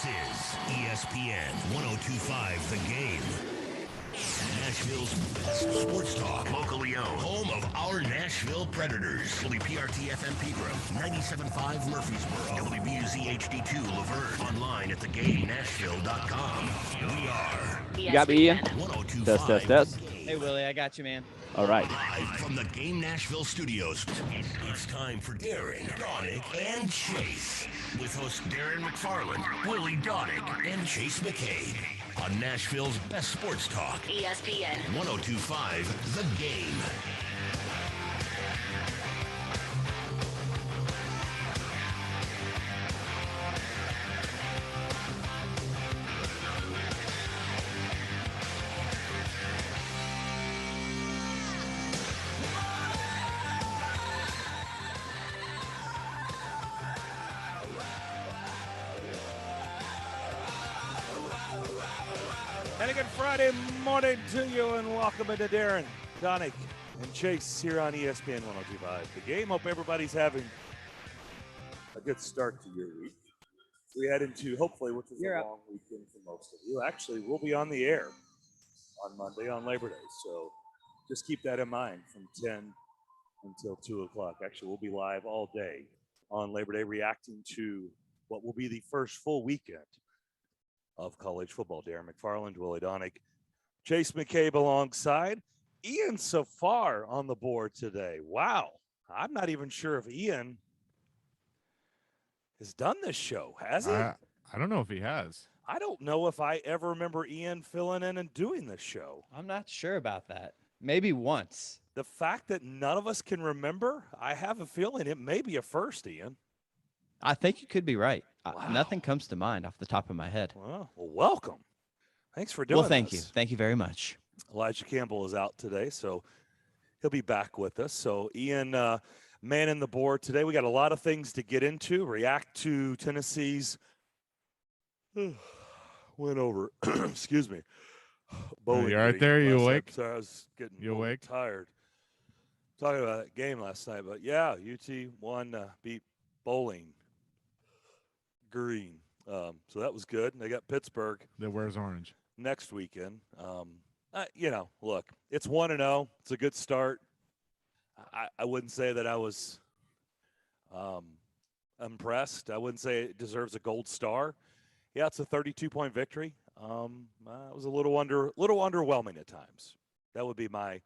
This is ESPN 1025 The Game. Nashville's best sports talk, locally owned, home of our Nashville Predators. WPRT FM Pegram, 97.5 Murfreesboro, WBUZ HD2 Laverne, online at thegamenashville.com. We are You got me, Ian? 1025 Test. The Game. Hey, Willie, I got you, man. All right. Live from the Game Nashville studios, it's time for Darren, Daunic, and Chase. With hosts Darren McFarland, Willie Daunic, and Chase McCabe. On Nashville's best sports talk, ESPN 1025 The Game. And a good Friday morning to you, and welcome into Darren, Daunic, and Chase here on ESPN 1025 The Game. Hope everybody's having a good start to your week. We head into, hopefully, which is a long weekend for most of you. Actually, we'll be on the air on Monday on Labor Day, so just keep that in mind from 10 until 2 o'clock. Actually, we'll be live all day on Labor Day, reacting to what will be the first full weekend of college football. Darren McFarland, Willie Daunic, Chase McCabe alongside. Ian so far on the board today. Wow. I'm not even sure if Ian has done this show, has he? I don't know if he has. I don't know if I ever remember Ian filling in and doing this show. I'm not sure about that. Maybe once. The fact that none of us can remember, I have a feeling it may be a first, Ian. I think you could be right. Wow. Nothing comes to mind off the top of my head. Well, welcome. Thanks for doing this. Well, thank you. Thank you very much. Elijah Campbell is out today, so he'll be back with us. So Ian, manning the board today. We got a lot of things to get into. React to Tennessee's went over. Excuse me. You right there? You awake? Sorry, I was getting awake? Tired. Talking about that game last night, but yeah, UT won, beat Bowling Green. So that was good. And they got Pittsburgh. That wears orange. Next weekend. Look, it's 1-0. It's a good start. I wouldn't say that I was impressed. I wouldn't say it deserves a gold star. Yeah, it's a 32-point victory. It was a little underwhelming at times. That would be my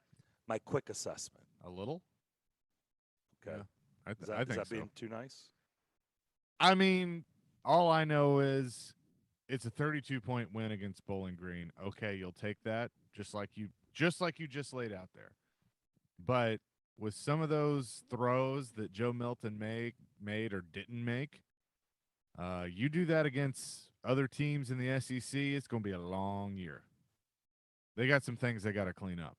quick assessment. A little? Okay. Yeah, Is I think that so. being too nice? I mean, all I know is it's a 32-point win against Bowling Green. Okay, you'll take that, just like you just laid out there. But with some of those throws that Joe Milton made or didn't make, you do that against other teams in the SEC, it's going to be a long year. They got some things they got to clean up.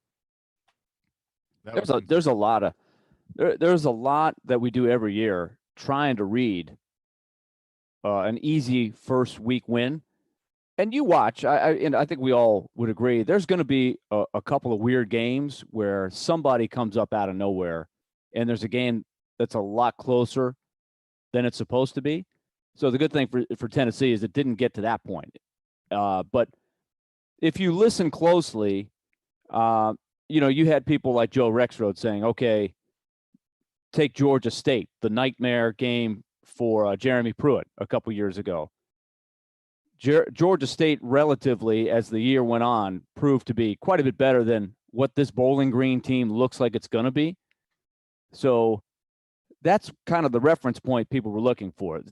There's a lot that we do every year trying to read an easy first week win. And you watch, and I think we all would agree, there's going to be a couple of weird games where somebody comes up out of nowhere and there's a game that's a lot closer than it's supposed to be. So the good thing for Tennessee is it didn't get to that point. But if you listen closely, you had people like Joe Rexrode saying, okay, take Georgia State, the nightmare game for Jeremy Pruitt a couple years ago. Georgia State, relatively, as the year went on, proved to be quite a bit better than what this Bowling Green team looks like it's going to be. So that's kind of the reference point people were looking for.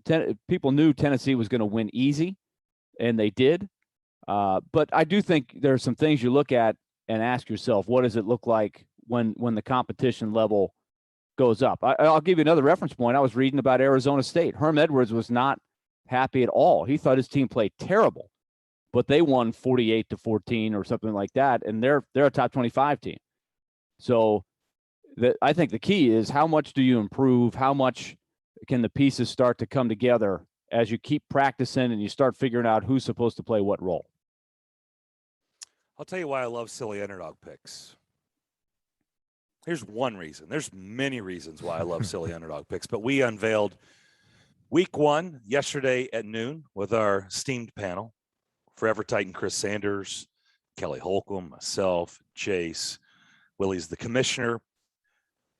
People knew Tennessee was going to win easy, and they did. But I do think there are some things you look at and ask yourself, what does it look like when the competition level goes up? I'll give you another reference point. I was reading about Arizona State. Herm Edwards was not happy at all. He thought his team played terrible, but they won 48-14 or something like that, and they're a top 25 team. So I think the key is how much do you improve? How much can the pieces start to come together as you keep practicing and you start figuring out who's supposed to play what role? I'll tell you why I love silly underdog picks. Here's one reason. There's many reasons why I love silly underdog picks, but we unveiled Week 1 yesterday at noon with our esteemed panel, Forever Titan Chris Sanders, Kelly Holcomb, myself, Chase, Willie's the commissioner.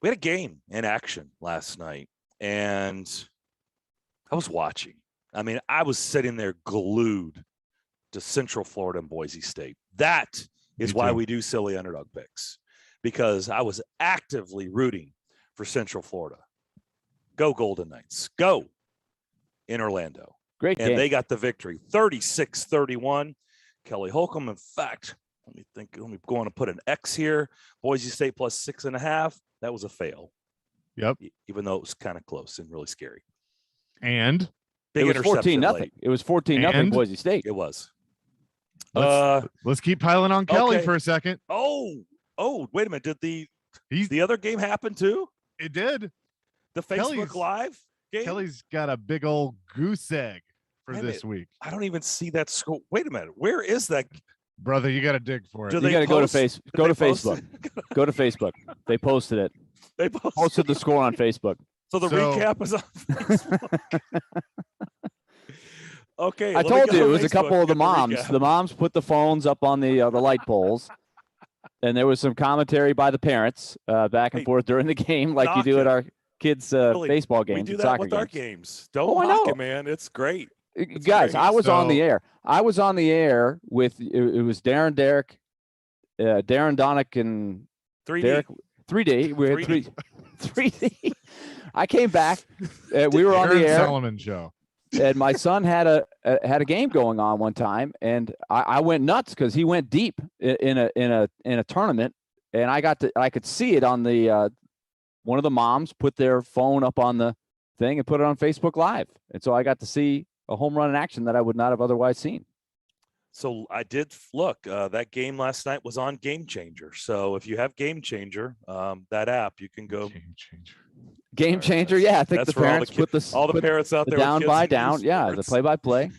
We had a game in action last night, and I was watching. I mean, I was sitting there glued to Central Florida and Boise State. That is why we do silly underdog picks, because I was actively rooting for Central Florida. Go Golden Knights. Go in Orlando. Great And game. they got the victory, 36-31. Kelly Holcomb, in fact, let me go on and put an X here. Boise State plus 6.5. That was a fail. Yep. Even though it was kind of close and really scary. And Big it was 14-0. It was 14-0 Boise State. It was. Let's keep piling on Kelly for a second. Oh, wait a minute. Did the other game happen too? It did. The Facebook Live game? Kelly's got a big old goose egg for this week. I don't even see that score. Wait a minute. Where is that? Brother, you got to dig for it. You got to go to Facebook. Go to Facebook. Go to Facebook. They posted it. They posted the score on Facebook. So the recap is on Facebook. Okay. I told you it was a couple of the moms. The moms put the phones up on the light poles, and there was some commentary by the parents back and forth during the game, like you do at our kids' baseball games. We do and that soccer with games. our games. Don't knock it, man. It's great. Guys, great. I was on the air. I was on the air with it was Darren, Derek, Darren, Daunic, and 3D. Derek. 3D. We had 3D. I came back. We were on the air. Solomon show. And my son had a game going on one time, and I went nuts because he went deep in a tournament, and I could see it on the one of the moms put their phone up on the thing and put it on Facebook Live, and so I got to see a home run in action that I would not have otherwise seen. So I did look. That game last night was on Game Changer. So if you have Game Changer, that app, you can go. Game Changer, yeah. I think the parents put all the parents out there down by down, yeah, the play-by-play.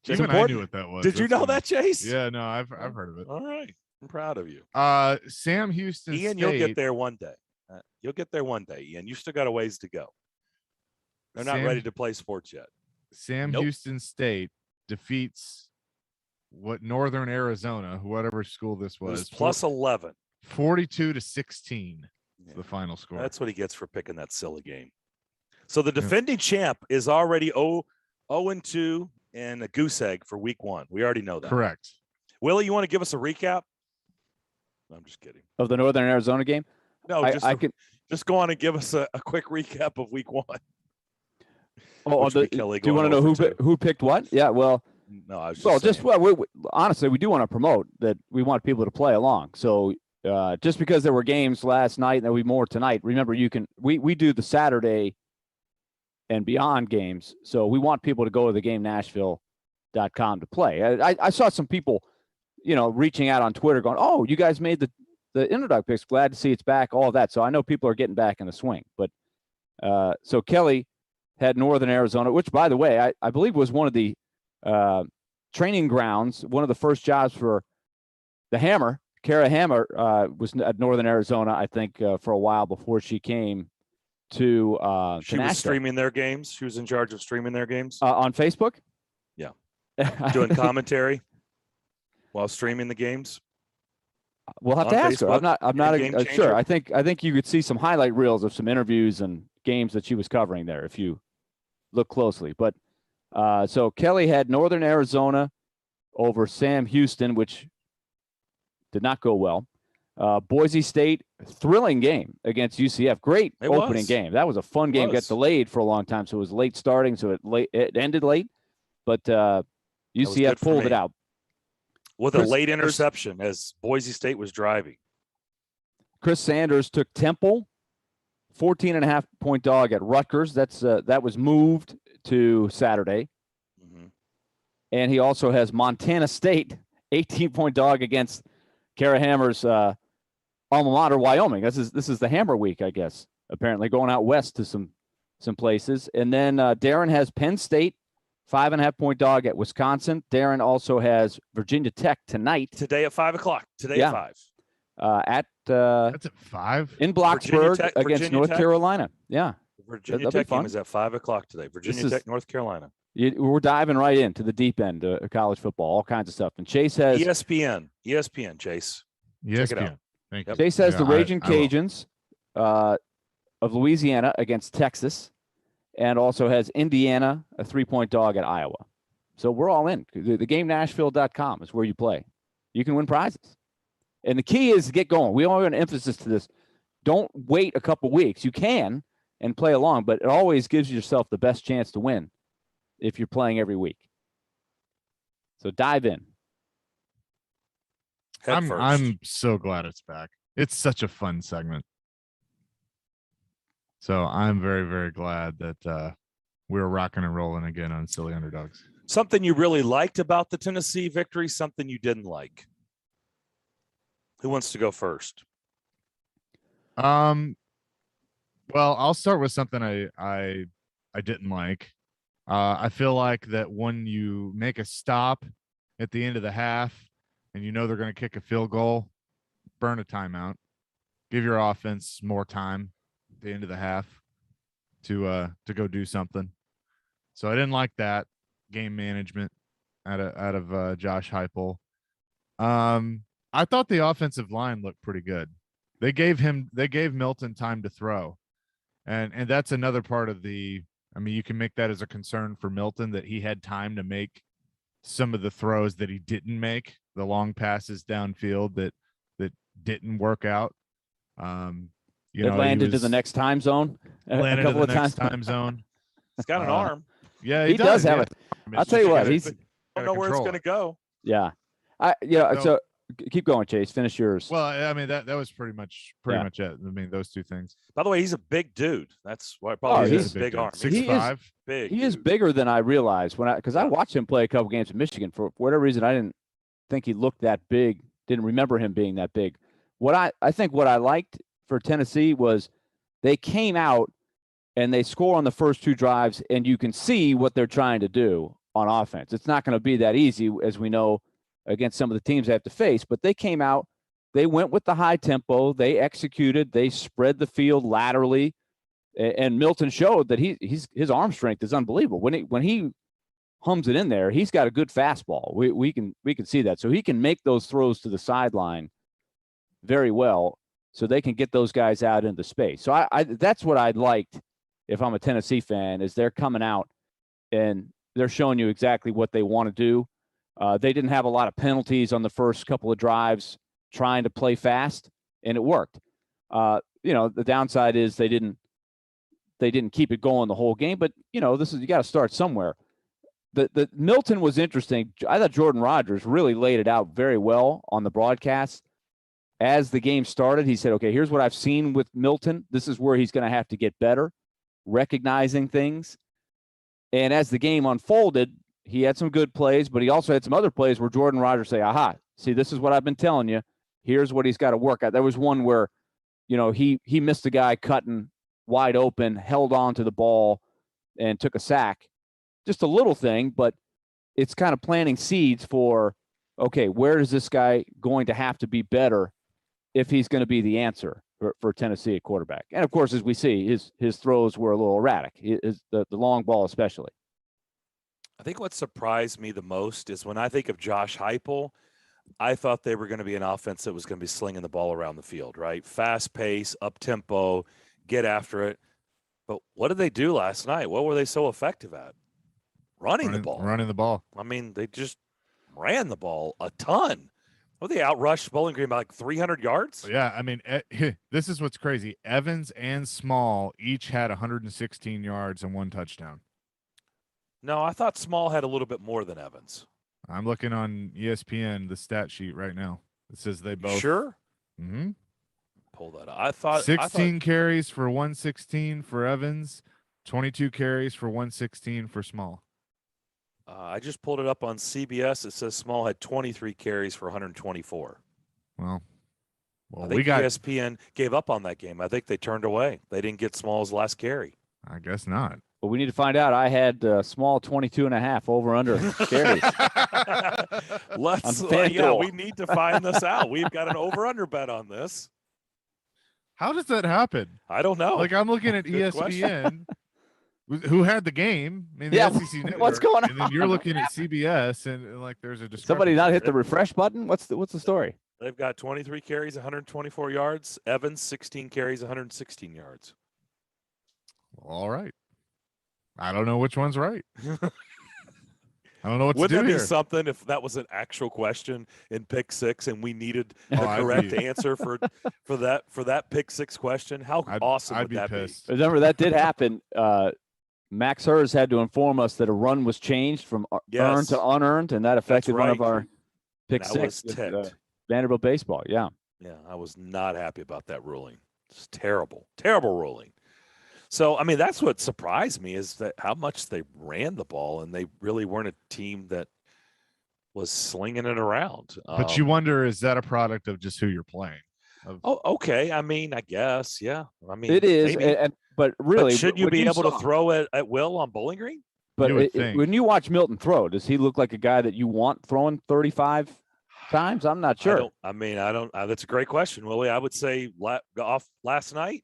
Even I knew what that was. Did you know that, Chase? Yeah, no, I've heard of it. All right, I'm proud of you. Sam Houston Ian, State. you'll get there one day. You'll get there one day, Ian. You still got a ways to go. They're not ready to play sports yet. Sam Houston State defeats Northern Arizona, whatever school this was, plus 11, 42-16. The final score. That's what he gets for picking that silly game. So the defending champ is already 0-2 and a goose egg for week 1. We already know that. Correct. Willie, you want to give us a recap? I'm just kidding. Of the Northern Arizona game? No, just go on and give us a quick recap of week 1. Oh, do you want to know who picked what? Yeah, well, no, I was just honestly, we do want to promote that we want people to play along. So just because there were games last night and there'll be more tonight, remember we do the Saturday and beyond games. So we want people to go to the GameNashville.com to play. I saw some people, reaching out on Twitter going, "Oh, you guys made the underdog picks. Glad to see it's back." All of that. So I know people are getting back in the swing. But so Kelly had Northern Arizona, which, by the way, I believe was one of the training grounds, one of the first jobs for the Hammer. Kara Hammer was at Northern Arizona, I think, for a while before she came to she was streaming their games. She was in charge of streaming their games on Facebook. Yeah, doing commentary while streaming the games. We'll have to ask her. I'm not sure. I think you could see some highlight reels of some interviews and games that she was covering there if you look closely. But so Kelly had Northern Arizona over Sam Houston, which did not go well. Boise State, thrilling game against UCF. Great opening game. That was a fun game. Got delayed for a long time, so it was late starting, so it ended late. But UCF pulled it out. With a late interception as Boise State was driving. Chris Sanders took Temple, 14.5-point dog at Rutgers. That was moved to Saturday. Mm-hmm. And he also has Montana State, 18-point dog against Kara Hammer's alma mater, Wyoming. This is the Hammer week, I guess, apparently going out west to some places. And then Darren has Penn State, 5.5-point dog at Wisconsin. Darren also has Virginia Tech tonight. Today at 5 o'clock. At 5. At that's at 5 in Bloxburg against Virginia North Tech? Carolina. Yeah. Virginia That'll be Tech game fun. is at 5 o'clock today. Virginia is- Tech, North Carolina. We're diving right into the deep end of college football, all kinds of stuff. And Chase has ESPN, Chase. Check it out. ESPN. Thank you. Chase has Yeah, the Raging I will. Cajuns of Louisiana against Texas, and also has Indiana, a 3-point dog at Iowa. So we're all in. The GameNashville.com is where you play. You can win prizes. And the key is to get going. We all have an emphasis to this. Don't wait a couple weeks. You can and play along, but it always gives yourself the best chance to win if you're playing every week. So dive in. I'm so glad it's back. It's such a fun segment. So I'm very, very glad that we're rocking and rolling again on Silly Underdogs. Something you really liked about the Tennessee victory, something you didn't like. Who wants to go first? Well, I'll start with something I didn't like. I feel like that when you make a stop at the end of the half and you know they're going to kick a field goal, burn a timeout, give your offense more time at the end of the half to go do something. So I didn't like that game management out of Josh Heupel. I thought the offensive line looked pretty good. They gave Milton time to throw. And that's another part of you can make that as a concern for Milton, that he had time to make some of the throws that he didn't make, the long passes downfield that didn't work out. Landed to the next time zone a couple of times. Time zone. He's got an arm. Yeah, he does have it. I'll tell you what, I don't know where it's going to go. Yeah. So keep going, Chase. Finish yours. Well, I mean, that was pretty much it. I mean, those two things. By the way, he's a big dude. That's why probably he's a big arm. 6'5". Big. He is bigger than I realized because I watched him play a couple games in Michigan. For whatever reason, I didn't think he looked that big. Didn't remember him being that big. What I liked for Tennessee was they came out and they score on the first two drives, and you can see what they're trying to do on offense. It's not going to be that easy, as we know, against some of the teams they have to face, but they came out, they went with the high tempo, they executed, they spread the field laterally, and Milton showed that his arm strength is unbelievable. When he hums it in there, he's got a good fastball. We can see that. So he can make those throws to the sideline very well, so they can get those guys out into space. So I that's what I'd liked if I'm a Tennessee fan, is they're coming out and they're showing you exactly what they want to do. They didn't have a lot of penalties on the first couple of drives trying to play fast, and it worked. The downside is they didn't keep it going the whole game, but you got to start somewhere. The Milton was interesting. I thought Jordan Rodgers really laid it out very well on the broadcast. As the game started, he said, okay, here's what I've seen with Milton. This is where he's going to have to get better, recognizing things. And as the game unfolded, he had some good plays, but he also had some other plays where Jordan Rodgers say, aha, see, this is what I've been telling you. Here's what he's got to work at. There was one where, he missed a guy cutting wide open, held on to the ball, and took a sack. Just a little thing, but it's kind of planting seeds for, okay, where is this guy going to have to be better if he's going to be the answer for Tennessee at quarterback? And, of course, as we see, his throws were a little erratic, the long ball especially. I think what surprised me the most is when I think of Josh Heupel, I thought they were going to be an offense that was going to be slinging the ball around the field, right? Fast pace, up tempo, get after it. But what did they do last night? What were they so effective at? Running the ball. Running the ball. I mean, they just ran the ball a ton. Well, they outrushed Bowling Green by like 300 yards. Yeah, I mean, this is what's crazy. Evans and Small each had 116 yards and 1 touchdown. No, I thought Small had a little bit more than Evans. I'm looking on ESPN, the stat sheet right now. It says they both. Sure? Mm-hmm. Pull that up. I thought 16 carries for 116 for Evans, 22 carries for 116 for Small. I just pulled it up on CBS. It says Small had 23 carries for 124. Well, I think ESPN gave up on that game. I think they turned away. They didn't get Small's last carry. I guess not. Well, we need to find out. I had Small 22.5 over under carries. We need to find this out. We've got an over under bet on this. How does that happen? I don't know. Like I'm looking at Good question. ESPN, who had the game in the Yeah, SEC network, what's going and then you're on? looking at CBS, and like there's a discrepancy. Somebody not hit the there. refresh button? What's the story? They've got 23 carries, 124 yards. Evans, 16 carries, 116 yards. All right. I don't know which one's right. I don't know what Wouldn't to do that be here. something if that was an actual question in pick six and we needed the Oh, I'd correct be- answer for that pick six question? How awesome I'd would be that pissed. Remember that did happen. Max Hers had to inform us that a run was changed from earned Yes. to unearned, and that affected one of right. our pick And I six. was with, ticked. Vanderbilt baseball. Yeah. Yeah, I was not happy about that ruling. It's terrible, terrible ruling. So, I mean, that's what surprised me is that how much they ran the ball, and they really weren't a team that was slinging it around. But you wonder, is that a product of just who you're playing? Oh, okay. I mean, I guess, yeah. I mean, It is, maybe. but really, But should you when be able saw- to throw it at will on Bowling Green? But You would think. when you watch Milton throw, does he look like a guy that you want throwing 35 times? I'm not sure. I don't. That's a great question, Willie. I would say off last night.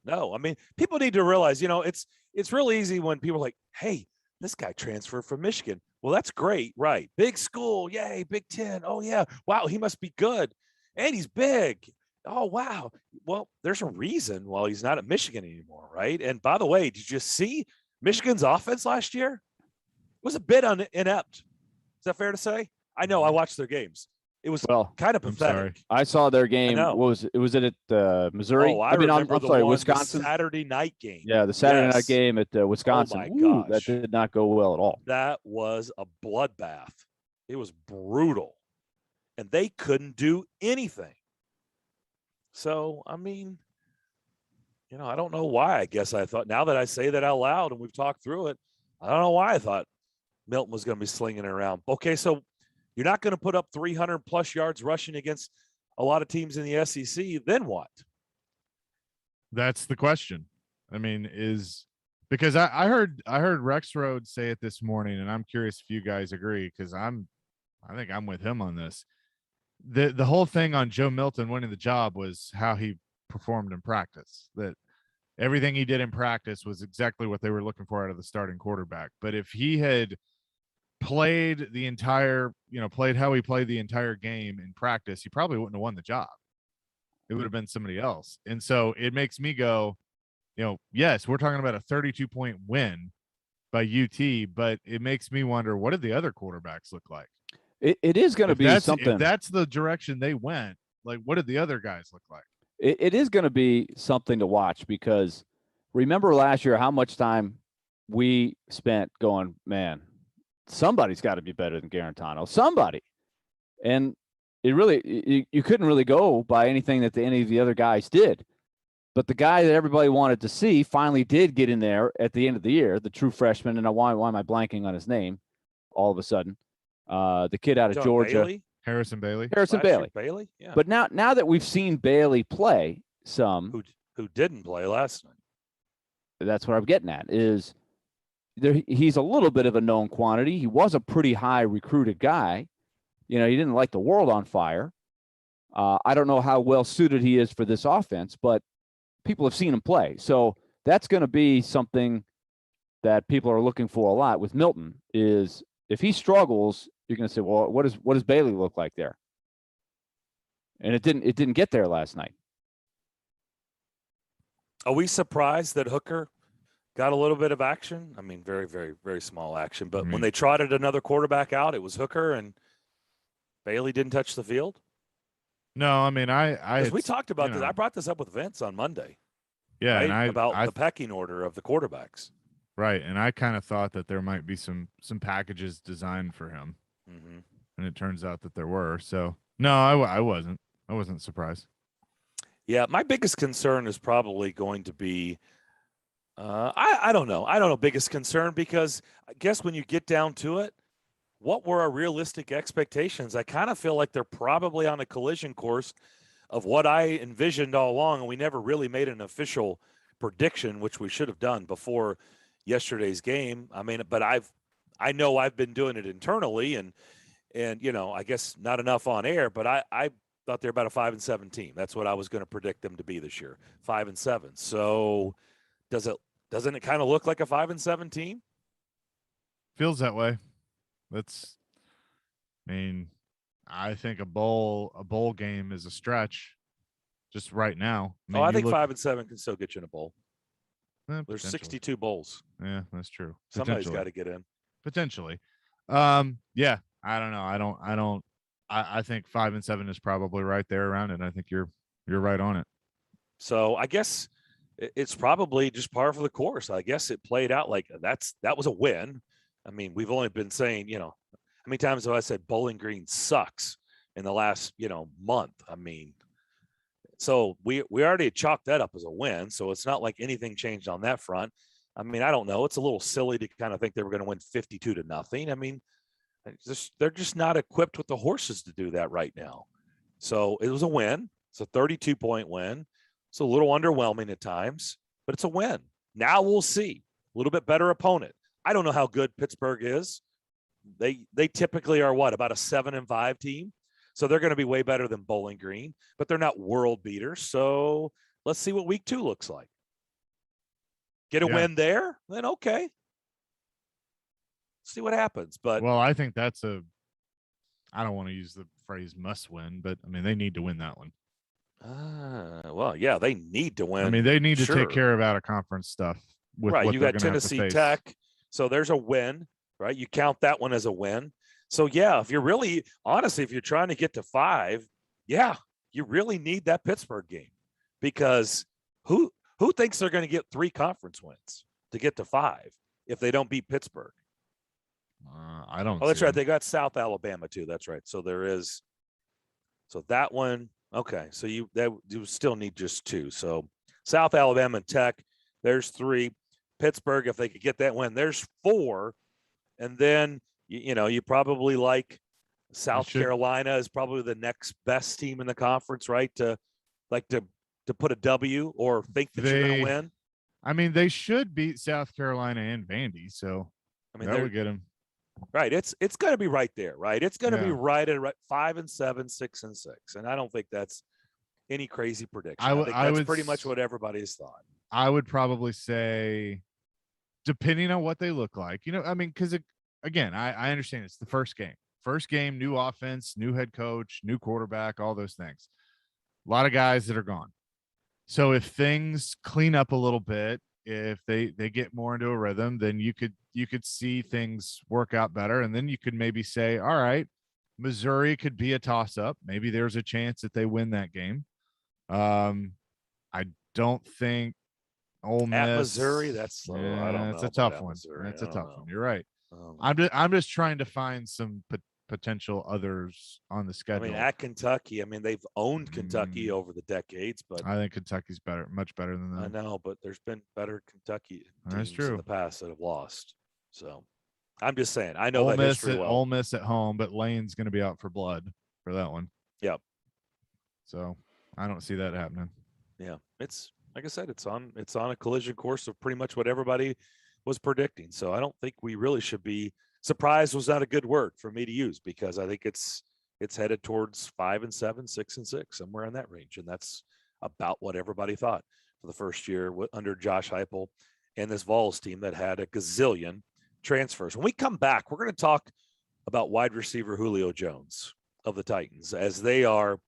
No, I mean, people need to realize, it's real easy when people are like, hey, this guy transferred from Michigan. Well, that's great, right? Big school, yay, Big Ten. Oh, yeah. Wow, he must be good. And he's big. Oh, wow. Well, there's a reason why he's not at Michigan anymore, right? And by the way, did you see Michigan's offense last year? It was a bit inept. Is that fair to say? I know, I watched their games. It was kind of I'm sorry. pathetic. I saw their game. know. What was it? Was it at Missouri? Oh, I mean, remember I'm the sorry, one, Wisconsin. the Saturday night game. Yeah, the Saturday night Yes. game at Wisconsin. my Ooh, that gosh. did not go well at all. That was a bloodbath. It was brutal. And they couldn't do anything. So, I mean, I don't know why. I guess I thought, now that I say that out loud and we've talked through it, I don't know why I thought Milton was going to be slinging it around. Okay, so you're not going to put up 300 plus yards rushing against a lot of teams in the SEC. Then what? That's the question. I mean, because I heard Rex Rhodes say it this morning, and I'm curious if you guys agree, because I think I'm with him on this. The whole thing on Joe Milton winning the job was how he performed in practice. That everything he did in practice was exactly what they were looking for out of the starting quarterback. But if he had played the entire, played how he played the entire game in practice, he probably wouldn't have won the job. It would have been somebody else. And so it makes me go, yes, we're talking about a 32-point win by UT, but it makes me wonder, what did the other quarterbacks look like? It is going to be something. If that's the direction they went, like, what did the other guys look like? It is going to be something to watch, because remember last year how much time we spent going, man, somebody's got to be better than Garantano. Somebody. And it really, you couldn't really go by anything that any of the other guys did. But the guy that everybody wanted to see finally did get in there at the end of the year, the true freshman. And why am I blanking on his name all of a sudden? The kid out of Georgia. Bailey? Harrison Bailey. Bailey, yeah. But now that we've seen Bailey play some, who didn't play last night. That's what I'm getting at, is he's a little bit of a known quantity. He was a pretty high recruited guy. He didn't light the world on fire. I don't know how well suited he is for this offense, but people have seen him play. So that's going to be something that people are looking for a lot with Milton, is if he struggles, you're going to say, well, what does Bailey look like there? And it didn't get there last night. Are we surprised that Hooker got a little bit of action? I mean, very, very, very small action. But when they trotted another quarterback out, it was Hooker, and Bailey didn't touch the field. No, I mean, we talked about this. I brought this up with Vince on Monday. Yeah, right? and about the pecking order of the quarterbacks. Right, and I kind of thought that there might be some packages designed for him, and it turns out that there were. So no, I wasn't surprised. Yeah, my biggest concern is probably going to be, I don't know, biggest concern, because I guess when you get down to it, what were our realistic expectations? I kind of feel like they're probably on a collision course of what I envisioned all along, and we never really made an official prediction, which we should have done before yesterday's game. I mean, but I know I've been doing it internally, and I guess not enough on air, but thought they're about a 5-7 team. That's what I was going to predict them to be this year, 5-7. So doesn't it kind of look like a 5-7 team? Feels that way. I think a bowl game is a stretch just right now. I think 5-7 can still get you in a bowl. There's 62 bowls. Yeah, that's true. Somebody's got to get in. Potentially. Yeah, I don't know. I think 5-7 is probably right there around it. I think you're right on it. So I guess it's probably just par for the course. I guess it played out like that was a win. I mean, we've only been saying, how many times have I said Bowling Green sucks in the last, month? I mean, so we already chalked that up as a win. So it's not like anything changed on that front. I mean, I don't know. It's a little silly to kind of think they were going to win 52-0. I mean, they're just not equipped with the horses to do that right now. So it was a win. It's a 32-point win. It's a little underwhelming at times, but it's a win. Now we'll see. A little bit better opponent. I don't know how good Pittsburgh is. They typically are about a 7-5 team. So they're going to be way better than Bowling Green, but they're not world beaters. So let's see what week 2 looks like. Get a win there, then okay. See what happens. But I think that's I don't want to use the phrase must win, but I mean, they need to win that one. Yeah, they need to win. I mean, they need to take care of out of conference stuff. Right. You got Tennessee Tech. So there's a win, right? You count that one as a win. So yeah, if you're really honestly, if you're trying to get to 5, you really need that Pittsburgh game, because who thinks they're going to get 3 conference wins to get to 5 if they don't beat Pittsburgh? I don't. Oh, that's right. They got South Alabama too. That's right. So there is. So that one. Okay. So you still need just 2. So South Alabama and Tech, there's 3. Pittsburgh, if they could get that win, there's 4. And then, you probably like South Carolina is probably the next best team in the conference, right? To put a W or think that you're going to win. I mean, they should beat South Carolina and Vandy. So I mean, that would get them. Right. It's going to be right there, right? It's going to be right at 5-7, 6-6. And I don't think that's any crazy prediction. I think that's pretty much what everybody's thought. I would probably say, depending on what they look like, I mean, because again, I understand it's the first game, new offense, new head coach, new quarterback, all those things. A lot of guys that are gone. So if things clean up a little bit, if they get more into a rhythm, then you could see things work out better. And then you could maybe say, all right, Missouri could be a toss up. Maybe there's a chance that they win that game. I don't think Ole Miss at Missouri. That's I don't know. It's a tough one. That's a tough one. You're right. I'm just trying to find some potential others on the schedule. I mean, at Kentucky, they've owned Kentucky over the decades, but I think Kentucky's much better than them. I know, but there's been better Kentucky teams in the past that have lost. So I'm just saying, I know Ole Miss at home, but Lane's going to be out for blood for that one. Yep. So I don't see that happening. Yeah, it's like I said, it's on a collision course of pretty much what everybody was predicting. So I don't think we really should be. Surprise was not a good word for me to use, because I think it's headed towards 5-7, 6-6, somewhere in that range. And that's about what everybody thought for the first year under Josh Heupel and this Vols team that had a gazillion transfers. When we come back, we're going to talk about wide receiver Julio Jones of the Titans, as they are a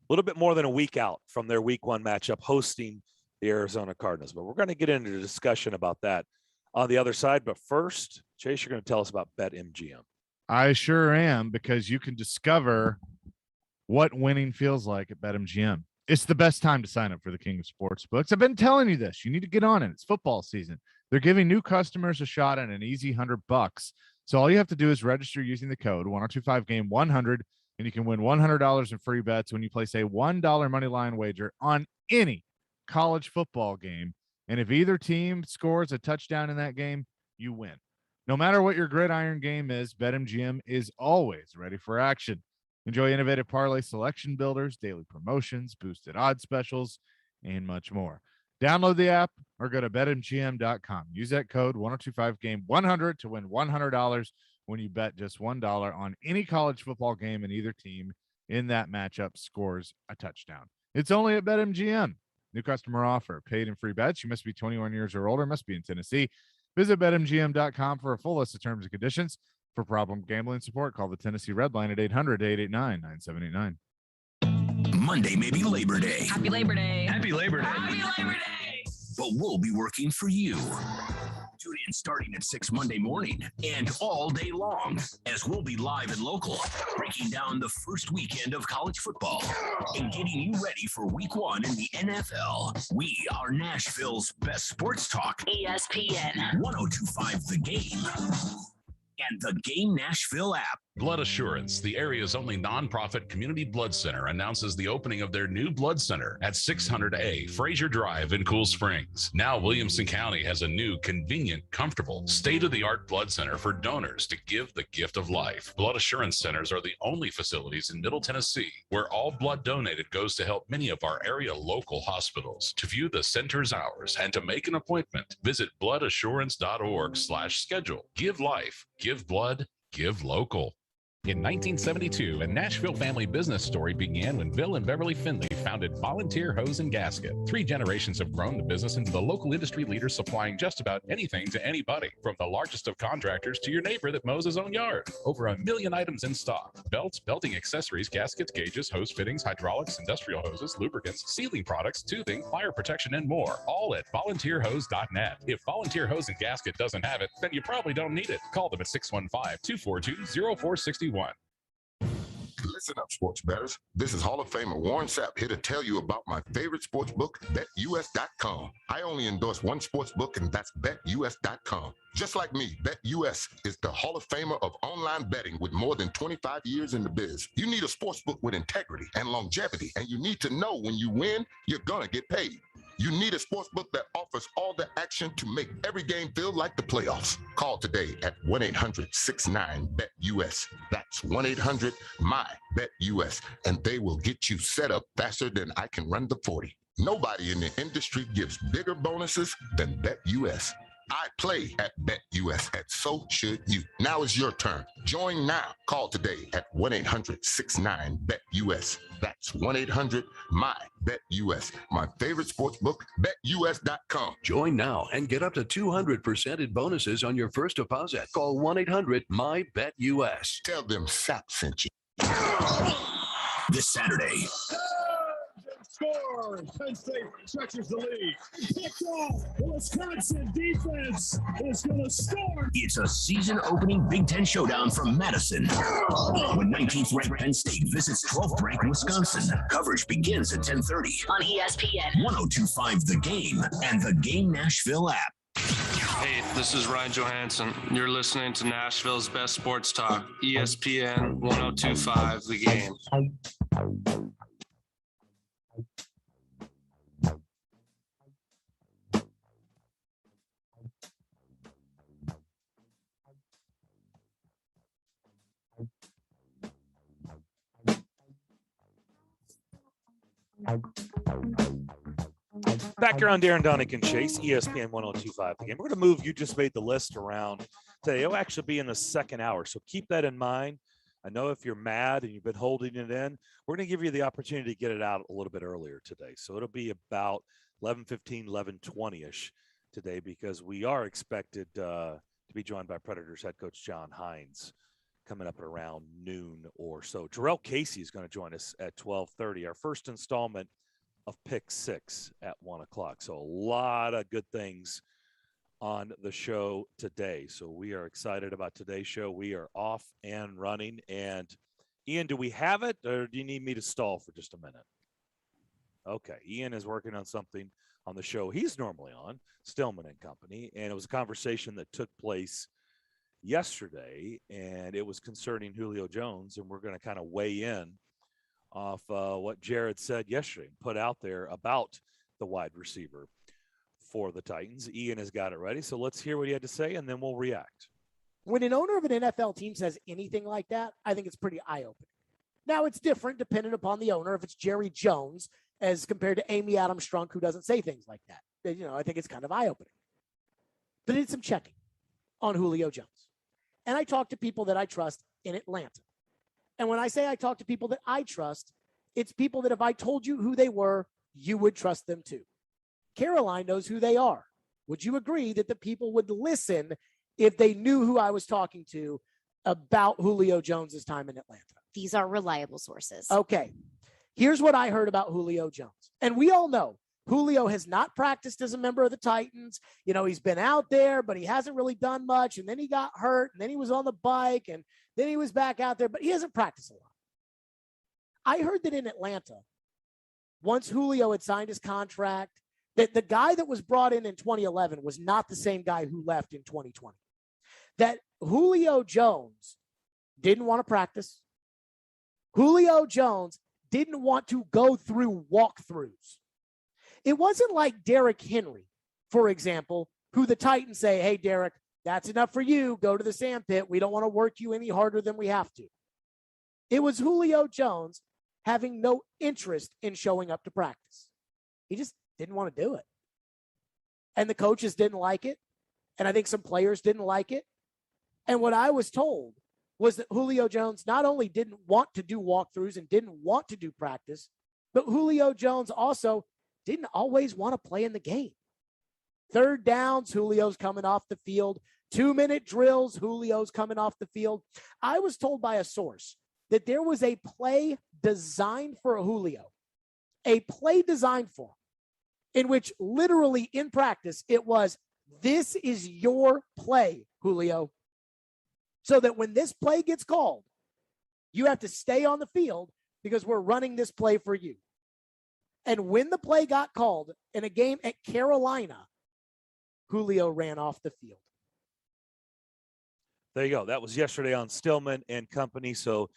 little bit more than a week out from their week 1 matchup hosting the Arizona Cardinals. But we're going to get into a discussion about that on the other side. But first, Chase, you're going to tell us about BetMGM. I sure am, because you can discover what winning feels like at BetMGM. It's the best time to sign up for the king of sportsbooks. I've been telling you this. You need to get on it. It's football season. They're giving new customers a shot at an easy $100. So all you have to do is register using the code 1025game100, and you can win $100 in free bets when you place a $1 money line wager on any college football game. And if either team scores a touchdown in that game, you win. No matter what your gridiron game is, BetMGM is always ready for action. Enjoy innovative parlay selection builders, daily promotions, boosted odds specials, and much more. Download the app or go to betmgm.com. Use that code 1025game100 to win $100 when you bet just $1 on any college football game and either team in that matchup scores a touchdown. It's only at BetMGM. New customer offer. Paid and free bets. You must be 21 years or older. Must be in Tennessee. Visit BetMGM.com for a full list of terms and conditions. For problem gambling support, call the Tennessee Red Line at 800-889-9789. Monday may be Labor Day. Happy Labor Day. Happy Labor Day. Happy Labor Day. But we'll be working for you. Tune in starting at 6 Monday morning and all day long as we'll be live and local, breaking down the first weekend of college football and getting you ready for week 1 in the NFL. We are Nashville's best sports talk. ESPN 1025 The Game and the Game Nashville app. Blood Assurance, the area's only nonprofit community blood center, announces the opening of their new blood center at 600A Fraser Drive in Cool Springs. Now Williamson County has a new, convenient, comfortable, state-of-the-art blood center for donors to give the gift of life. Blood Assurance centers are the only facilities in Middle Tennessee where all blood donated goes to help many of our area local hospitals. To view the center's hours and to make an appointment, visit bloodassurance.org/schedule. Give life, give blood, give local. In 1972, a Nashville family business story began when Bill and Beverly Finley founded Volunteer Hose and Gasket. 3 generations have grown the business into the local industry leader, supplying just about anything to anybody, from the largest of contractors to your neighbor that mows his own yard. Over 1 million items in stock: belts, belting accessories, gaskets, gauges, hose fittings, hydraulics, industrial hoses, lubricants, sealing products, toothing, fire protection, and more. All at volunteerhose.net. If Volunteer Hose and Gasket doesn't have it, then you probably don't need it. Call them at 615-242-0461. Listen up, sports bettors. This is Hall of Famer Warren Sapp here to tell you about my favorite sports book, BetUS.com. I only endorse one sports book, and that's BetUS.com. Just like me, BetUS is the Hall of Famer of online betting with more than 25 years in the biz. You need a sports book with integrity and longevity, and you need to know when you win, you're gonna get paid. You need a sports book that offers all the action to make every game feel like the playoffs. Call today at 1-800-69-BET-US. That's 1-800-MY-BET-US, and they will get you set up faster than I can run the 40. Nobody in the industry gives bigger bonuses than BetUS. I play at BetUS, and so should you. Now is your turn. Join now. Call today at 1-800-69-BET-US. That's 1-800-MY-BET-US. My favorite sports book, BetUS.com. Join now and get up to 200% in bonuses on your first deposit. Call 1-800-MY-BET-US. Tell them Sapp sent you. This Saturday, Score! Penn State stretches the lead. Picked off. The Wisconsin defense is going to score. it's a season-opening Big Ten showdown from Madison. When 19th-ranked Penn State visits 12th-ranked Wisconsin, coverage begins at 10:30 on ESPN 1025 The Game and the Game Nashville app. Hey, this is Ryan Johansson. You're listening to Nashville's best sports talk, ESPN 1025 The Game. Back here on Darren, Daunic, and Chase, ESPN 1025 The Game. We're going to move You Just Made the List around today. It'll actually be in the second hour, so keep that in mind. I know if you're mad and you've been holding it in, we're going to give you the opportunity to get it out a little bit earlier today. So it'll be about 11:15, 11:20-ish today, because we are expected to be joined by Predators head coach John Hines coming up at around noon or so. Jarrell Casey is going to join us at 12:30, our first installment of Pick 6 at 1 o'clock. So a lot of good things on the show today. So we are excited about today's show. We are off and running. And Ian, do we have it, or do you need me to stall for just a minute? Okay. Ian is working on something on the show he's normally on, Stillman and Company. And it was a conversation that took place yesterday, and it was concerning Julio Jones. And we're going to kind of weigh in off what Jared said yesterday, put out there about the wide receiver for the Titans. Ian has got it ready, so let's hear what he had to say, and then we'll react. When an owner of an NFL team says anything like that, I think it's pretty eye-opening. Now, it's different depending upon the owner. If it's Jerry Jones as compared to Amy Adams Strunk, who doesn't say things like that, you know, I think it's kind of eye-opening. But I did some checking on Julio Jones, and I talked to people that I trust in Atlanta. And when I say I talk to people that I trust, it's people that if I told you who they were, you would trust them too. Caroline knows who they are. Would you agree that the people would listen if they knew who I was talking to about Julio Jones's time in Atlanta? These are reliable sources. Okay. Here's what I heard about Julio Jones. And we all know Julio has not practiced as a member of the Titans. You know, he's been out there, but he hasn't really done much. And then he got hurt, and then he was on the bike, and then he was back out there, but he hasn't practiced a lot. I heard that in Atlanta, once Julio had signed his contract, that the guy that was brought in 2011 was not the same guy who left in 2020. That Julio Jones didn't want to practice. Julio Jones didn't want to go through walkthroughs. It wasn't like Derrick Henry, for example, who the Titans say, hey, Derrick, that's enough for you. Go to the sandpit. We don't want to work you any harder than we have to. It was Julio Jones having no interest in showing up to practice. He just didn't want to do it. And the coaches didn't like it. And I think some players didn't like it. And what I was told was that Julio Jones not only didn't want to do walkthroughs and didn't want to do practice, but Julio Jones also didn't always want to play in the game. Third downs, Julio's coming off the field. 2-minute drills, Julio's coming off the field. I was told by a source that there was a play designed for Julio, a play designed for him, in which literally in practice it was, this is your play, Julio. So that when this play gets called, you have to stay on the field because we're running this play for you. And when the play got called in a game at Carolina, Julio ran off the field. There you go. That was yesterday on Stillman and Company. So,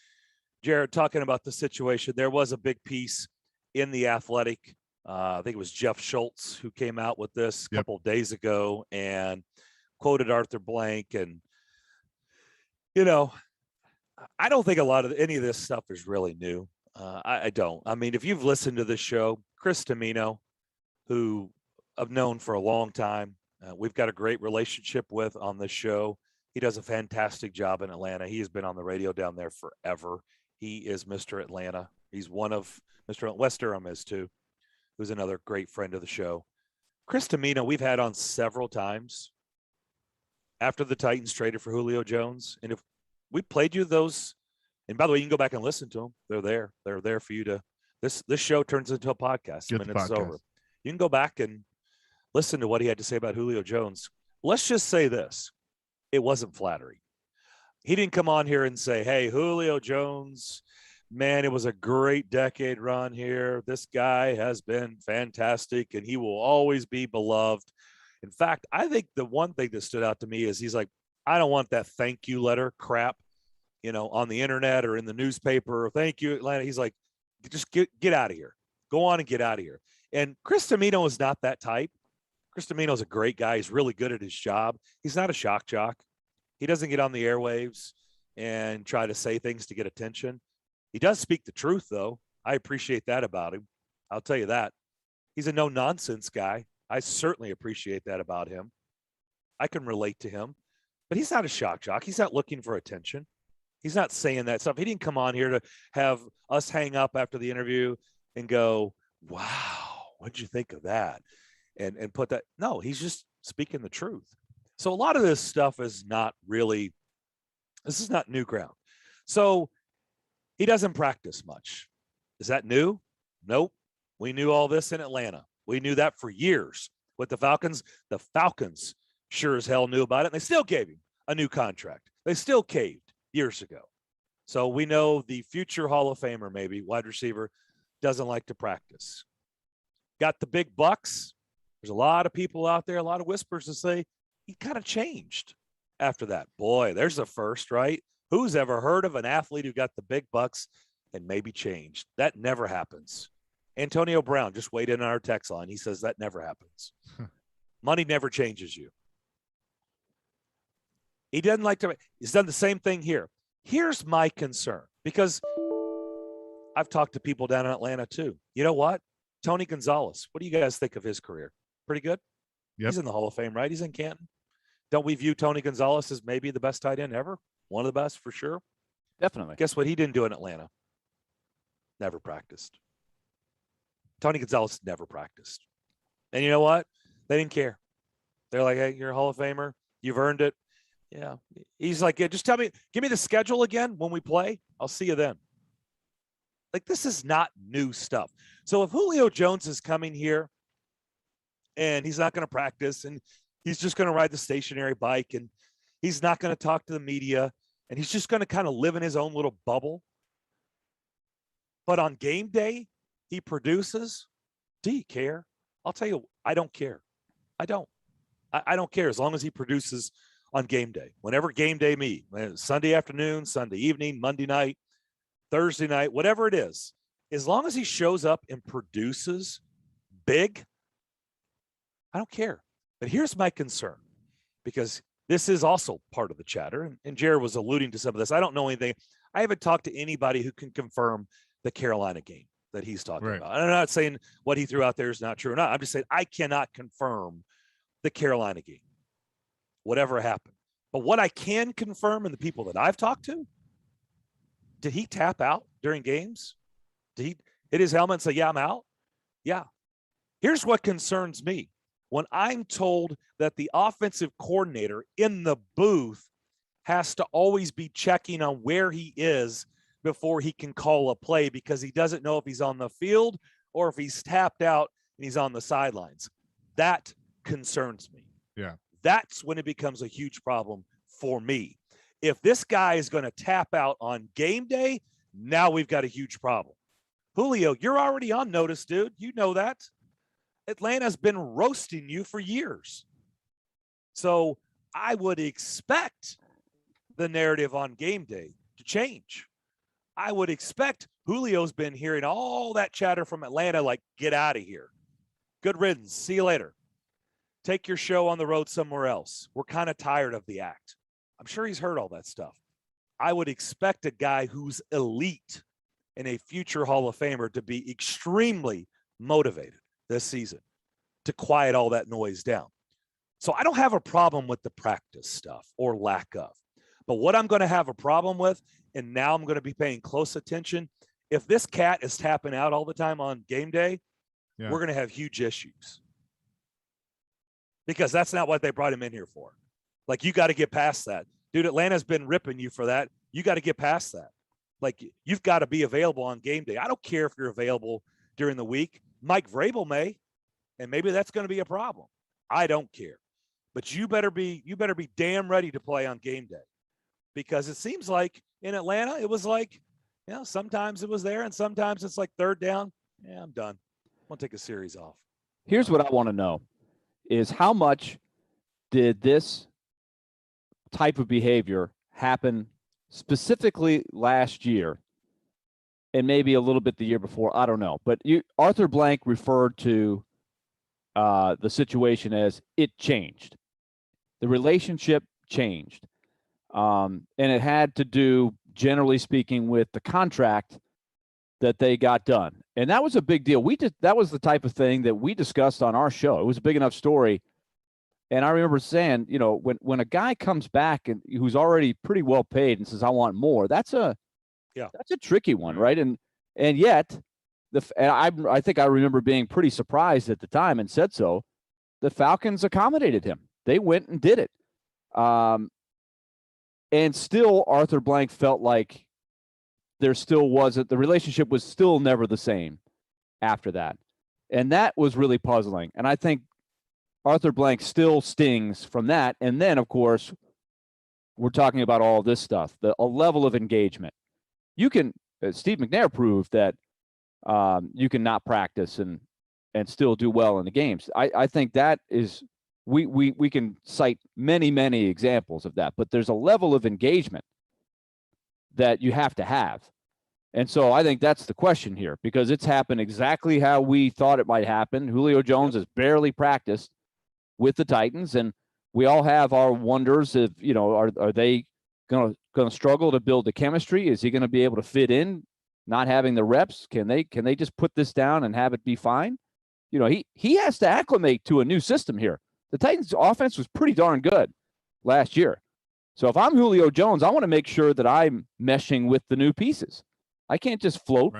Jared, talking about the situation, there was a big piece in The Athletic. I think it was Jeff Schultz who came out with this a couple of days ago and quoted Arthur Blank. And, you know, I don't think any of this stuff is really new. I don't. I mean, if you've listened to this show, Chris Tamino, who I've known for a long time, we've got a great relationship with on this show. He does a fantastic job in Atlanta. He has been on the radio down there forever. He is Mr. Atlanta. He's one of Mr. West Durham is too, who's another great friend of the show. Chris Tamino, we've had on several times after the Titans traded for Julio Jones. And if we played you those, and by the way, you can go back and listen to them. They're there. They're there for you to, this show turns into a podcast when it's over. You can go back and listen to what he had to say about Julio Jones. Let's just say this. It wasn't flattering. He didn't come on here and say, hey, Julio Jones, man, it was a great decade run here. This guy has been fantastic, and he will always be beloved. In fact, I think the one thing that stood out to me is he's like, I don't want that thank you letter crap, you know, on the internet or in the newspaper. Thank you, Atlanta. He's like, just get out of here. Go on and get out of here. And Chris Tamino is not that type. Chris Tamino's a great guy. He's really good at his job. He's not a shock jock. He doesn't get on the airwaves and try to say things to get attention. He does speak the truth, though. I appreciate that about him. I'll tell you that. He's a no-nonsense guy. I certainly appreciate that about him. I can relate to him. But he's not a shock jock. He's not looking for attention. He's not saying that stuff. He didn't come on here to have us hang up after the interview and go, wow, what'd you think of that? And put that. No, he's just speaking the truth. So a lot of this stuff is not really, this is not new ground. So he doesn't practice much. Is that new? Nope. We knew all this in Atlanta. We knew that for years with the Falcons. The Falcons sure as hell knew about it, and they still gave him a new contract. They still caved years ago. So we know the future Hall of Famer, maybe wide receiver, doesn't like to practice. Got the big bucks. There's a lot of people out there, a lot of whispers to say he kind of changed after that. Boy, there's a first, right? Who's ever heard of an athlete who got the big bucks and maybe changed? That never happens. Antonio Brown just weighed in on our text line. He says that never happens. Money never changes you. He doesn't like to. He's done the same thing here. Here's my concern, because I've talked to people down in Atlanta too. You know what? Tony Gonzalez. What do you guys think of his career? Pretty good. Yep. He's in the Hall of Fame, right? He's in Canton. Don't we view Tony Gonzalez as maybe the best tight end ever? One of the best for sure. Definitely. Guess what he didn't do in Atlanta? Never practiced. Tony Gonzalez never practiced. And you know what? They didn't care. They're like, hey, you're a Hall of Famer. You've earned it. Yeah. He's like, yeah, just tell me, give me the schedule again when we play. I'll see you then. Like, this is not new stuff. So if Julio Jones is coming here and he's not going to practice and he's just going to ride the stationary bike and he's not going to talk to the media and he's just going to kind of live in his own little bubble. But on game day, he produces. Do you care? I'll tell you, I don't care. I don't. I don't care as long as he produces on game day. Whenever game day meet, Sunday afternoon, Sunday evening, Monday night, Thursday night, whatever it is, as long as he shows up and produces big, I don't care. But here's my concern, because this is also part of the chatter, and Jared was alluding to some of this. I don't know anything. I haven't talked to anybody who can confirm the Carolina game that he's talking about. I'm not saying what he threw out there is not true or not. I'm just saying I cannot confirm the Carolina game, whatever happened. But what I can confirm, and the people that I've talked to, did he tap out during games? Did he hit his helmet and say, yeah, I'm out? Yeah. Here's what concerns me. When I'm told that the offensive coordinator in the booth has to always be checking on where he is before he can call a play because he doesn't know if he's on the field or if he's tapped out and he's on the sidelines. That concerns me. Yeah. That's when it becomes a huge problem for me. If this guy is going to tap out on game day, now we've got a huge problem. Julio, you're already on notice, dude. You know that. Atlanta's been roasting you for years. So I would expect the narrative on game day to change. I would expect Julio's been hearing all that chatter from Atlanta, like, get out of here. Good riddance. See you later. Take your show on the road somewhere else. We're kind of tired of the act. I'm sure he's heard all that stuff. I would expect a guy who's elite and a future Hall of Famer to be extremely motivated this season to quiet all that noise down. So I don't have a problem with the practice stuff or lack of. But what I'm going to have a problem with, and now I'm going to be paying close attention, if this cat is tapping out all the time on game day, we're going to have huge issues. Because that's not what they brought him in here for. Like, you got to get past that. Dude, Atlanta's been ripping you for that. You got to get past that. Like, you've got to be available on game day. I don't care if you're available during the week. Mike Vrabel may, and maybe that's going to be a problem. I don't care. But you better be damn ready to play on game day. Because it seems like in Atlanta, it was like, sometimes it was there and sometimes it's like third down. Yeah, I'm done. I'm going to take a series off. Here's what I want to know is how much did this type of behavior happen specifically last year and maybe a little bit the year before? I don't know. But Arthur Blank referred to the situation as it changed. The relationship changed. And it had to do, generally speaking, with the contract that they got done. And that was a big deal. That was the type of thing that we discussed on our show. It was a big enough story. And I remember saying, when a guy comes back and who's already pretty well paid and says, I want more, that's a tricky one, right? And yet I think I remember being pretty surprised at the time and said so. The Falcons accommodated him. They went and did it. And still Arthur Blank felt like the relationship was still never the same after that. And that was really puzzling. And I think Arthur Blank still stings from that. And then, of course, we're talking about all this stuff, a level of engagement. You can, Steve McNair proved that you can not practice and still do well in the games. I think that is, we can cite many, many examples of that, but there's a level of engagement that you have to have. And so I think that's the question here, because it's happened exactly how we thought it might happen. Julio Jones has barely practiced with the Titans, and we all have our wonders of, are they going to struggle to build the chemistry? Is he going to be able to fit in not having the reps? Can they just put this down and have it be fine? He has to acclimate to a new system here. The Titans offense was pretty darn good last year. So if I'm Julio Jones, I want to make sure that I'm meshing with the new pieces. I can't just float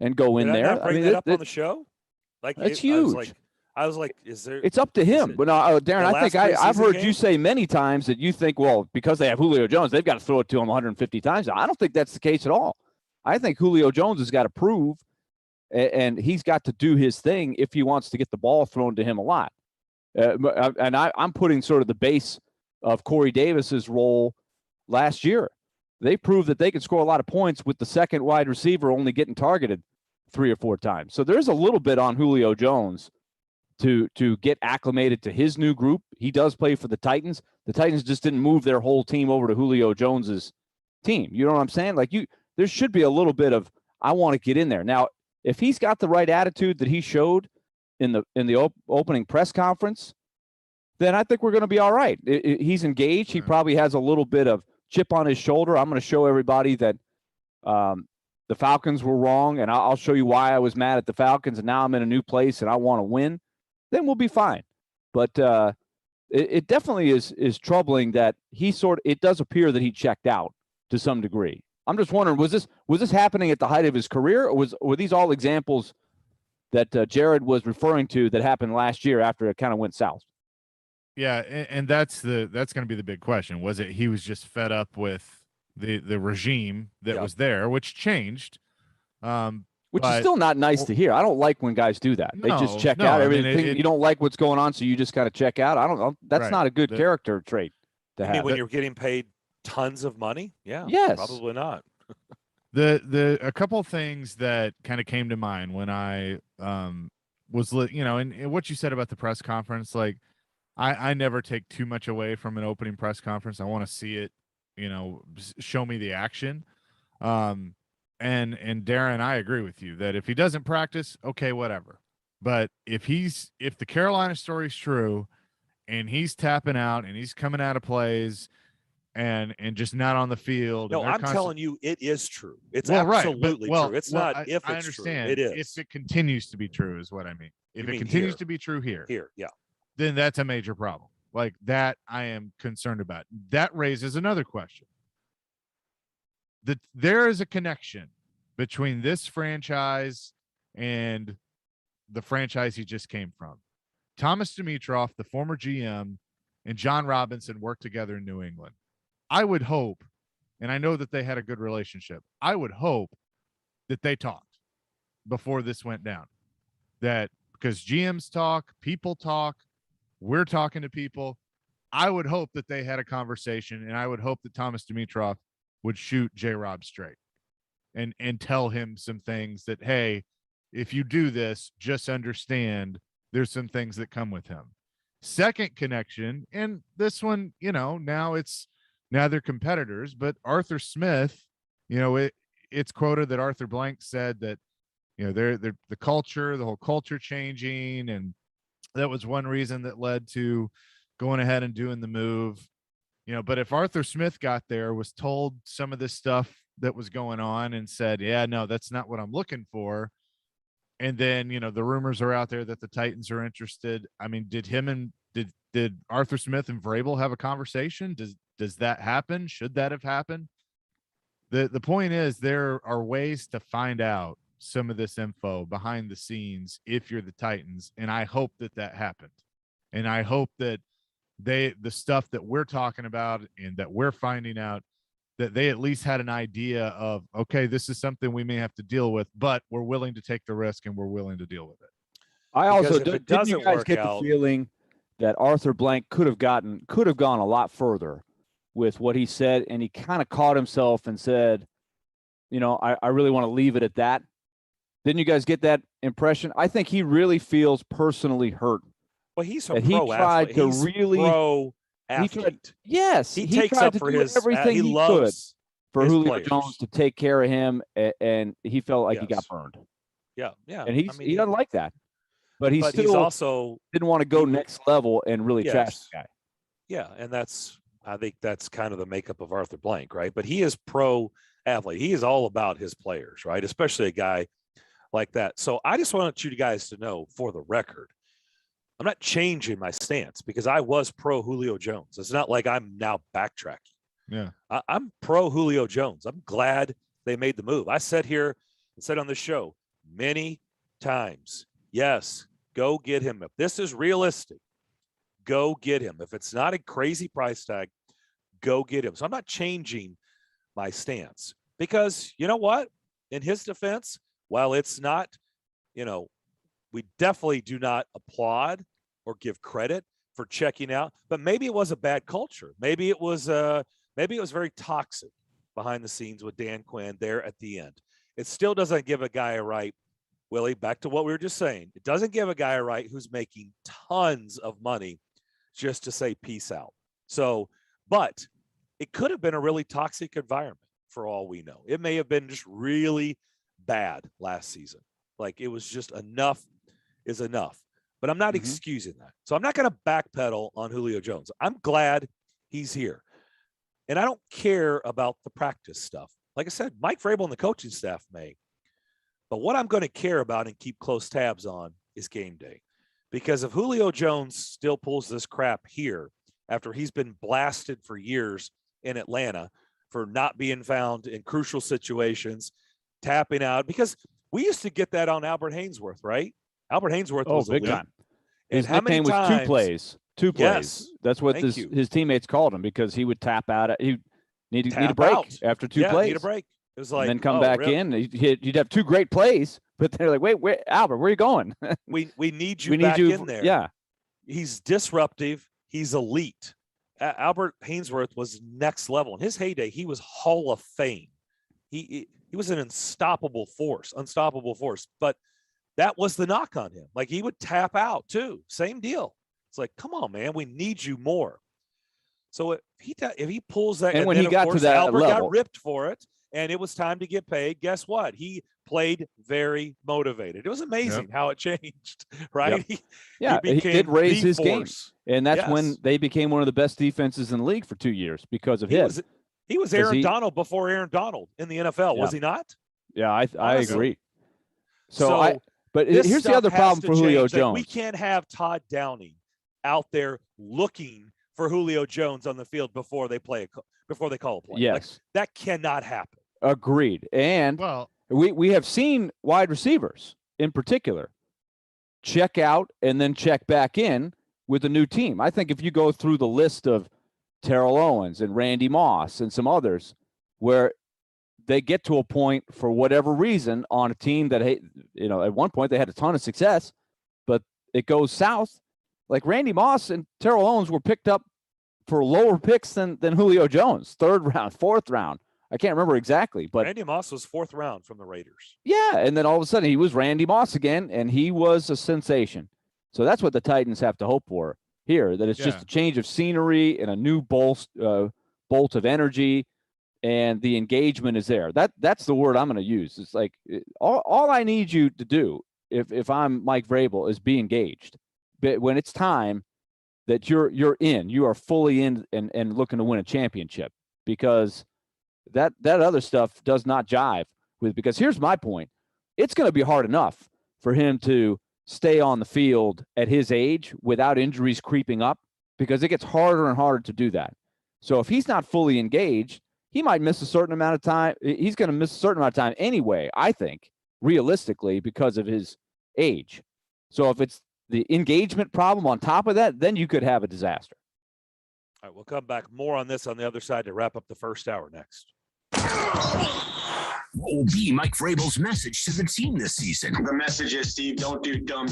and go in Did I there. not bring that up on the show? Like it's huge. I was like, is there? It's up to him. But no, Darren, I think I've heard you say many times that you think, well, because they have Julio Jones, they've got to throw it to him 150 times. I don't think that's the case at all. I think Julio Jones has got to prove, and he's got to do his thing if he wants to get the ball thrown to him a lot. And I'm putting sort of the base of Corey Davis's role last year. They proved that they could score a lot of points with the second wide receiver only getting targeted 3 or 4 times. So there's a little bit on Julio Jones to get acclimated to his new group. He does play for the Titans. The Titans just didn't move their whole team over to Julio Jones's team. You know what I'm saying? Like there should be a little bit of, I want to get in there. Now, if he's got the right attitude that he showed in the opening press conference, then I think we're going to be all right. He's engaged. He probably has a little bit of chip on his shoulder. I'm going to show everybody that the Falcons were wrong, and I'll show you why I was mad at the Falcons, and now I'm in a new place and I want to win. Then we'll be fine. But it definitely is troubling that it does appear that he checked out to some degree. I'm just wondering, was this happening at the height of his career, or were these all examples that Jared was referring to that happened last year after it kind of went south? Yeah, and that's going to be the big question. Was it he was just fed up with the regime that was there, which changed? Which is still not nice to hear. I don't like when guys do that. They just check out everything. You don't like what's going on, so you just kind of check out. I don't know. That's not a good character trait to have. When you're getting paid tons of money? Yeah. Yes. Probably not. A couple things that kind of came to mind when I was, and what you said about the press conference, like I never take too much away from an opening press conference. I want to see it, show me the action. And Darren, I agree with you that if he doesn't practice, okay, whatever. But if the Carolina story's true and he's tapping out and he's coming out of plays and just not on the field. No, I'm telling you, it is true. It's absolutely true. It's not if I it's understand. true. It is. If it continues to be true is what I mean. If it continues to be true here, yeah, then that's a major problem. Like that I am concerned about. That raises another question. That there is a connection between this franchise and the franchise he just came from. Thomas Dimitroff, the former GM, and John Robinson worked together in New England. I would hope, and I know that they had a good relationship, I would hope that they talked before this went down. That because GMs talk, people talk, we're talking to people. I would hope that they had a conversation, and I would hope that Thomas Dimitroff would shoot J-Rob straight and tell him some things that, hey, if you do this, just understand there's some things that come with him. Second connection, and this one, now they're competitors, but Arthur Smith, it's quoted that Arthur Blank said that, they're the culture, the whole culture changing, and that was one reason that led to going ahead and doing the move. But if Arthur Smith got there, was told some of this stuff that was going on and said, yeah, no, that's not what I'm looking for. And then, the rumors are out there that the Titans are interested. I mean, did Arthur Smith and Vrabel have a conversation? Does that happen? Should that have happened? The point is there are ways to find out some of this info behind the scenes if you're the Titans. And I hope that happened. And I hope that the stuff that we're talking about and that we're finding out, that they at least had an idea of, okay, this is something we may have to deal with, but we're willing to take the risk and we're willing to deal with it. I also didn't you guys get the feeling that Arthur Blank could have gone a lot further with what he said, and he kind of caught himself and said, I really want to leave it at that. Didn't you guys get that impression? I think he really feels personally hurt. Well, he's a pro athlete. He tried to really pro athlete. Yes, he takes tried up to for do his everything he could for Julio players. Jones to take care of him, and he felt like he got burned. Yeah. And he doesn't like that, but he's also didn't want to go next level and really trash the guy. Yeah, and I think that's kind of the makeup of Arthur Blank, right? But he is pro athlete. He is all about his players, right? Especially a guy like that. So I just want you guys to know, for the record, I'm not changing my stance because I was pro Julio Jones. It's not like I'm now backtracking. Yeah. I'm pro Julio Jones. I'm glad they made the move. I said here and said on the show many times, yes, go get him. If this is realistic, go get him. If it's not a crazy price tag, go get him. So I'm not changing my stance because you know what? In his defense, while it's not, we definitely do not applaud or give credit for checking out, but maybe it was a bad culture. Maybe it was very toxic behind the scenes with Dan Quinn there at the end. It still doesn't give a guy a right, Willie, back to what we were just saying. It doesn't give a guy a right who's making tons of money just to say peace out. So, but it could have been a really toxic environment for all we know. It may have been just really bad last season. Like it was just enough is enough. But I'm not excusing that. So I'm not going to backpedal on Julio Jones. I'm glad he's here. And I don't care about the practice stuff. Like I said, Mike Vrabel and the coaching staff may. But what I'm going to care about and keep close tabs on is game day. Because if Julio Jones still pulls this crap here after he's been blasted for years in Atlanta for not being found in crucial situations, tapping out, because we used to get that on Albert Hainsworth, right? Albert Hainsworth was big elite. time. And His how many nickname was times, two plays. Two plays. Yes, That's what thank you. his teammates called him because he would tap out. He need a Tap break out. after two Yeah, plays. need a break. It was like, and then come oh, back really? in. You'd have two great plays, but they're like, wait, Albert, where are you going? We need you We need back you in there. Yeah. He's disruptive. He's elite. Albert Hainsworth was next level. In his heyday, he was Hall of Fame. He was an unstoppable force. But that was the knock on him. Like he would tap out too. Same deal. It's like, come on, man, we need you more. So if he pulls that, And when then, he of got to course, that Albert level, got ripped for it, and it was time to get paid. Guess what? He played very motivated. It was amazing how it changed, right? Yep. He did raise his game, and that's when they became one of the best defenses in the league for 2 years because of him. He was Aaron Donald before Aaron Donald in the NFL, was he not? Yeah, I agree. But this here's the other stuff problem has for to Julio change. Like, Jones. we can't have Todd Downing out there looking for Julio Jones on the field before they call a play. Yes. Like, that cannot happen. Agreed. And we have seen wide receivers in particular check out and then check back in with a new team. I think if you go through the list of Terrell Owens and Randy Moss and some others where they get to a point for whatever reason on a team that, at one point they had a ton of success, but it goes south. Like Randy Moss and Terrell Owens were picked up for lower picks than Julio Jones, 3rd round, 4th round. I can't remember exactly, but Randy Moss was 4th round from the Raiders. Yeah, and then all of a sudden he was Randy Moss again, and he was a sensation. So that's what the Titans have to hope for here, that it's just a change of scenery and a new bolt of energy, and the engagement is there. That's the word I'm going to use. It's like all I need you to do if I'm Mike Vrabel is be engaged. But when it's time that you're in, you are fully in and looking to win a championship, because that other stuff does not jive with, because here's my point. It's going to be hard enough for him to stay on the field at his age without injuries creeping up, because it gets harder and harder to do that. So if he's not fully engaged, he might miss a certain amount of time. He's going to miss a certain amount of time anyway, I think, realistically, because of his age. So if it's the engagement problem on top of that, then you could have a disaster. All right, we'll come back more on this on the other side to wrap up the first hour next. What will be Mike Vrabel's message to the team this season? The message is, Steve, don't do dumb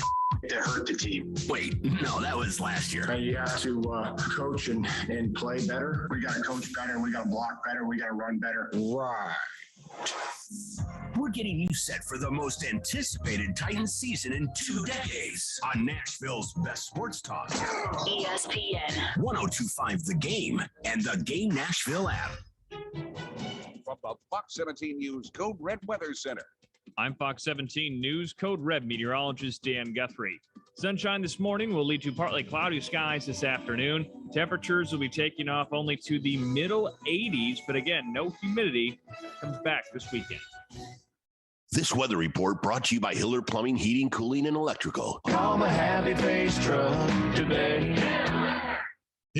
to hurt the team. Wait, no, that was last year. You have to coach and play better. We got to coach better. We got to block better. We got to run better. Right. We're getting you set for the most anticipated Titans season in 2 decades on Nashville's best sports talk. ESPN 1025 The Game and the Game Nashville app. From the Fox 17 News Code Red Weather Center. I'm Fox 17 News Code Red meteorologist Dan Guthrie. Sunshine this morning will lead to partly cloudy skies this afternoon. Temperatures will be taking off only to the middle 80s, but again, no humidity comes back this weekend. This weather report brought to you by Hiller Plumbing, Heating, Cooling, and Electrical. I'm a happy face truck today.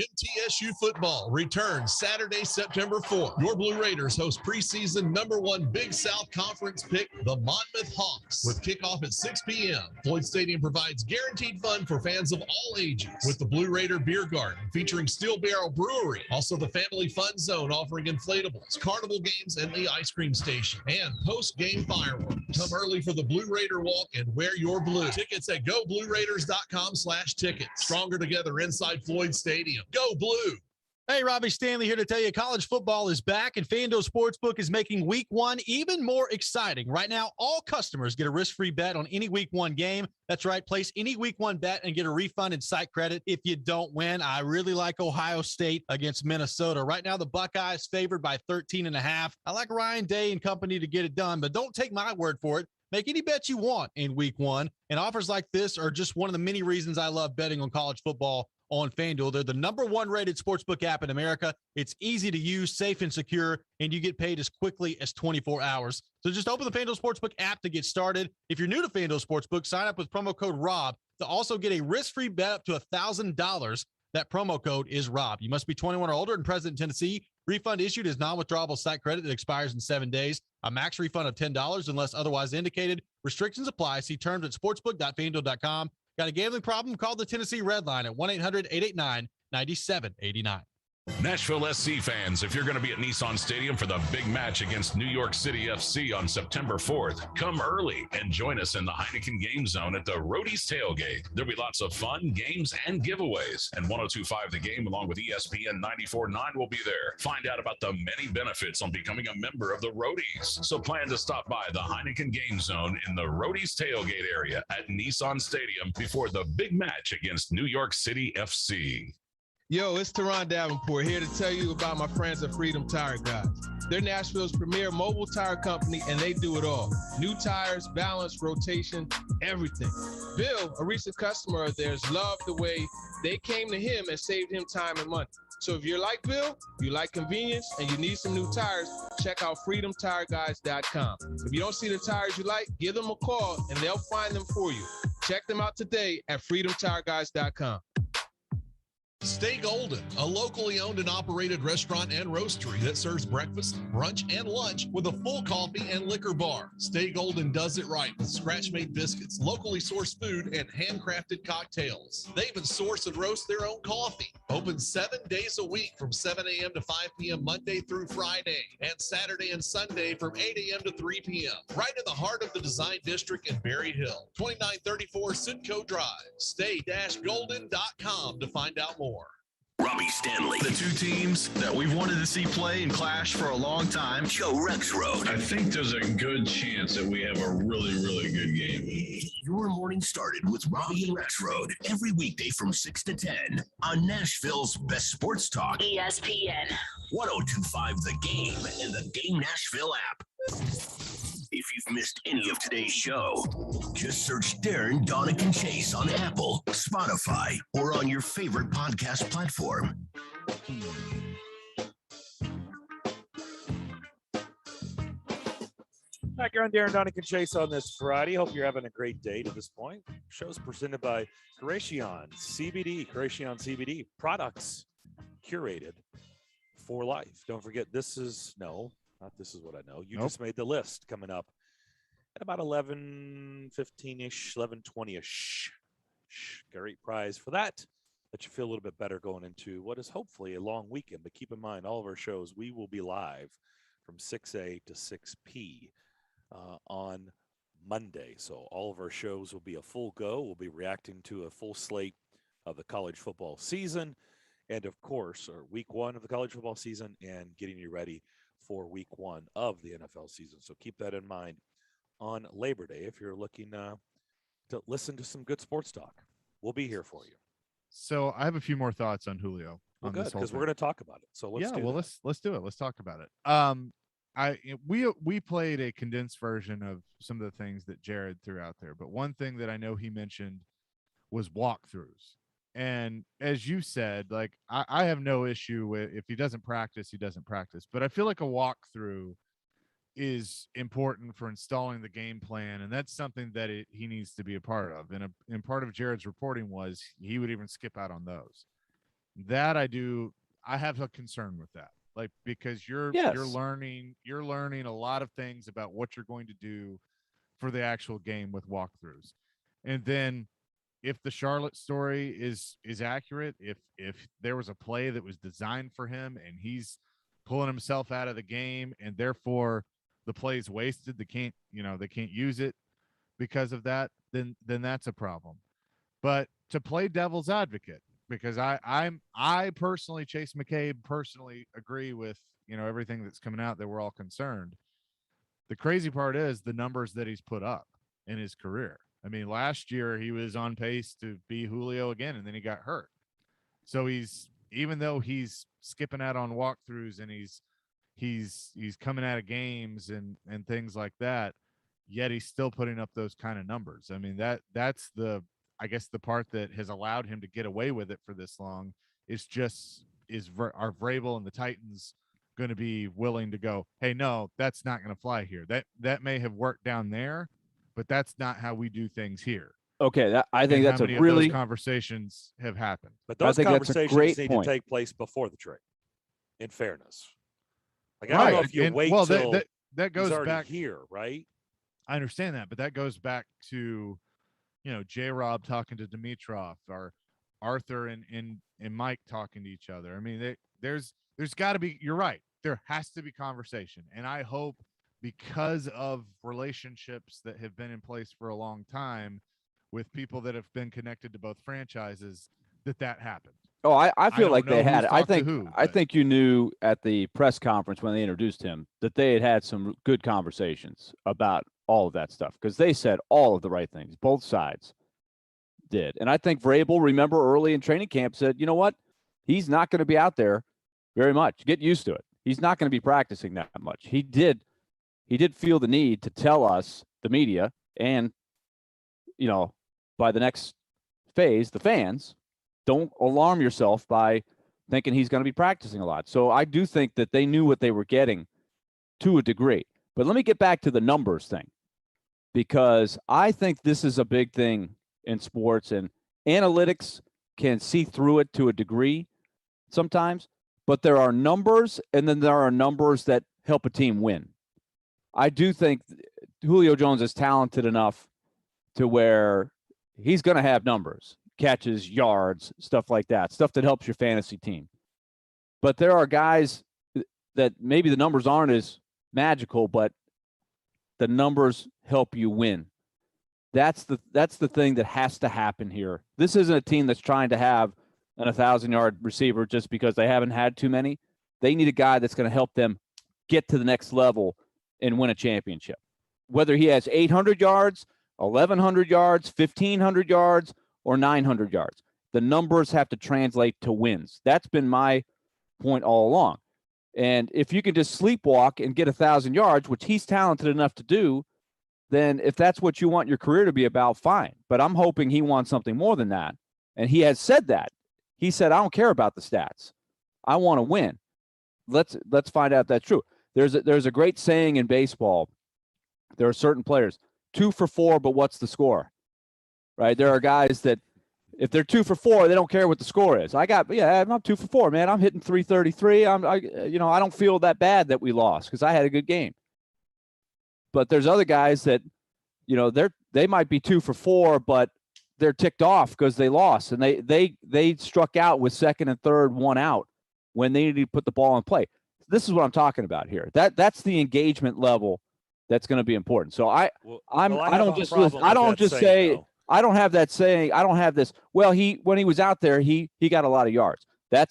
MTSU football returns Saturday, September 4th. Your Blue Raiders host preseason #1 Big South Conference pick, the Monmouth Hawks, with kickoff at 6 p.m. Floyd Stadium provides guaranteed fun for fans of all ages, with the Blue Raider Beer Garden featuring Steel Barrel Brewery, also the Family Fun Zone offering inflatables, carnival games, and the ice cream station, and post-game fireworks. Come early for the Blue Raider Walk and wear your blue. Tickets at goblueraiders.com/tickets. Stronger together inside Floyd Stadium. Go Blue! Hey, Robbie Stanley here to tell you college football is back, and FanDuel Sportsbook is making Week 1 even more exciting. Right now, all customers get a risk-free bet on any Week 1 game. That's right, place any Week 1 bet and get a refund in site credit if you don't win. I really like Ohio State against Minnesota. Right now, the Buckeyes favored by 13.5. I like Ryan Day and company to get it done, but don't take my word for it. Make any bet you want in Week 1, and offers like this are just one of the many reasons I love betting on college football on FanDuel. They're the #1 rated sportsbook app in America. It's easy to use, safe and secure, and you get paid as quickly as 24 hours. So just open the FanDuel Sportsbook app to get started. If you're new to FanDuel Sportsbook, sign up with promo code ROB to also get a risk-free bet up to $1,000. That promo code is ROB. You must be 21 or older and present in Tennessee. Refund issued is non-withdrawable site credit that expires in 7 days. A max refund of $10 unless otherwise indicated. Restrictions apply. See terms at sportsbook.fanduel.com. Got a gambling problem? Call the Tennessee Red Line at 1-800-889-9789. Nashville SC fans, if you're going to be at Nissan Stadium for the big match against New York City FC on September 4th, come early and join us in the Heineken Game Zone at the Roadies Tailgate. There'll be lots of fun, games, and giveaways. And 102.5 The Game, along with ESPN 94.9, will be there. Find out about the many benefits on becoming a member of the Roadies. So plan to stop by the Heineken Game Zone in the Roadies Tailgate area at Nissan Stadium before the big match against New York City FC. Yo, it's Teron Davenport here to tell you about my friends at Freedom Tire Guys. They're Nashville's premier mobile tire company, and they do it all. New tires, balance, rotation, everything. Bill, a recent customer of theirs, loved the way they came to him and saved him time and money. So if you're like Bill, you like convenience, and you need some new tires, check out freedomtireguys.com. If you don't see the tires you like, give them a call, and they'll find them for you. Check them out today at freedomtireguys.com. Stay Golden, a locally owned and operated restaurant and roastery that serves breakfast, brunch, and lunch with a full coffee and liquor bar. Stay Golden does it right with scratch-made biscuits, locally sourced food, and handcrafted cocktails. They even source and roast their own coffee. Open 7 days a week from 7 a.m. to 5 p.m. Monday through Friday, and Saturday and Sunday from 8 a.m. to 3 p.m. Right in the heart of the Design District in Berry Hill, 2934 Simcoe Drive. Stay-golden.com to find out more. Robbie Stanley. The two teams that we've wanted to see play and clash for a long time. Joe Rexroad. I think there's a good chance that we have a really, really good game. Your morning started with Robbie and Rexroad every weekday from 6 to 10 on Nashville's best sports talk. ESPN 102.5 The Game and the Game Nashville app. If you've missed any of today's show, just search Darren, Daunic, and Chase on Apple, Spotify, or on your favorite podcast platform. Back here on Darren, Daunic, and Chase on this Friday. Hope you're having a great day to this point. Show's presented by Creation CBD. Creation CBD products curated for life. Don't forget, this is what I know. You just made the list coming up at about 11:15-ish, 11:20-ish. Great prize for that. Let you feel a little bit better going into what is hopefully a long weekend. But keep in mind, all of our shows, we will be live from 6A to 6P on Monday. So all of our shows will be a full go. We'll be reacting to a full slate of the college football season. And, of course, our week 1 of the college football season and getting you ready for week 1 of the NFL season. So keep that in mind on Labor Day if you're looking to listen to some good sports talk. We'll be here for you. So I have a few more thoughts on Julio. Well, good, because we're going to talk about it. So let's do that. Let's do it. Let's talk about it. We played a condensed version of some of the things that Jared threw out there, but one thing that I know he mentioned was walkthroughs. And as you said, like I have no issue with if he doesn't practice, he doesn't practice. But I feel like a walkthrough is important for installing the game plan, and that's something that he needs to be a part of. And part of Jared's reporting was he would even skip out on those. That I have a concern with that. Like, because you're learning a lot of things about what you're going to do for the actual game with walkthroughs. And then if the Charlotte story is accurate, if there was a play that was designed for him and he's pulling himself out of the game and therefore the play's wasted, they can't use it because of that, then that's a problem. But to play devil's advocate, because I personally, Chase McCabe personally agree with everything that's coming out, that we're all concerned. The crazy part is the numbers that he's put up in his career. I mean, last year he was on pace to be Julio again, and then he got hurt. So even though he's skipping out on walkthroughs and he's coming out of games and things like that, yet he's still putting up those kind of numbers. I mean, that's I guess the part that has allowed him to get away with it for this long is are Vrabel and the Titans going to be willing to go, hey, no, that's not going to fly here. That may have worked down there, but that's not how we do things here. Okay, I think that's how many a really of those conversations have happened. But those conversations need to take place before the trade. In fairness, like I don't know if you wait till that goes back here, right? I understand that, but that goes back to J-Rob talking to Dimitrov, or Arthur and Mike talking to each other. I mean, there's got to be. You're right. There has to be conversation, and I hope, because of relationships that have been in place for a long time with people that have been connected to both franchises, that happened. Oh, I feel like they had it. I think you knew at the press conference when they introduced him that they had some good conversations about all of that stuff, because they said all of the right things. Both sides did. And I think Vrabel, remember early in training camp, said, you know what? He's not going to be out there very much. Get used to it. He's not going to be practicing that much. He did feel the need to tell us, the media, and, by the next phase, the fans, don't alarm yourself by thinking he's going to be practicing a lot. So I do think that they knew what they were getting to a degree. But let me get back to the numbers thing, because I think this is a big thing in sports, and analytics can see through it to a degree sometimes, but there are numbers, and then there are numbers that help a team win. I do think Julio Jones is talented enough to where he's going to have numbers, catches, yards, stuff like that, stuff that helps your fantasy team. But there are guys that maybe the numbers aren't as magical, but the numbers help you win. That's the thing that has to happen here. This isn't a team that's trying to have an 1,000-yard receiver just because they haven't had too many. They need a guy that's going to help them get to the next level and win a championship. Whether he has 800 yards, 1,100 yards, 1,500 yards, or 900 yards, the numbers have to translate to wins. That's been my point all along. And if you can just sleepwalk and get 1,000 yards, which he's talented enough to do, then if that's what you want your career to be about, fine. But I'm hoping he wants something more than that. And he has said that. He said, I don't care about the stats. I want to win. Let's find out if that's true. There's a great saying in baseball. There are certain players, 2 for 4, but what's the score? Right? There are guys that if they're 2 for 4, they don't care what the score is. I'm 2 for 4, man. I'm hitting 333. I don't feel that bad that we lost because I had a good game. But there's other guys that, they might be 2 for 4, but they're ticked off because they lost and they struck out with second and third, 1 out when they needed to put the ball in play. This is what I'm talking about here. That's the engagement level that's going to be important. So I don't just say I don't have that saying. I don't have this. Well, when he was out there, he got a lot of yards. That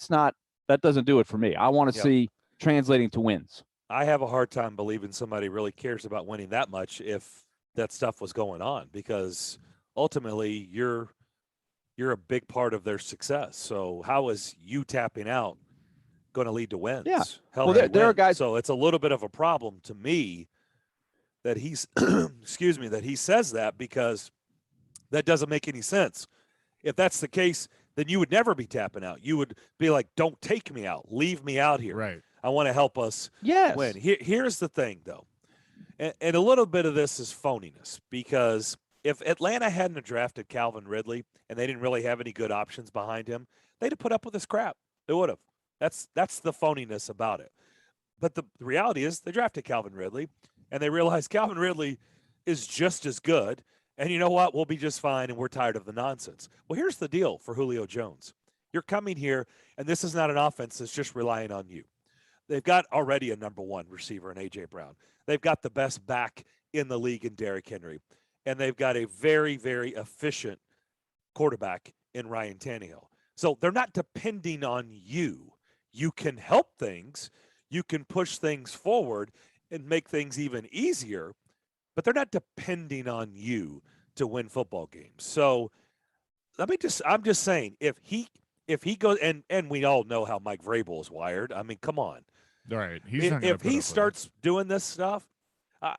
doesn't do it for me. I want to see translating to wins. I have a hard time believing somebody really cares about winning that much if that stuff was going on, because ultimately you're a big part of their success. So how is you tapping out going to lead to wins? Yeah. There are guys. So it's a little bit of a problem to me that he's that he says that, because that doesn't make any sense. If that's the case, then you would never be tapping out. You would be like, don't take me out. Leave me out here. Right. I want to help us win. Here's the thing, though. And a little bit of this is phoniness, because if Atlanta hadn't drafted Calvin Ridley and they didn't really have any good options behind him, they'd have put up with this crap. They would have. That's the phoniness about it. But the reality is they drafted Calvin Ridley, and they realized Calvin Ridley is just as good. And you know what? We'll be just fine, and we're tired of the nonsense. Well, here's the deal for Julio Jones. You're coming here, and this is not an offense that's just relying on you. They've got already a number one receiver in A.J. Brown. They've got the best back in the league in Derrick Henry. And they've got a very, very efficient quarterback in Ryan Tannehill. So they're not depending on you. You can help things. You can push things forward and make things even easier, but they're not depending on you to win football games. So I'm just saying, if he goes, and we all know how Mike Vrabel is wired. I mean, come on. All right. If he starts doing this stuff,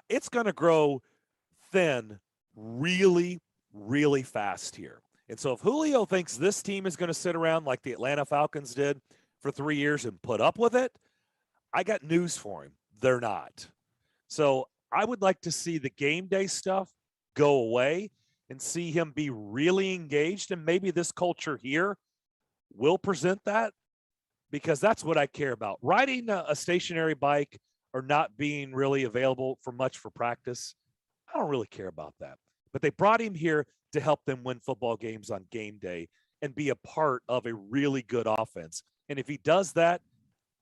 it's going to grow thin really, really fast here. And so if Julio thinks this team is going to sit around like the Atlanta Falcons did for 3 years and put up with it, I got news for him. They're not. So I would like to see the game day stuff go away and see him be really engaged. And maybe this culture here will present that, because that's what I care about. Riding a stationary bike or not being really available for much for practice, I don't really care about that. But they brought him here to help them win football games on game day and be a part of a really good offense. And if he does that,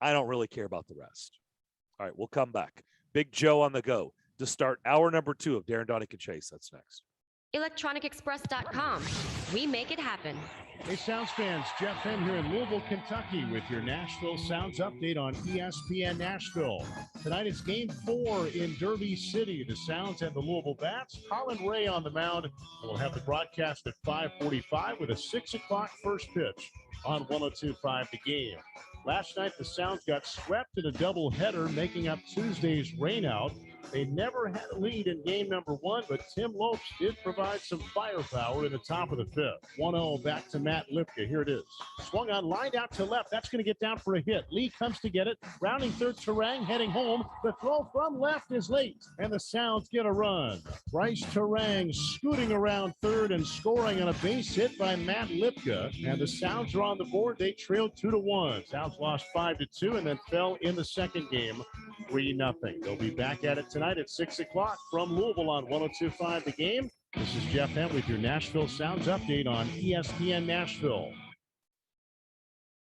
I don't really care about the rest. All right, we'll come back. Big Joe on the go to start hour number 2 of Darren, Daunic, and Chase. That's next. ElectronicExpress.com. We make it happen. Hey, Sounds fans, Jeff Henn here in Louisville, Kentucky with your Nashville Sounds update on ESPN Nashville. Tonight it's Game 4 in Derby City. The Sounds and the Louisville Bats. Colin Ray on the mound. We'll have the broadcast at 5:45 with a 6 o'clock first pitch on 102.5 The Game. Last night, the Sounds got swept in a doubleheader, making up Tuesday's rainout. They never had a lead in game number 1, but Tim Lopes did provide some firepower in the top of the 5th. 1-0 back to Matt Lipka. Here it is. Swung on, lined out to left. That's going to get down for a hit. Lee comes to get it. Rounding third, Terang heading home. The throw from left is late, and the Sounds get a run. Bryce Terang scooting around third and scoring on a base hit by Matt Lipka. And the Sounds are on the board. They trailed 2-1. Sounds lost 5-2 and then fell in the second game 3-0. They'll be back at it tonight at 6 o'clock from Louisville on 102.5 The Game. This is Jeff Henn with your Nashville Sounds update on ESPN Nashville.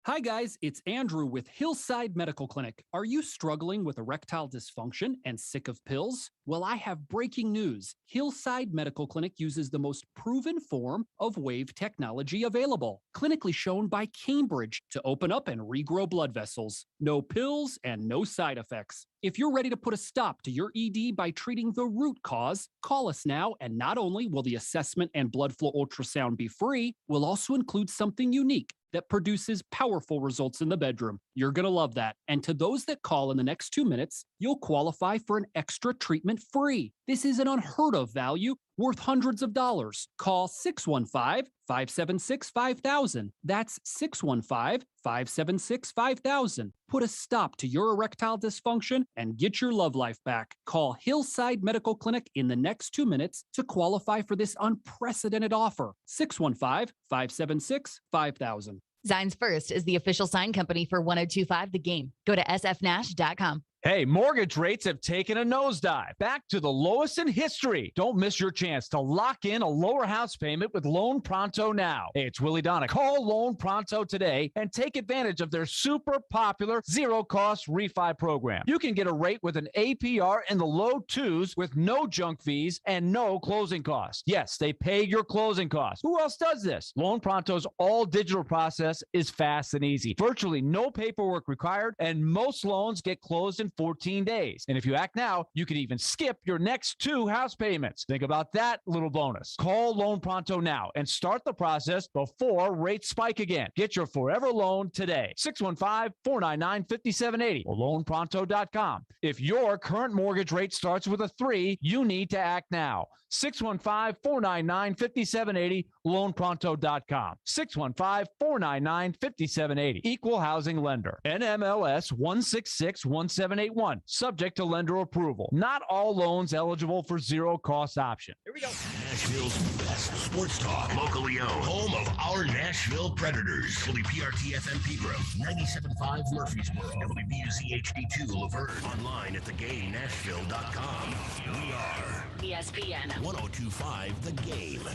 Hi guys, it's Andrew with Hillside Medical Clinic. Are you struggling with erectile dysfunction and sick of pills? Well, I have breaking news. Hillside Medical Clinic uses the most proven form of wave technology available, clinically shown by Cambridge to open up and regrow blood vessels. No pills and no side effects. If you're ready to put a stop to your ED by treating the root cause, call us now, and not only will the assessment and blood flow ultrasound be free, we'll also include something unique that produces powerful results in the bedroom. You're going to love that. And to those that call in the next 2 minutes, you'll qualify for an extra treatment free. This is an unheard of value worth hundreds of dollars. Call 615-576-5000. That's 615-576-5000. Put a stop to your erectile dysfunction and get your love life back. Call Hillside Medical Clinic in the next 2 minutes to qualify for this unprecedented offer. 615-576-5000. Zines First is the official sign company for 102.5 The Game. Go to sfnash.com. Hey, mortgage rates have taken a nosedive, back to the lowest in history. Don't miss your chance to lock in a lower house payment with Loan Pronto now. Hey, it's Willie Daunic. Call Loan Pronto today and take advantage of their super popular zero-cost refi program. You can get a rate with an APR in the low 2s with no junk fees and no closing costs. Yes, they pay your closing costs. Who else does this? Loan Pronto's all-digital process is fast and easy. Virtually no paperwork required, and most loans get closed in 14 days. And if you act now, you can even skip your next 2 house payments. Think about that little bonus. Call Loan Pronto now and start the process before rates spike again. Get your forever loan today. 615-499-5780 or loanpronto.com. If your current mortgage rate starts with a 3, you need to act now. 615-499-5780, loanpronto.com. 615-499-5780. Equal housing lender. NMLS 166178. 781, subject to lender approval. Not all loans eligible for zero-cost option. Here we go. Nashville's best sports talk, locally owned, home of our Nashville Predators. WPRT FM Pegram, 97.5 Murfreesboro, WBUZ HD2 Laverne. Online at theGameNashville.com. We are ESPN 102.5 The Game.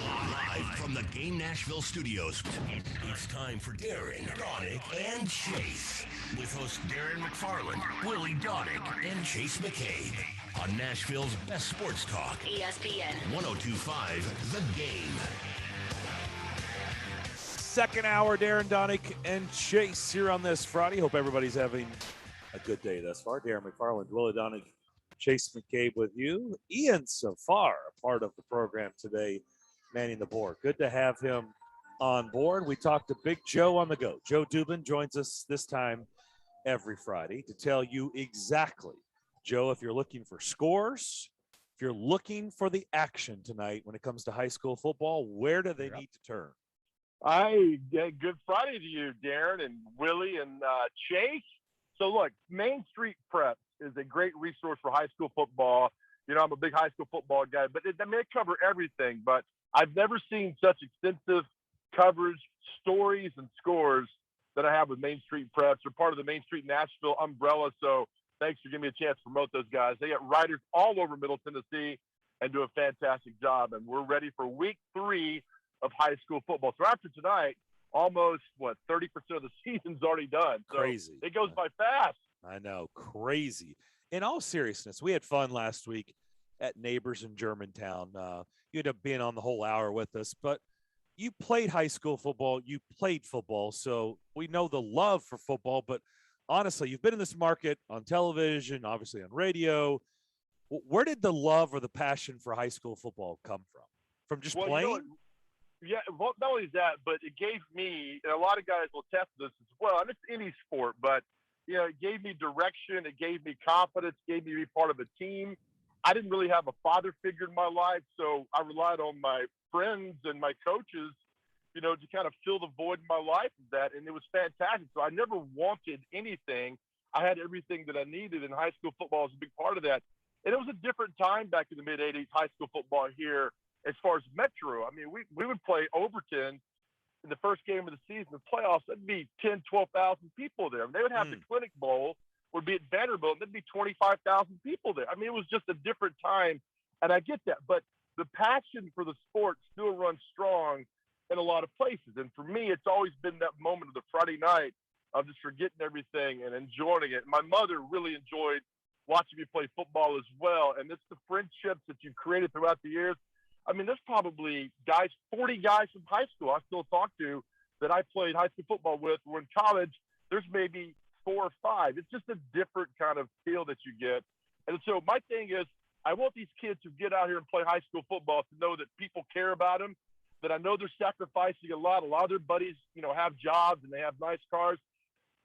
Live from the Game Nashville studios, it's time for Darren, Daunic, and Chase. With hosts Darren McFarland, Willie Daunic, and Chase McCabe. On Nashville's best sports talk, ESPN 102.5 The Game. Second hour, Darren, Daunic, and Chase here on this Friday. Hope everybody's having a good day thus far. Darren McFarland, Willie Daunic, Chase McCabe with you. Ian Safar, a part of the program today, manning the board. Good to have him on board. We talked to Big Joe on the go. Joe Dubin joins us this time every Friday to tell you exactly, Joe, if you're looking for scores, if you're looking for the action tonight when it comes to high school football, where do they need to turn? Good Friday to you, Darren and Willie and Chase. So look, Main Street Prep is a great resource for high school football. You know, I'm a big high school football guy, but they cover everything. But I've never seen such extensive coverage, stories, and scores that I have with Main Street Preps. They're part of the Main Street Nashville umbrella. So thanks for giving me a chance to promote those guys. They get writers all over Middle Tennessee and do a fantastic job. And we're ready for week 3 of high school football. So after tonight, almost 30% of the season's already done. So crazy. It goes by fast. I know, crazy. In all seriousness, we had fun last week at Neighbors in Germantown. You ended up being on the whole hour with us, but you played high school football. You played football, so we know the love for football. But honestly, you've been in this market on television, obviously on radio. Where did the love or the passion for high school football come from? From just playing? You know, yeah, well, not only that, but it gave me, and a lot of guys will test this as well, and it's any sport, but it gave me direction, it gave me confidence, gave me to be part of a team. I didn't really have a father figure in my life, so I relied on my friends and my coaches, to kind of fill the void in my life of that, and it was fantastic. So I never wanted anything. I had everything that I needed, and high school football was a big part of that. And it was a different time back in the mid-'80s, high school football here. As far as Metro, I mean, we would play Overton in the first game of the season, the playoffs. That'd be 10, 12,000 people there. They would have the Clinic Bowl, would be at Vanderbilt, and there'd be 25,000 people there. I mean, it was just a different time, and I get that. But the passion for the sport still runs strong in a lot of places. And for me, it's always been that moment of the Friday night of just forgetting everything and enjoying it. My mother really enjoyed watching me play football as well, and it's the friendships that you've created throughout the years. I mean, there's probably 40 guys from high school I still talk to that I played high school football with. Or in college, there's maybe 4 or 5. It's just a different kind of feel that you get. And so my thing is, I want these kids who get out here and play high school football to know that people care about them, that I know they're sacrificing a lot. A lot of their buddies, have jobs and they have nice cars.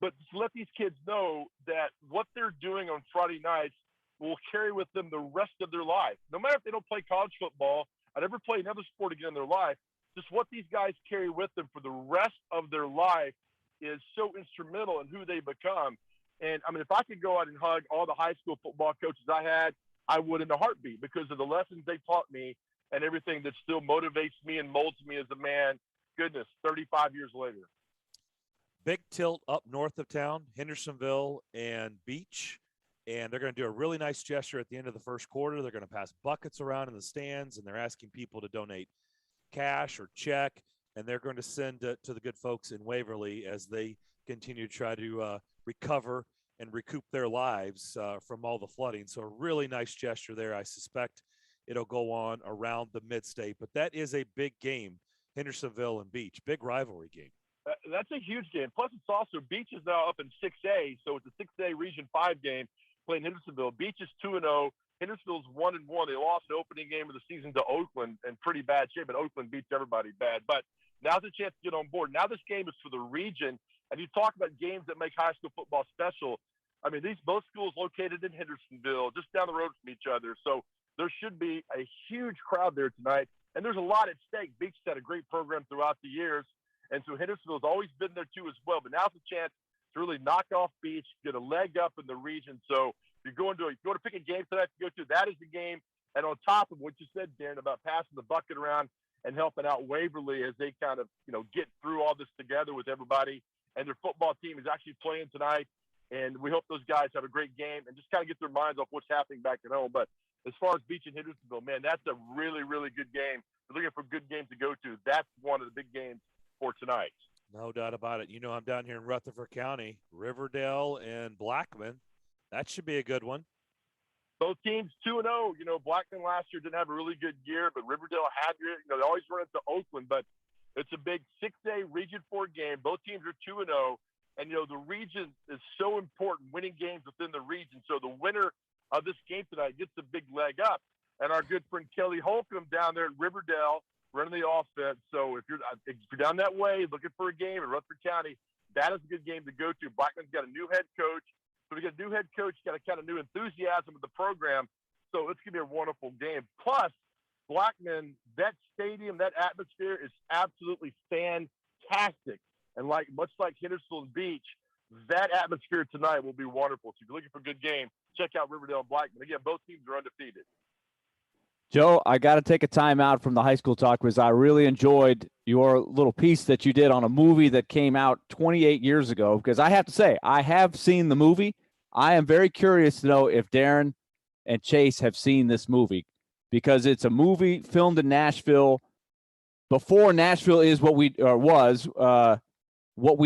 But just let these kids know that what they're doing on Friday nights will carry with them the rest of their life. No matter if they don't play college football, I never play another sport again in their life. Just what these guys carry with them for the rest of their life is so instrumental in who they become. And I mean, if I could go out and hug all the high school football coaches I had, I would in a heartbeat, because of the lessons they taught me and everything that still motivates me and molds me as a man. Goodness, 35 years later. Big tilt up north of town, Hendersonville and Beach. And they're going to do a really nice gesture at the end of the first quarter. They're going to pass buckets around in the stands, and they're asking people to donate cash or check. And they're going to send to the good folks in Waverly as they continue to try to recover and recoup their lives from all the flooding. So a really nice gesture there. I suspect it'll go on around the mid-state. But that is a big game, Hendersonville and Beach. Big rivalry game. That's a huge game. Plus, it's also Beach is now up in 6A, so it's a 6A Region 5 game. Playing Hendersonville. Beach is 2-0. Hendersonville's 1-1. They lost the opening game of the season to Oakland in pretty bad shape, but Oakland beats everybody bad. But now's a chance to get on board. Now this game is for the region, and you talk about games that make high school football special. I mean, both schools located in Hendersonville, just down the road from each other. So there should be a huge crowd there tonight, and there's a lot at stake. Beach has had a great program throughout the years, and so Hendersonville's always been there too as well. But now's a chance to really knock off Beach, get a leg up in the region. So you're going to pick a game tonight to go to. That is the game. And on top of what you said, Darren, about passing the bucket around and helping out Waverly as they kind of, get through all this together with everybody. And their football team is actually playing tonight. And we hope those guys have a great game and just kind of get their minds off what's happening back at home. But as far as Beach and Hendersonville, man, that's a really, really good game. If you're looking for a good game to go to, that's one of the big games for tonight. No doubt about it. I'm down here in Rutherford County, Riverdale and Blackman. That should be a good one. Both teams 2-0. Blackman last year didn't have a really good year, but Riverdale had it. They always run into Oakland, but it's a big 6A Region 4 game. Both teams are 2-0. And, the region is so important, winning games within the region. So the winner of this game tonight gets a big leg up. And our good friend Kelly Holcomb down there in Riverdale running the offense. So if you're down that way looking for a game in Rutherford County, that is a good game to go to. Blackman's got a new head coach. So we got a new head coach, got a kind of new enthusiasm with the program. So it's going to be a wonderful game. Plus, Blackman, that stadium, that atmosphere is absolutely fantastic. And much like Henderson Beach, that atmosphere tonight will be wonderful. So if you're looking for a good game, check out Riverdale and Blackman. Again, both teams are undefeated. Joe, I got to take a time out from the high school talk because I really enjoyed your little piece that you did on a movie that came out 28 years ago. Because I have to say, I have seen the movie. I am very curious to know if Darren and Chase have seen this movie because it's a movie filmed in Nashville before Nashville is what we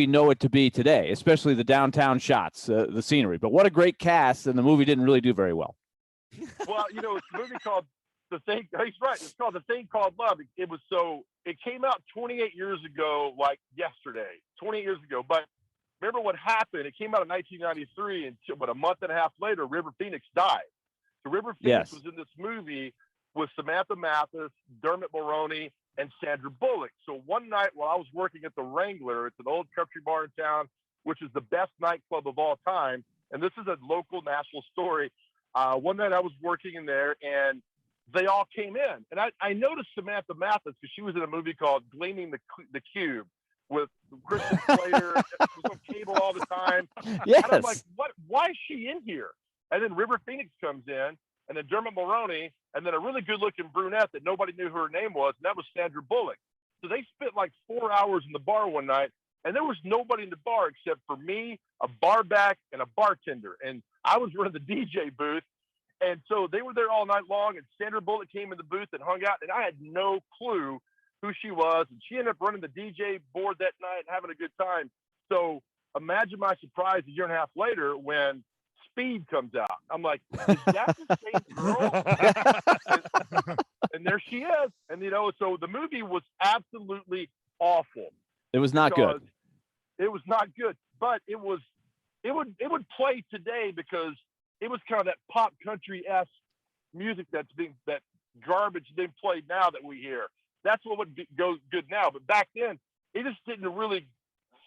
know it to be today, especially the downtown shots, the scenery. But what a great cast, and the movie didn't really do very well. Well, it's a movie called The Thing. He's right. It's called The Thing Called Love. It came out 28 years ago, like yesterday, 28 years ago. But remember what happened? It came out in 1993, and a month and a half later, River Phoenix died. So River Phoenix was in this movie with Samantha Mathis, Dermot Mulroney, and Sandra Bullock. So one night while I was working at the Wrangler, it's an old country bar in town, which is the best nightclub of all time. And this is a local national story. One night I was working in there and they all came in. And I noticed Samantha Mathis because she was in a movie called Gleaming the Cube with Christian Slater. She was on cable all the time. Yes. And I'm like, why is she in here? And then River Phoenix comes in, and then Dermot Mulroney, and then a really good-looking brunette that nobody knew who her name was, and that was Sandra Bullock. So they spent like 4 hours in the bar one night, and there was nobody in the bar except for me, a bar back, and a bartender. And I was running the DJ booth, and so they were there all night long, and Sandra Bullock came in the booth and hung out, and I had no clue who she was, and she ended up running the DJ board that night and having a good time. So imagine my surprise a year and a half later when Speed comes out. I'm like, is that the same girl? And there she is. And, so the movie was absolutely awful. It was not good. It was not good, but it would play today because it was kind of that pop country-esque music that garbage being played now that we hear. That's what would go good now. But back then, it just didn't really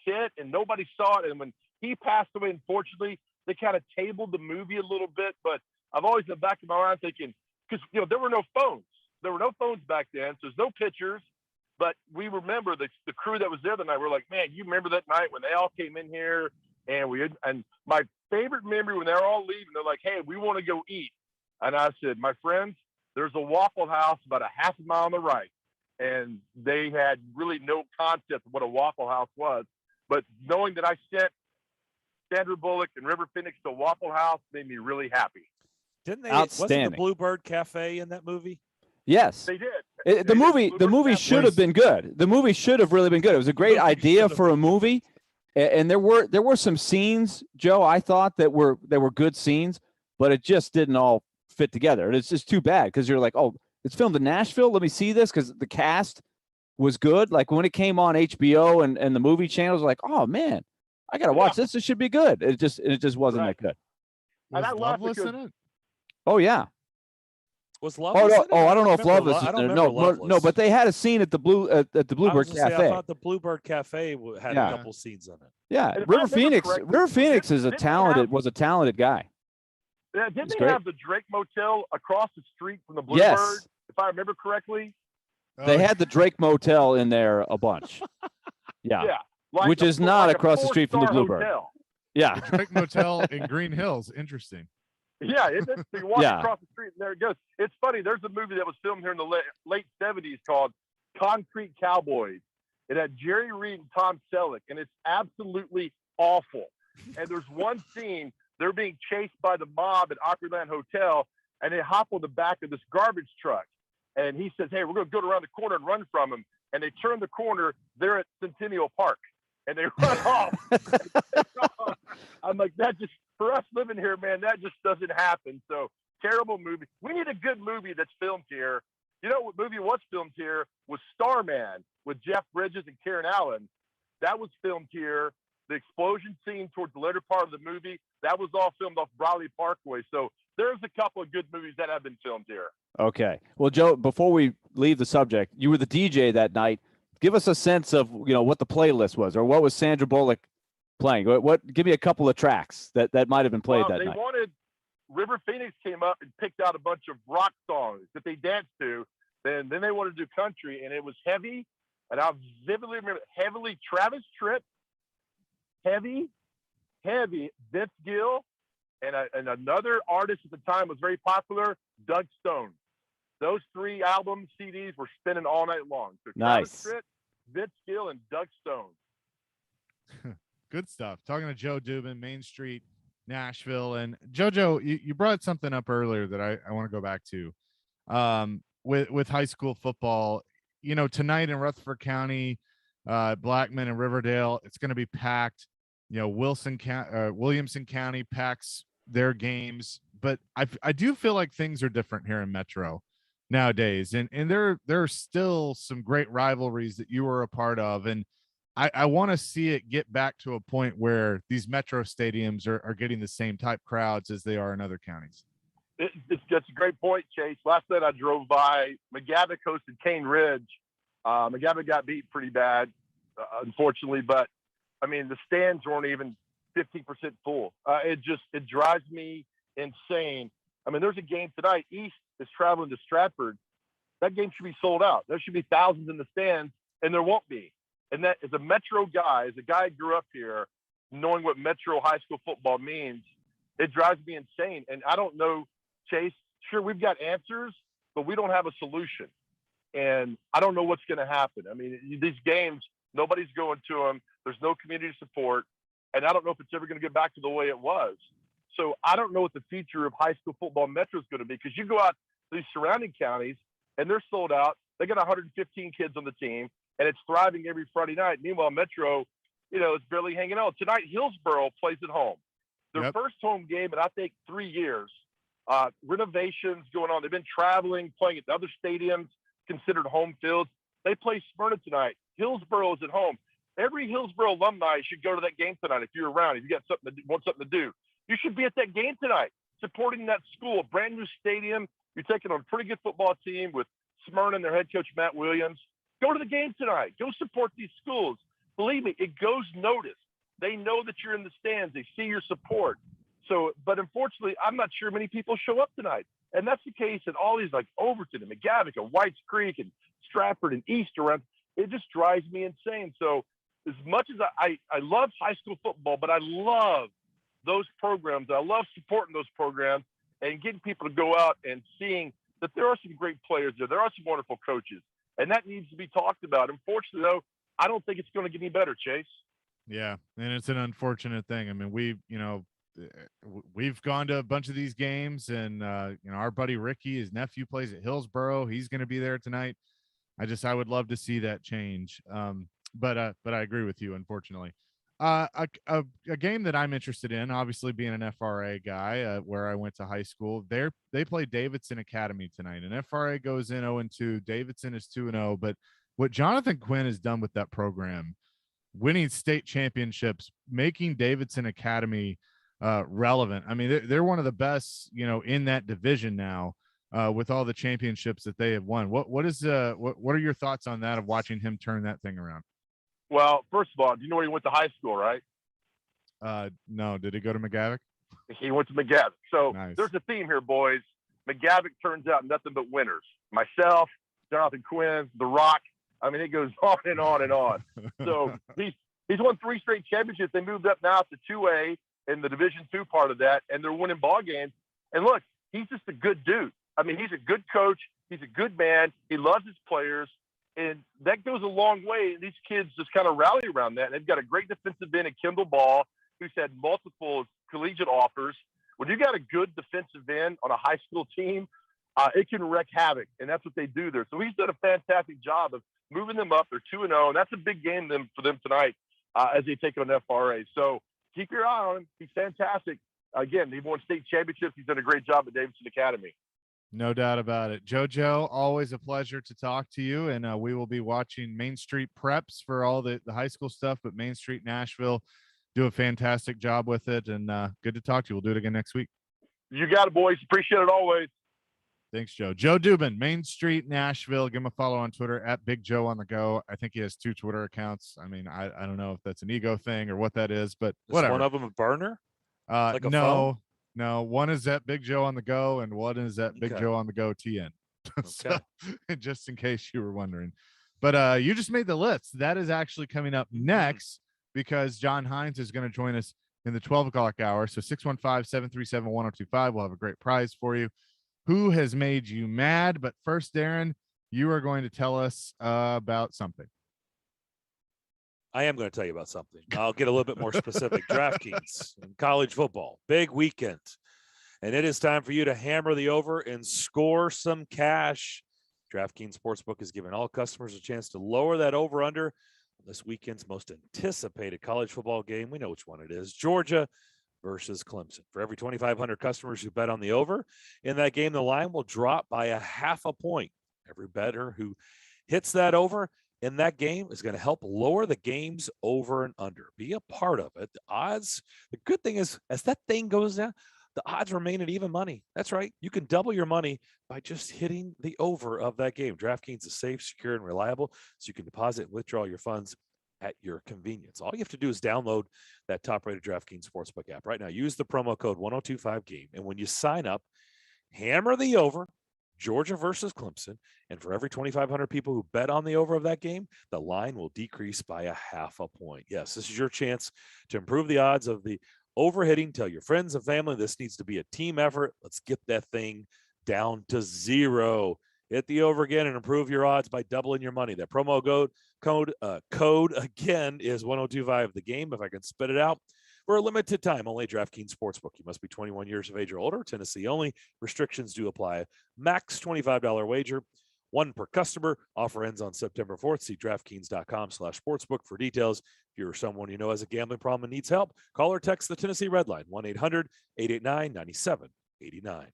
fit, and nobody saw it. And when he passed away, unfortunately, they kind of tabled the movie a little bit. But I've always in the back of my mind thinking, because there were no phones. There were no phones back then, so there's no pictures. But we remember the crew that was there the night. We're like, man, you remember that night when they all came in here, and my favorite memory when they're all leaving, they're like, hey, we want to go eat. And I said, my friends, there's a Waffle House about a half a mile on the right. And they had really no concept of what a Waffle House was. But knowing that I sent Sandra Bullock and River Phoenix to Waffle House made me really happy. Didn't they? Outstanding. Wasn't the Bluebird Cafe in that movie? Yes. They did. The movie should have been good. The movie should have really been good. It was a great idea for a movie. And there were some scenes, Joe, I thought that were good scenes, but it just didn't all fit together. And it's just too bad because you're like, oh, it's filmed in Nashville. Let me see this because the cast was good. Like when it came on HBO and the movie channels, like, oh man, I gotta watch this. This should be good. It just wasn't that good. And I love Loveless in it? Oh yeah. Was Loveless? I don't know if Loveless is I don't there. remember Loveless. No, but they had a scene at the Bluebird Cafe. I thought the Bluebird Cafe had a couple scenes in it. Yeah, And if River I remember Phoenix correctly, was a talented guy. Yeah, didn't It's they great. have the Drake Motel across the street from the Bluebird? Yes. If I remember correctly. They had the Drake Motel in there a bunch. Yeah. Yeah. Like Which is not across the street from the Bluebird. Hotel. Yeah. The Drake Motel in Green Hills. Interesting. Yeah, isn't it? So you walk Yeah. across the street and there it goes. It's funny. There's a movie that was filmed here in the late 70s called Concrete Cowboys. It had Jerry Reed and Tom Selleck, and it's absolutely awful. And there's one scene, they're being chased by the mob at Opryland Hotel, and they hop on the back of this garbage truck. And he says, hey, we're going to go around the corner and run from him. And they turn the corner, they're at Centennial Park, and they run off. I'm like, that just, for us living here, man, that just doesn't happen. So terrible movie. We need a good movie that's filmed here. You know what movie was filmed here was Starman with Jeff Bridges and Karen Allen. That was filmed here. The explosion scene towards the later part of the movie, that was all filmed off Briley Parkway. So there's a couple of good movies that have been filmed here. Okay. Well, Joe, before we leave the subject, you were the DJ that night. Give us a sense of, what the playlist was, or what was Sandra Bullock playing? Give me a couple of tracks that might have been played that night. River Phoenix came up and picked out a bunch of rock songs that they danced to. Then they wanted to do country, and it was heavy. And I vividly remember heavily Travis Tritt, heavy Vince Gill, and another artist at the time was very popular, Doug Stone. Those three albums, CDs were spinning all night long. So Nice. Travis Tritt, Vince Gill, and Doug Stone. Good stuff. Talking to Joe Dubin, Main Street, Nashville. And JoJo, you brought something up earlier that I want to go back to. With high school football, tonight in Rutherford County, Blackman and Riverdale, it's going to be packed. Williamson County packs their games, but I do feel like things are different here in Metro nowadays. And there are still some great rivalries that you were a part of. And I want to see it get back to a point where these Metro stadiums are getting the same type crowds as they are in other counties. That's a great point, Chase. Last night I drove by McGavick hosted Cane Ridge. McGavick got beat pretty bad, unfortunately, but I mean, the stands weren't even 15% full. It drives me insane. I mean, there's a game tonight. East is traveling to Stratford. That game should be sold out. There should be thousands in the stands, and there won't be. And that, as a Metro guy, as a guy who grew up here, knowing what Metro high school football means, it drives me insane. And I don't know, Chase, sure, we've got answers, but we don't have a solution. And I don't know what's going to happen. I mean, these games, nobody's going to them. There's no community support. And I don't know if it's ever going to get back to the way it was. So I don't know what the future of high school football Metro is going to be, because you go out to these surrounding counties and they're sold out. They got 115 kids on the team, and it's thriving every Friday night. Meanwhile, Metro, is barely hanging on. Tonight, Hillsboro plays at home. Their first home game in, I think, 3 years. Renovations going on. They've been traveling, playing at the other stadiums, considered home fields. They play Smyrna tonight. Hillsboro is at home. Every Hillsboro alumni should go to that game tonight if you're around. If you got something to want something to do, you should be at that game tonight, supporting that school. Brand new stadium. You're taking on a pretty good football team with Smyrna and their head coach Matt Williams. Go to the game tonight. Go support these schools. Believe me, it goes noticed. They know that you're in the stands. They see your support. So, but unfortunately, I'm not sure many people show up tonight. And that's the case in all these, like Overton and McGavick and Whites Creek and Stratford and East around. It just drives me insane. So as much as I love high school football, but I love those programs. I love supporting those programs and getting people to go out and seeing that there are some great players there. There are some wonderful coaches. And that needs to be talked about. Unfortunately, though, I don't think it's going to get any better, Chase. Yeah, and it's an unfortunate thing. I mean, we've gone to a bunch of these games, and our buddy Ricky, his nephew, plays at Hillsboro. He's going to be there tonight. I would love to see that change. But I agree with you, unfortunately. A game that I'm interested in, obviously being an FRA guy, where I went to high school, they play Davidson Academy tonight, and FRA goes in 0-2. Davidson is 2-0. But what Jonathan Quinn has done with that program, winning state championships, making Davidson Academy relevant. I mean, they're one of the best, in that division now, with all the championships that they have won. What are your thoughts on that, of watching him turn that thing around? Well, first of all, do you know where he went to high school, right? No. Did he go to McGavick? He went to McGavick. So Nice. There's a theme here, boys. McGavick turns out nothing but winners. Myself, Jonathan Quinn, The Rock. I mean, it goes on and on and on. So he's He's won 3 straight championships. They moved up now to 2A in the Division II part of that, and they're winning ball games. And look, he's just a good dude. I mean, he's a good coach. He's a good man. He loves his players, and that goes a long way. These kids just kind of rally around that. And they've got a great defensive end in Kendall Ball, who's had multiple collegiate offers. When you got a good defensive end on a high school team, it can wreak havoc, and that's what they do there. So he's done a fantastic job of moving them up. They're 2-0, and that's a big game for them tonight as they take on FRA. So keep your eye on him. He's fantastic. Again, he won state championships. He's done a great job at Davidson Academy. No doubt about it. JoJo, always a pleasure to talk to you, and we will be watching Main Street Preps for all the high school stuff, but Main Street Nashville do a fantastic job with it, and good to talk to you. We'll do it again next week. You got it, boys. Appreciate it always. Thanks, Joe. Joe Dubin, Main Street Nashville. Give him a follow on Twitter at Big Joe on the Go. I think he has 2 Twitter accounts. I mean, I don't know if that's an ego thing or what that is, but whatever. Is one of them a burner? Like a no, phone? no. One is at Big Joe on the Go, and one is at Big Joe on the Go TN. So, just in case you were wondering. But you just made the list. That is actually coming up next because John Hines is going to join us in the 12 o'clock hour. So 615-737-1025. We'll have a great prize for you. Who has made you mad? But first, Darren, you are going to tell us about something. I am going to tell you about something. I'll get a little bit more specific. DraftKings in college football, big weekend. And it is time for you to hammer the over and score some cash. DraftKings Sportsbook is giving all customers a chance to lower that over-under on this weekend's most anticipated college football game. We know which one it is. Georgia versus Clemson. For every 2,500 customers who bet on the over in that game, the line will drop by a half a point. Every bettor who hits that over in that game is going to help lower the game's over and under. Be a part of it. The odds, the good thing is, as that thing goes down, the odds remain at even money. That's right. You can double your money by just hitting the over of that game. DraftKings is safe, secure, and reliable, so you can deposit and withdraw your funds at your convenience. All you have to do is download that top-rated DraftKings Sportsbook app right now. Use the promo code 1025GAME, and when you sign up, hammer the over, Georgia versus Clemson, and for every 2,500 people who bet on the over of that game, the line will decrease by a half a point. Yes, this is your chance to improve the odds of the overhitting. Tell your friends and family this needs to be a team effort. Let's get that thing down to 0. Hit the over again and improve your odds by doubling your money. That promo code again is 1025 the game. If I can spit it out. For a limited time, only DraftKings Sportsbook. You must be 21 years of age or older. Tennessee only. Restrictions do apply. Max $25 wager. 1 per customer. Offer ends on September 4th. See DraftKings.com/sportsbook for details. If you're someone you know has a gambling problem and needs help, call or text the Tennessee Red Line, 1-800-889-9789.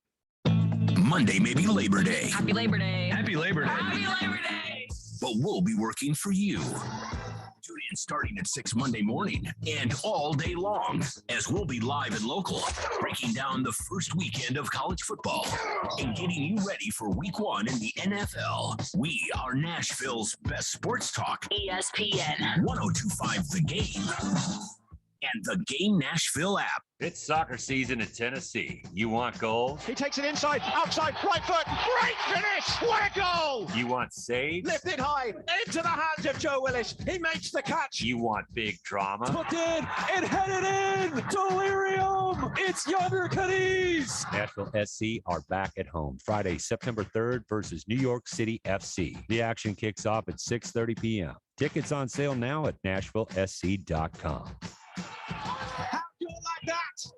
Monday may be Labor Day. Happy Labor Day. Happy Labor Day. Happy Labor Day. But we'll be working for you. Tune in starting at 6 Monday morning and all day long as we'll be live and local, breaking down the first weekend of college football and getting you ready for week 1 in the NFL. We are Nashville's best sports talk. ESPN 1025 The Game and the Game Nashville app. It's soccer season in Tennessee. You want goals? He takes it inside, outside, right foot, great finish, what a goal! You want saves? Lifted high, into the hands of Joe Willis, he makes the catch! You want big drama? Hooked in and headed in. Delirium. It's Yonder Cadiz. Nashville SC are back at home Friday, September 3rd versus New York City FC. The action kicks off at 6:30 p.m. Tickets on sale now at NashvilleSC.com. How do you like that?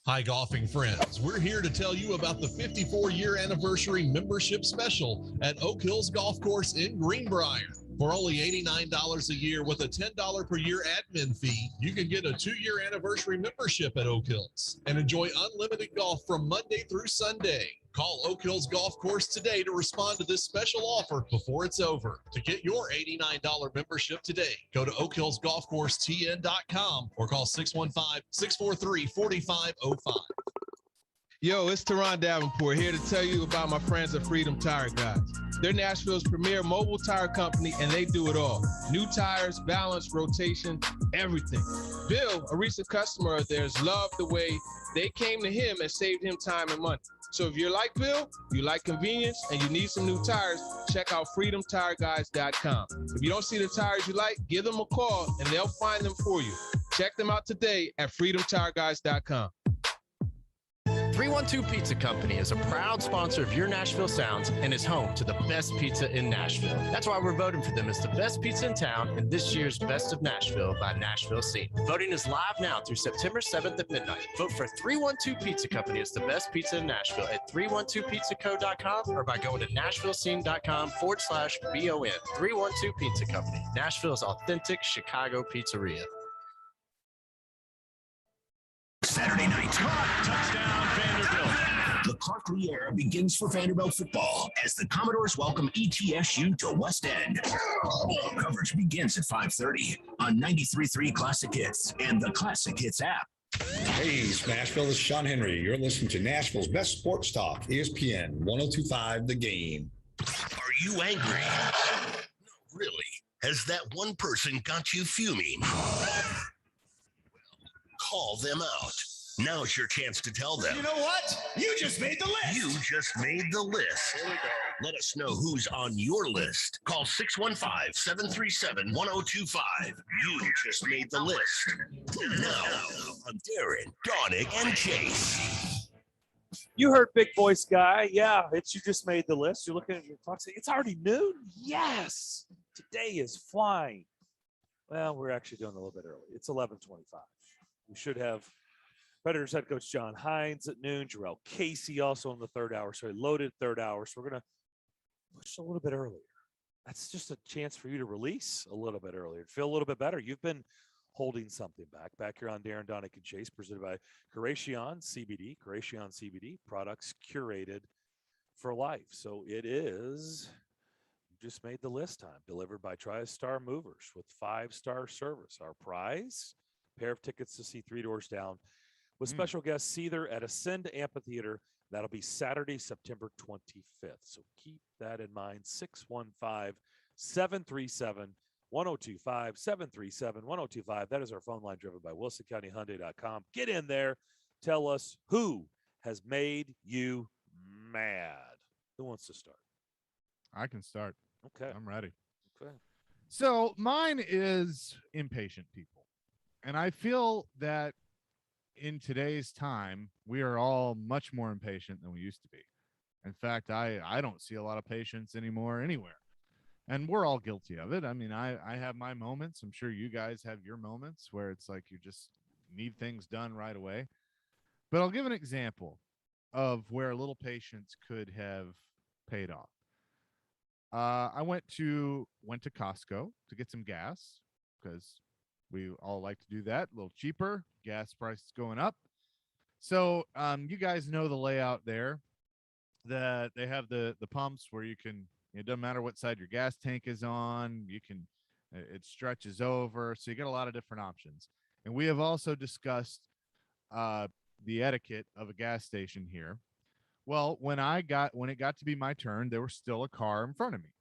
Hi, golfing friends. We're here to tell you about the 54-year anniversary membership special at Oak Hills Golf Course in Greenbrier. For only $89 a year with a $10 per year admin fee, you can get a 2-year anniversary membership at Oak Hills and enjoy unlimited golf from Monday through Sunday. Call Oak Hills Golf Course today to respond to this special offer before it's over. To get your $89 membership today, go to oakhillsgolfcoursetn.com or call 615-643-4505. Yo, it's Teron Davenport here to tell you about my friends at Freedom Tire Guys. They're Nashville's premier mobile tire company, and they do it all. New tires, balance, rotation, everything. Bill, a recent customer of theirs, loved the way They came to him and saved him time and money. So if you're like Bill, you like convenience, and you need some new tires, check out freedomtireguys.com. If you don't see the tires you like, give them a call and they'll find them for you. Check them out today at freedomtireguys.com. 312 Pizza Company is a proud sponsor of your Nashville Sounds and is home to the best pizza in Nashville. That's why we're voting for them as the best pizza in town in this year's Best of Nashville by Nashville Scene. Voting is live now through September 7th at midnight. Vote for 312 Pizza Company as the best pizza in Nashville at 312pizzaco.com or by going to nashvillescene.com/BON. 312 Pizza Company, Nashville's authentic Chicago pizzeria. Saturday night. Touchdown, Vanderbilt. The Clark Lee era begins for Vanderbilt football as the Commodores welcome ETSU to West End. All coverage begins at 5:30 on 93.3 Classic Hits and the Classic Hits app. Hey, Smashville, this is Sean Henry. You're listening to Nashville's best sports talk, ESPN 102.5 The Game. Are you angry? No, really. Has that one person got you fuming? Call them out. Now's your chance to tell them. You know what? You just made the list. You just made the list. Here we go. Let us know who's on your list. Call 615-737-1025. You just made the list. Now, on Darren, Daunic, and Chase. You heard Big Voice Guy. Yeah, it's you just made the list. You're looking at your clock saying, it's already noon? Yes. Today is flying. Well, we're actually doing a little bit early. It's 11:25. We should have Predators head coach John Hines at noon, Jarrell Casey also in the third hour. So a loaded third hour. So we're going to push a little bit earlier. That's just a chance for you to release a little bit earlier, feel a little bit better. You've been holding something back. Back here on Darren, Daunic, and Chase, presented by Curation CBD. Curation CBD, products curated for life. So it is just made the list time, delivered by TriStar Movers with 5-star service. Our prize, pair of tickets to see Three Doors Down with special guest Seether at Ascend Amphitheater. That'll be Saturday, September 25th. So keep that in mind. 615-737-1025, 737-1025. That is our phone line, driven by WilsonCountyHyundai.com. Get in there. Tell us who has made you mad. Who wants to start? I can start. Okay. I'm ready. Okay. So mine is impatient people. And I feel that in today's time, we are all much more impatient than we used to be. In fact, I don't see a lot of patience anymore anywhere. And we're all guilty of it. I mean, I have my moments. I'm sure you guys have your moments where it's like you just need things done right away. But I'll give an example of where a little patience could have paid off. I went to Costco to get some gas because we all like to do that. A little cheaper, gas prices going up. So you guys know the layout there, that they have the pumps where you can, it doesn't matter what side your gas tank is on, you can, it stretches over. So you get a lot of different options. And we have also discussed the etiquette of a gas station here. Well, when it got to be my turn, there was still a car in front of me.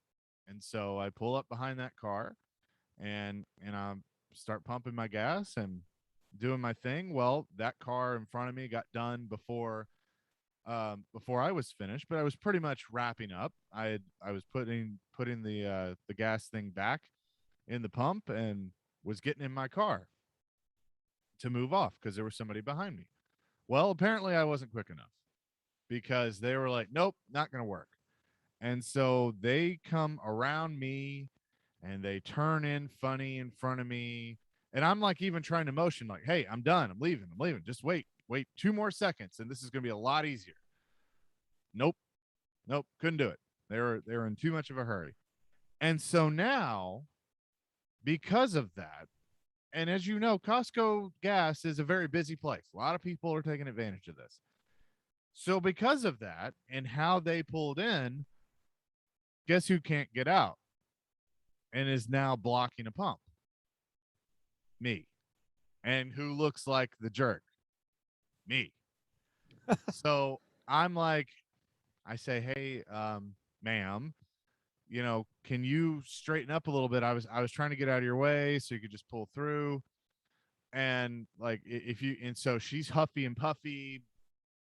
And so I pull up behind that car and I start pumping my gas and doing my thing. Well, that car in front of me got done before I was finished, but I was pretty much wrapping up. I was putting the gas thing back in the pump and was getting in my car to move off because there was somebody behind me. Well, apparently I wasn't quick enough, because they were like, nope, not going to work. And so they come around me and they turn in funny in front of me. And I'm like, even trying to motion like, hey, I'm done. I'm leaving. Just wait 2 more seconds. And this is going to be a lot easier. Nope. Couldn't do it. They were in too much of a hurry. And so now, because of that, and as you know, Costco gas is a very busy place. A lot of people are taking advantage of this. So because of that and how they pulled in, guess who can't get out and is now blocking a pump? Me. And who looks like the jerk? Me. So I'm like, I say, hey, ma'am, can you straighten up a little bit? I was trying to get out of your way so you could just pull through. And like so she's huffy and puffy.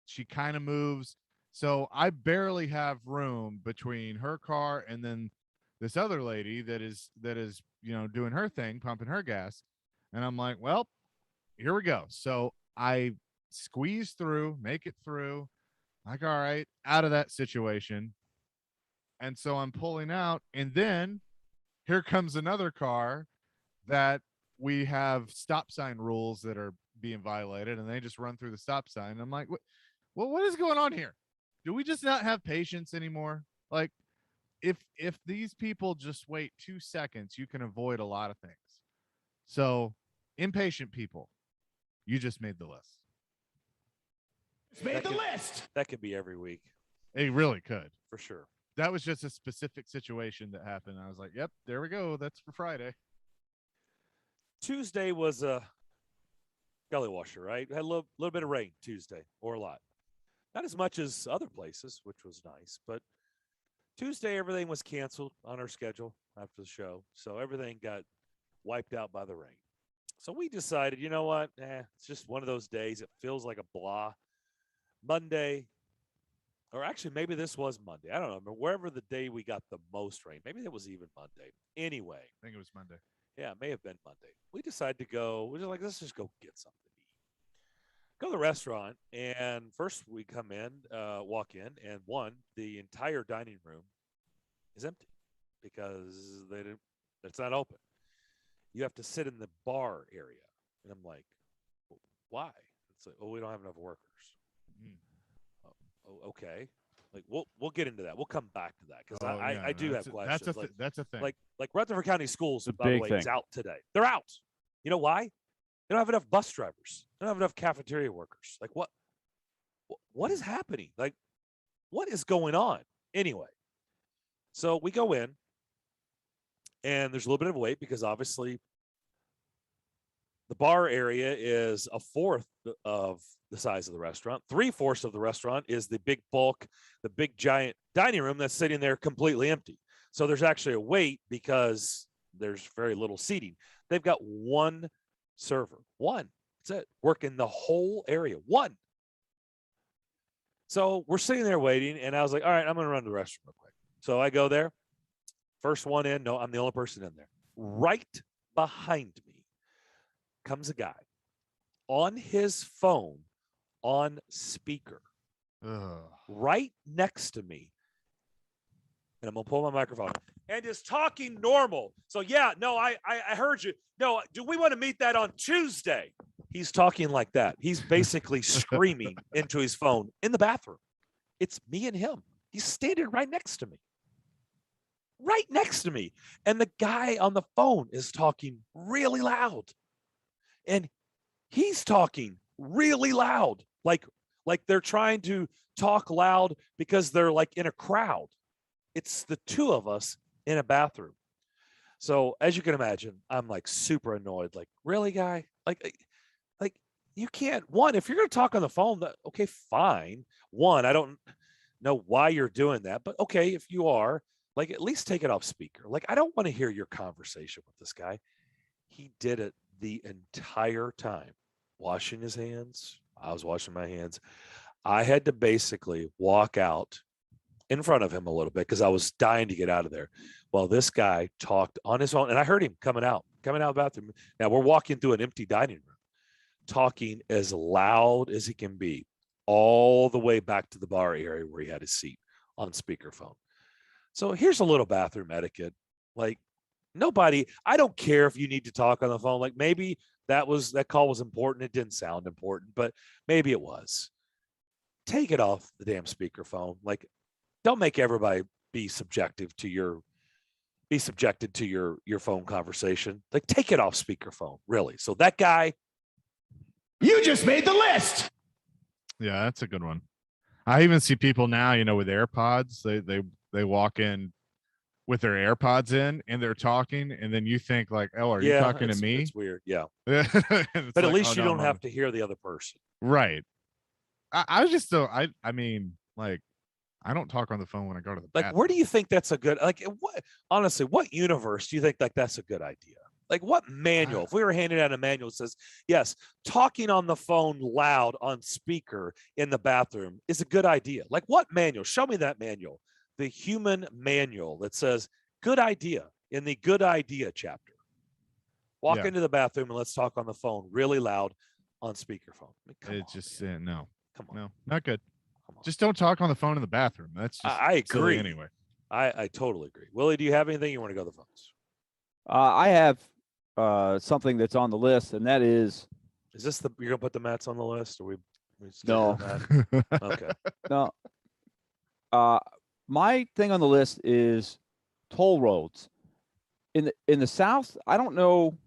She kind of moves. So I barely have room between her car and then this other lady that is, doing her thing, pumping her gas. And I'm like, well, here we go. So I squeeze through, make it through, like, all right, out of that situation. And so I'm pulling out, and then here comes another car that we have stop sign rules that are being violated, and they just run through the stop sign. I'm like, what is going on here? Do we just not have patience anymore? Like, if these people just wait 2 seconds, you can avoid a lot of things. So impatient people, you just made the list. That could be every week. It really could. For sure. That was just a specific situation that happened. I was like, yep, there we go. That's for Friday. Tuesday was a gully washer, right? Had a little bit of rain Tuesday, or a lot. Not as much as other places, which was nice. But Tuesday, everything was canceled on our schedule after the show. So everything got wiped out by the rain. So we decided, you know what? It's just one of those days. It feels like a blah. Monday, or actually maybe this was Monday. I don't know. Wherever the day we got the most rain. Maybe it was even Monday. Anyway. I think it was Monday. Yeah, it may have been Monday. We decided to go. We're just like, let's just go get something to eat. Go to the restaurant, and first we come in, walk in, and the entire dining room is empty because it's not open. You have to sit in the bar area. And I'm like, why? It's like, we don't have enough workers. Oh, okay. Like we'll get into that. We'll come back to that because I do have questions. That's a thing. Like Rutherford County Schools, It's a by the big way, thing. is out today. They're out. You know why? They don't have enough bus drivers. They don't have enough cafeteria workers. Like what is happening? Like what is going on? Anyway, so we go in, and there's a little bit of a wait because obviously the bar area is a fourth of the size of the restaurant. 3/4 of the restaurant is the big bulk, the big giant dining room that's sitting there completely empty. So there's actually a wait because there's very little seating. They've got one server. One. That's it. Working the whole area. One. So we're sitting there waiting, and I was like, all right, I'm going to run to the restroom real quick. So I go there. First one in. No, I'm the only person in there. Right behind me comes a guy on his phone on speaker. Right next to me. And I'm going to pull my microphone. And is talking normal. So, yeah, no, I heard you. No, do we want to meet that on Tuesday? He's talking like that. He's basically screaming into his phone in the bathroom. It's me and him. He's standing right next to me. Right next to me. And the guy on the phone is talking really loud. And he's talking really loud. Like they're trying to talk loud because they're like in a crowd. It's the two of us in a bathroom. So as you can imagine, I'm like super annoyed. Like, really, guy? Like you can't. One, if you're going to talk on the phone, okay, fine. One, I don't know why you're doing that, but okay, if you are, like, at least take it off speaker. Like, I don't want to hear your conversation with this guy. He did it the entire time, washing his hands. I was washing my hands. I had to basically walk out in front of him a little bit because I was dying to get out of there. Well, this guy talked on his phone, and I heard him coming out of the bathroom. Now we're walking through an empty dining room, talking as loud as he can be, all the way back to the bar area where he had his seat on speakerphone. So here's a little bathroom etiquette. Like, nobody, I don't care if you need to talk on the phone. Like, maybe that call was important. It didn't sound important, but maybe it was. Take it off the damn speakerphone. Like, don't make everybody be subjected to your phone conversation. Like, take it off speakerphone, really. So that guy, you just made the list. Yeah, that's a good one. I even see people now, with AirPods. They walk in with their AirPods in and they're talking, and then you think like, oh, are you talking to me? It's weird, yeah. But But at least you don't have to hear the other person. Right. I was just so I mean, like, I don't talk on the phone when I go to the bathroom. Like, where do you think that's a good, like, what, honestly, what universe do you think like that's a good idea? Like what manual? If we were handing out a manual that says, yes, talking on the phone loud on speaker in the bathroom is a good idea. Like what manual? Show me that manual. The human manual that says good idea in the good idea chapter. Walk into the bathroom and let's talk on the phone really loud on speakerphone. It's just no. Come on. No, not good. Just don't talk on the phone in the bathroom. That's just I agree. silly anyway. I totally agree. Willie, do you have anything you want to go to the phones? I have something that's on the list, and that is this you're gonna put the Mets on the list, or we no. Okay. No. My thing on the list is toll roads. In the South, I don't know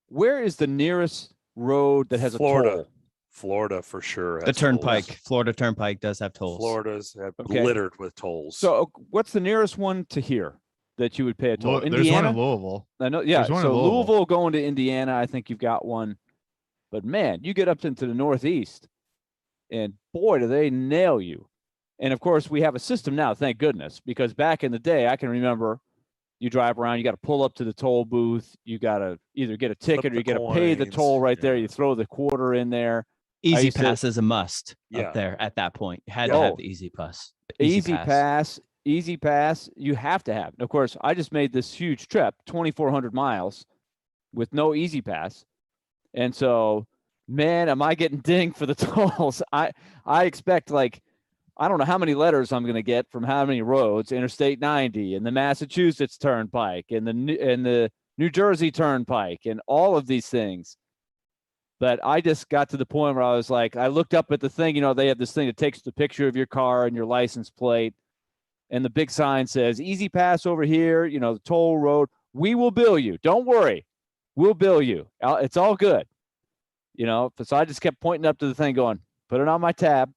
where is the nearest road that has a toll. Florida for sure. The Turnpike. Tolls. Florida Turnpike does have tolls. Florida's littered with tolls. So what's the nearest one to here that you would pay a toll? There's Indiana? one in Louisville. I know. Yeah. So Louisville going to Indiana, I think you've got one. But man, you get up into the Northeast, and boy, do they nail you. And of course, we have a system now, thank goodness, because back in the day, I can remember you drive around, you got to pull up to the toll booth, you got to either get a ticket or you got to pay the toll right there. You throw the quarter in there. Easy Pass is a must up there at that point. You had to have the Easy Pass. Easy Pass. You have to have. And of course, I just made this huge trip, 2,400 miles, with no Easy Pass, and so, man, am I getting dinged for the tolls? I expect I don't know how many letters I'm going to get from how many roads, Interstate 90 and the Massachusetts Turnpike and the New Jersey Turnpike and all of these things. But I just got to the point where I was like, I looked up at the thing, they have this thing that takes the picture of your car and your license plate. And the big sign says, Easy Pass over here, the toll road. We will bill you. Don't worry. We'll bill you. It's all good. So I just kept pointing up to the thing going, put it on my tab.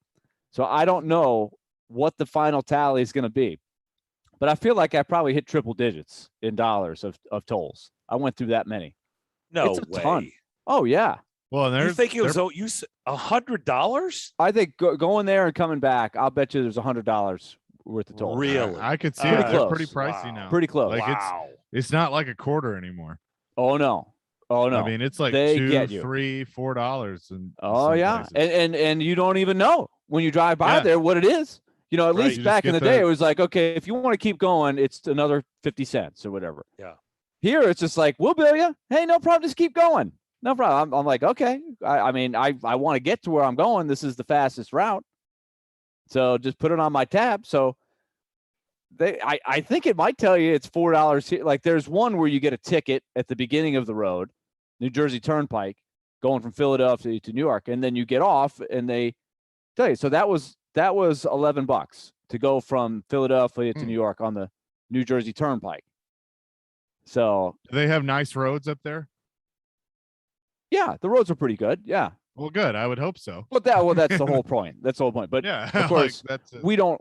So I don't know what the final tally is going to be. But I feel like I probably hit triple digits in dollars of tolls. I went through that many. No it's a way. Ton. Oh, yeah. Well, you think it was $100? I think going there and coming back, I'll bet you there's $100 worth of toll. Really? I could see it. They're pretty pricey now. Pretty close. It's not like a quarter anymore. Oh no. I mean, it's like they $2, get you. $3, $4. And you don't even know when you drive by there what it is. At least back in the day, it was like, okay, if you want to keep going, it's another 50 cents or whatever. Yeah. Here, it's just like, we'll bill you. Hey, no problem. Just keep going. No problem. I'm like, okay. I want to get to where I'm going. This is the fastest route. So just put it on my tab. So I think it might tell you it's $4 here. Like there's one where you get a ticket at the beginning of the road, New Jersey Turnpike, going from Philadelphia to New York, and then you get off and they tell you. So that was $11 to go from Philadelphia to New York on the New Jersey Turnpike. So do they have nice roads up there? Yeah, the roads are pretty good. Yeah. Well, good. I would hope so. But that's the whole point. That's the whole point. But yeah, of course, we don't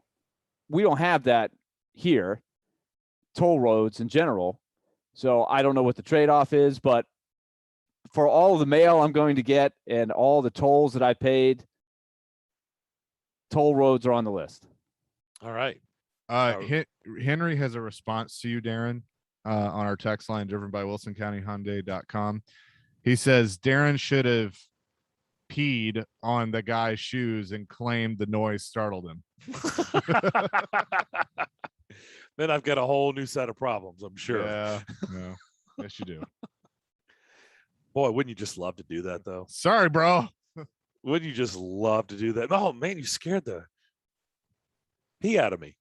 have that here, toll roads in general. So I don't know what the trade-off is, but for all of the mail I'm going to get and all the tolls that I paid, toll roads are on the list. All right. Henry has a response to you, Darren, on our text line driven by WilsonCountyHyundai.com. He says Darren should have peed on the guy's shoes and claimed the noise startled him. Then I've got a whole new set of problems, I'm sure. Yeah. Yes, you do. Boy, wouldn't you just love to do that, though? Sorry, bro. Wouldn't you just love to do that? Oh, man, you scared the pee out of me.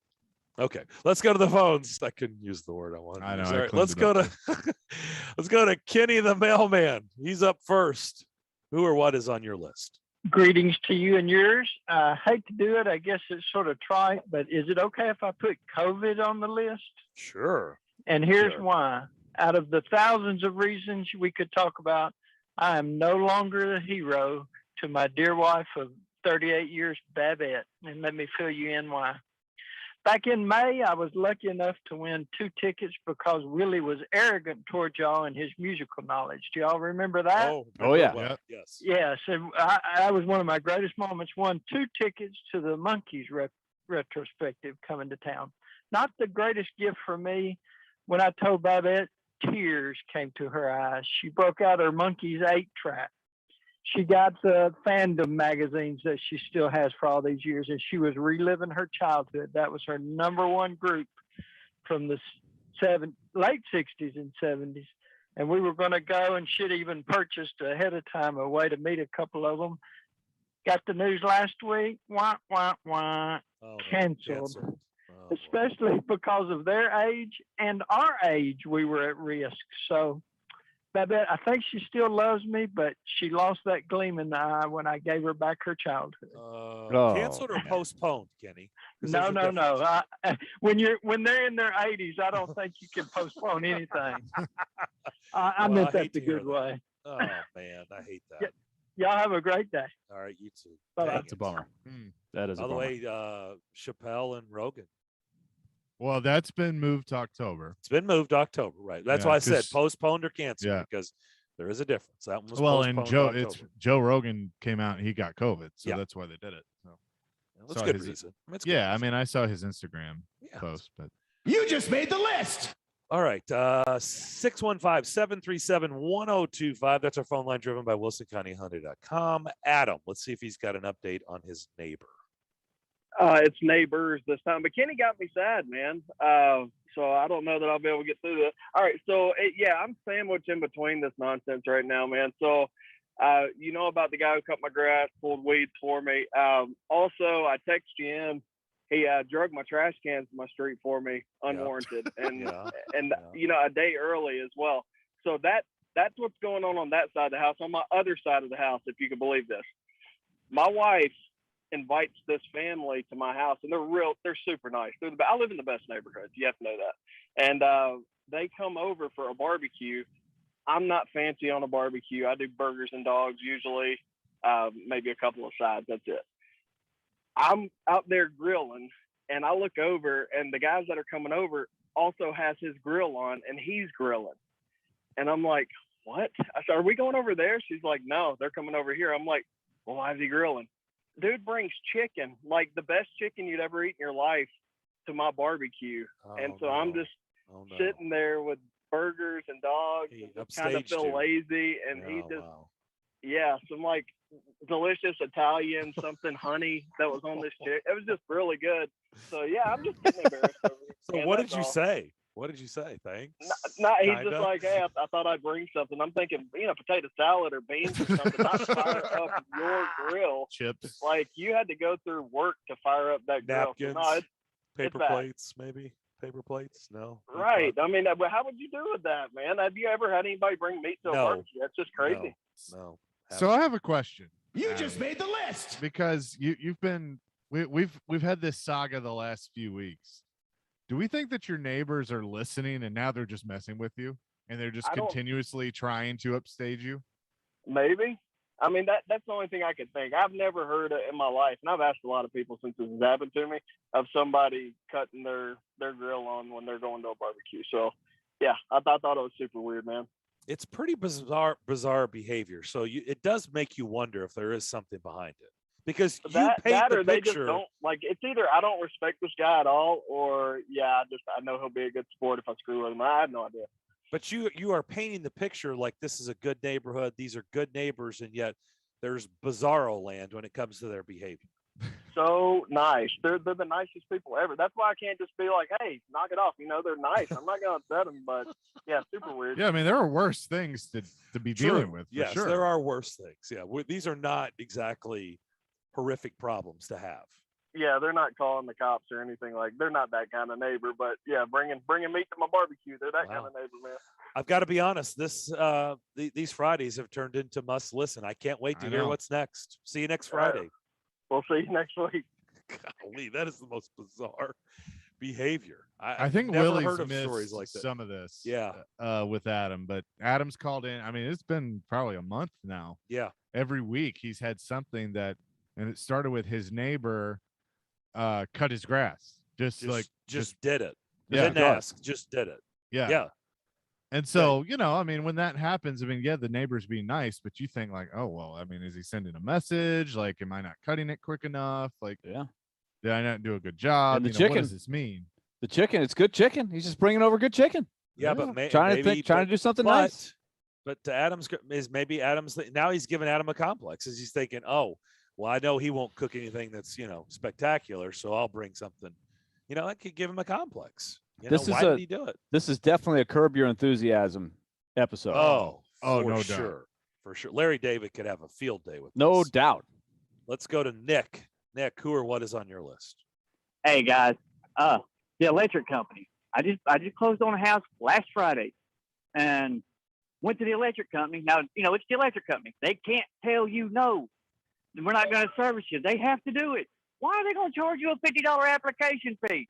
Okay, let's go to the phones. I couldn't use the word I wanted. I know. All right, let's go to Kenny the mailman. He's up first. Who or what is on your list? Greetings to you and yours. I hate to do it. I guess it's sort of trite, but is it okay if I put COVID on the list? Sure. And here's why. Out of the thousands of reasons we could talk about, I am no longer a hero to my dear wife of 38 years, Babette. And let me fill you in why. Back in May, I was lucky enough to win 2 tickets because Willie was arrogant toward y'all and his musical knowledge. Do y'all remember that? Oh yeah. Well, yes. Yes. And I was one of my greatest moments, won 2 tickets to the Monkees retrospective coming to town. Not the greatest gift for me when I told Babette tears came to her eyes. She broke out her Monkey's 8-track. She got the fandom magazines that she still has for all these years, and she was reliving her childhood. That was her number one group from the late 60s and 70s. And we were going to go, and she'd even purchased ahead of time a way to meet a couple of them. Got the news last week. Wah, wah, wah. Oh, no, canceled. Oh, Especially because of their age and our age, we were at risk. So, Babette, I think she still loves me, but she lost that gleam in the eye when I gave her back her childhood. Canceled or postponed, Kenny? No. When they're in their 80s, I don't think you can postpone anything. I meant that the good way. Oh man, I hate that. Y'all have a great day. All right, you too. Bye-bye. That's a bummer. That is By a the bummer. way, Chappelle and Rogan. Well, that's been moved to October. It's been moved to October, right? That's Yeah, why I said 'cause- postponed or canceled, Yeah. because there is a difference. That one was Well, postponed and to October. Joe Rogan came out and he got COVID, so Yeah. that's why they did it. So That's saw good his- reason. That's good Yeah, I reason. mean, I saw his Instagram post, but You just made the list. All right. 615-737-1025. That's our phone line driven by WilsonCountyHunter.com. Adam, let's see if he's got an update on his neighbor. It's neighbors this time, but Kenny got me sad, man. So I don't know that I'll be able to get through this. All right, so I'm sandwiched in between this nonsense right now, man. So you know about the guy who cut my grass, pulled weeds for me. Also, I texted you in. He drug my trash cans to my street for me, unwarranted, and you know, a day early as well. So that's what's going on that side of the house. On my other side of the house, if you can believe this, my wife invites this family to my house, and they're super nice. I live in the best neighborhood. You have to know that. And they come over for a barbecue. I'm not fancy on a barbecue. I do burgers and dogs usually, maybe a couple of sides. That's it. I'm out there grilling, and I look over, and the guys that are coming over also has his grill on, and he's grilling. And I'm like, what? I said, are we going over there? She's like, no, they're coming over here. I'm like, well, why is he grilling? Dude brings chicken, like the best chicken you'd ever eat in your life, to my barbecue. And so I'm just sitting there with burgers and dogs, and just kind of feel lazy. And he just, some like delicious Italian something honey that was on this chick. It was just really good. So I'm just getting embarrassed over it. So what did you say? What did you say? Thanks. No, he's Kinda? just like, hey, I thought I'd bring something. I'm thinking, potato salad or beans or something. Not fire up your grill. Chips. Like you had to go through work to fire up that grill. Napkins, So, no, paper bad. plates, maybe paper plates. No. Right. I mean, how would you do with that, man? Have you ever had anybody bring meat to a No. barbecue? That's just crazy. No. So I have a question. You Adam, just made the list. because you've been we've had this saga the last few weeks. Do we think that your neighbors are listening and now they're just messing with you and they're just I don't- continuously trying to upstage you? Maybe. I mean, that's the only thing I could think. I've never heard it in my life, and I've asked a lot of people since this has happened to me, of somebody cutting their grill on when they're going to a barbecue. So, I thought it was super weird, man. It's pretty bizarre behavior. So it does make you wonder if there is something behind it, because you paint the or they just picture. don't like. It's either I don't respect this guy at all, or I know he'll be a good sport if I screw with him. I have no idea. But you are painting the picture like this is a good neighborhood. These are good neighbors, and yet there's bizarro land when it comes to their behavior. So nice. They're the nicest people ever. That's why I can't just be like, hey, knock it off. They're nice. I'm not going to upset them, but super weird. Yeah, I mean there are worse things to be dealing with. For Yes, sure. there are worse things. Yeah, these are not exactly horrific problems to have. Yeah, they're not calling the cops or anything. Like they're not that kind of neighbor. But bringing meat to my barbecue, they're that kind of neighbor, man. I've got to be honest. These Fridays have turned into must listen. I can't wait to hear know. what's next. See you next Friday. We'll see you next week. Golly, that is the most bizarre behavior. I think never Willie's heard of missed stories like that. some of this. Yeah. With Adam, but Adam's called in. I mean, it's been probably a month now. Yeah. Every week he's had something that, and it started with his neighbor cut his grass. Just did it. Yeah. Didn't ask, just did it. Yeah. Yeah. And so, I mean, when that happens, I mean, the neighbors be nice, but you think like, oh, well, I mean, is he sending a message? Like, am I not cutting it quick enough? Like, did I not do a good job? And the What chicken, does this mean? The chicken, it's good chicken. He's just bringing over good chicken. Yeah, but trying to do something nice. But to Adam's now he's giving Adam a complex as he's thinking, oh, well, I know he won't cook anything that's spectacular, so I'll bring something. That could give him a complex. Why did he do it? This is definitely a Curb Your Enthusiasm episode. Oh, no sure. doubt. For sure. Larry David could have a field day with no this. doubt. Let's go to Nick. Nick, who or what is on your list? Hey guys, the electric company. I just closed on a house last Friday, and went to the electric company. Now it's the electric company. They can't tell you no. We're not going to service you. They have to do it. Why are they going to charge you a $50 application fee?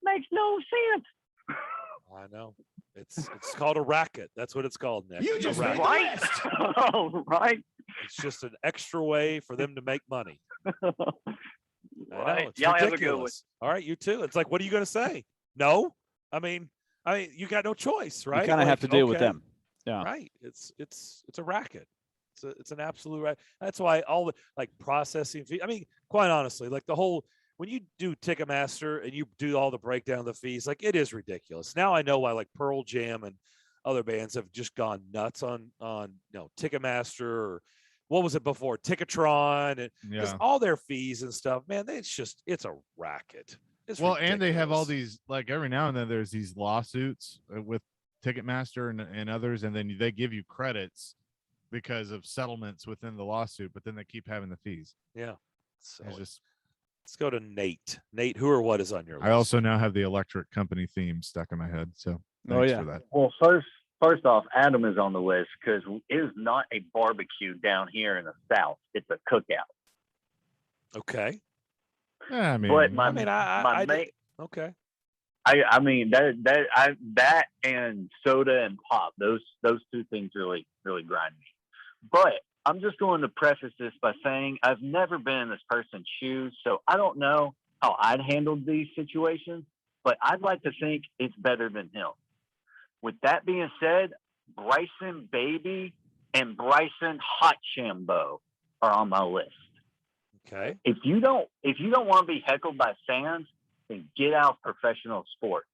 Makes no sense. I know. It's called a racket. That's what it's called, Nick. You just made the Right? list. Oh, right. It's just an extra way for them to make money. I know. It's Y'all have a good one. ridiculous. All right, you too. It's like, what are you going to say? No. I mean, you got no choice, right? You kind of have to deal with them. Yeah. Right. It's a racket. It's an absolute racket. That's why all the processing fee. I mean, quite honestly, the whole when you do Ticketmaster and you do all the breakdown of the fees, it is ridiculous. Now I know why Pearl Jam and other bands have just gone nuts on Ticketmaster, or what was it before, Ticketron, and just all their fees and stuff. Man, it's a racket. It's and they have all these every now and then there's these lawsuits with Ticketmaster and others, and then they give you credits because of settlements within the lawsuit, but then they keep having the fees. Yeah. So let's go to Nate. Nate, who or what is on your list? I also now have the electric company theme stuck in my head. So thanks for that. Well, first off, Adam is on the list because it is not a barbecue down here in the South. It's a cookout. Okay. Yeah, I mean, okay. I mean that and soda and pop, those two things really grind me. But I'm just going to preface this by saying I've never been in this person's shoes, so I don't know how I'd handled these situations, but I'd like to think it's better than him. With that being said, Bryson Baby and Bryson Hot Shambo are on my list. Okay. If you don't want to be heckled by fans, then get out of professional sports.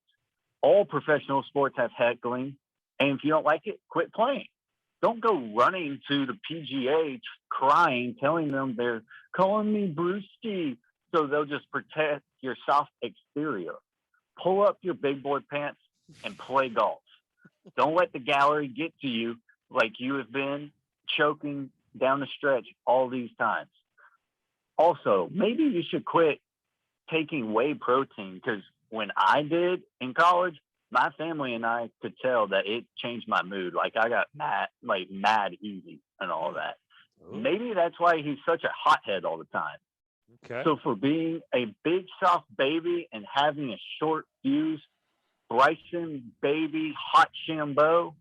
All professional sports have heckling, and if you don't like it, quit playing. Don't go running to the PGA crying, telling them they're calling me Brewski, so they'll just protect your soft exterior. Pull up your big boy pants and play golf. Don't let the gallery get to you like you have been choking down the stretch all these times. Also, maybe you should quit taking whey protein, because when I did in college, my family and I could tell that it changed my mood. I got mad easy and all that. Ooh. Maybe that's why he's such a hothead all the time. Okay. So for being a big soft baby and having a short fuse, Bryson Baby Hot Shambo,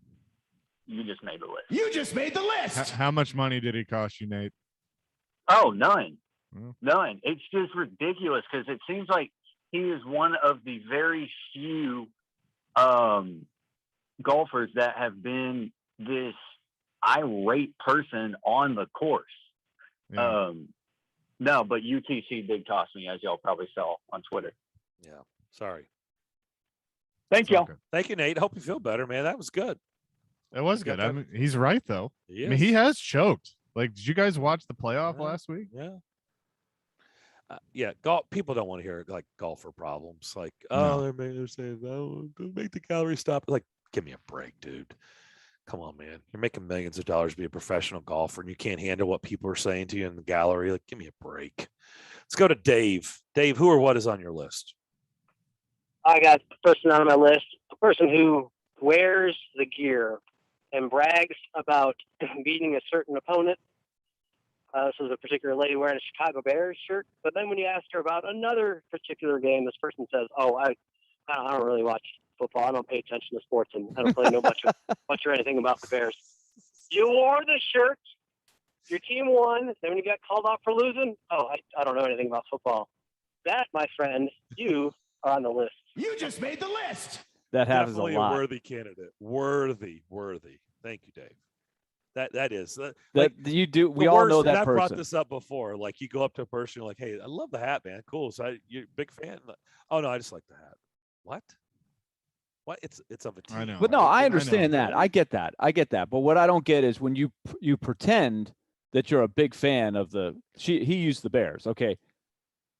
you just made the list. You just made the list. How much money did he cost you, Nate? Oh, none. None. It's just ridiculous because it seems like he is one of the very few golfers that have been this irate person on the course. Yeah. No, but UTC did cost me, as y'all probably saw on Twitter. Yeah. Sorry. Thank y'all. Thank you, Nate. Hope you feel better, man. That was good. It was good. I mean, he's right though. He I mean, he has choked. Did you guys watch the playoff last week? Yeah. Golf. People don't want to hear golfer problems. They're saying, "Oh, don't make the calorie stop." Give me a break, dude. Come on, man. You're making millions of dollars to be a professional golfer, and you can't handle what people are saying to you in the gallery. Give me a break. Let's go to Dave. Dave, who or what is on your list? I got the person on my list, a person who wears the gear and brags about beating a certain opponent. This is a particular lady wearing a Chicago Bears shirt. But then when you ask her about another particular game, this person says, "Oh, I don't really watch football. I don't pay attention to sports, and I don't really know much or anything about the Bears." You wore the shirt. Your team won. Then when you got called out for losing, I don't know anything about football. That, my friend, you are on the list. You just made the list. That happens Definitely a lot. worthy candidate. Worthy. Thank you, Dave. That is you do. We all know that I've person. brought this up before. You go up to a person, you're like, "Hey, I love the hat, man. Cool. So you're a big fan." Oh no, I just like the hat. What? What? It's of a team. I know. But no, I understand know. that. I get that. But what I don't get is when you pretend that you're a big fan of he used the Bears. Okay.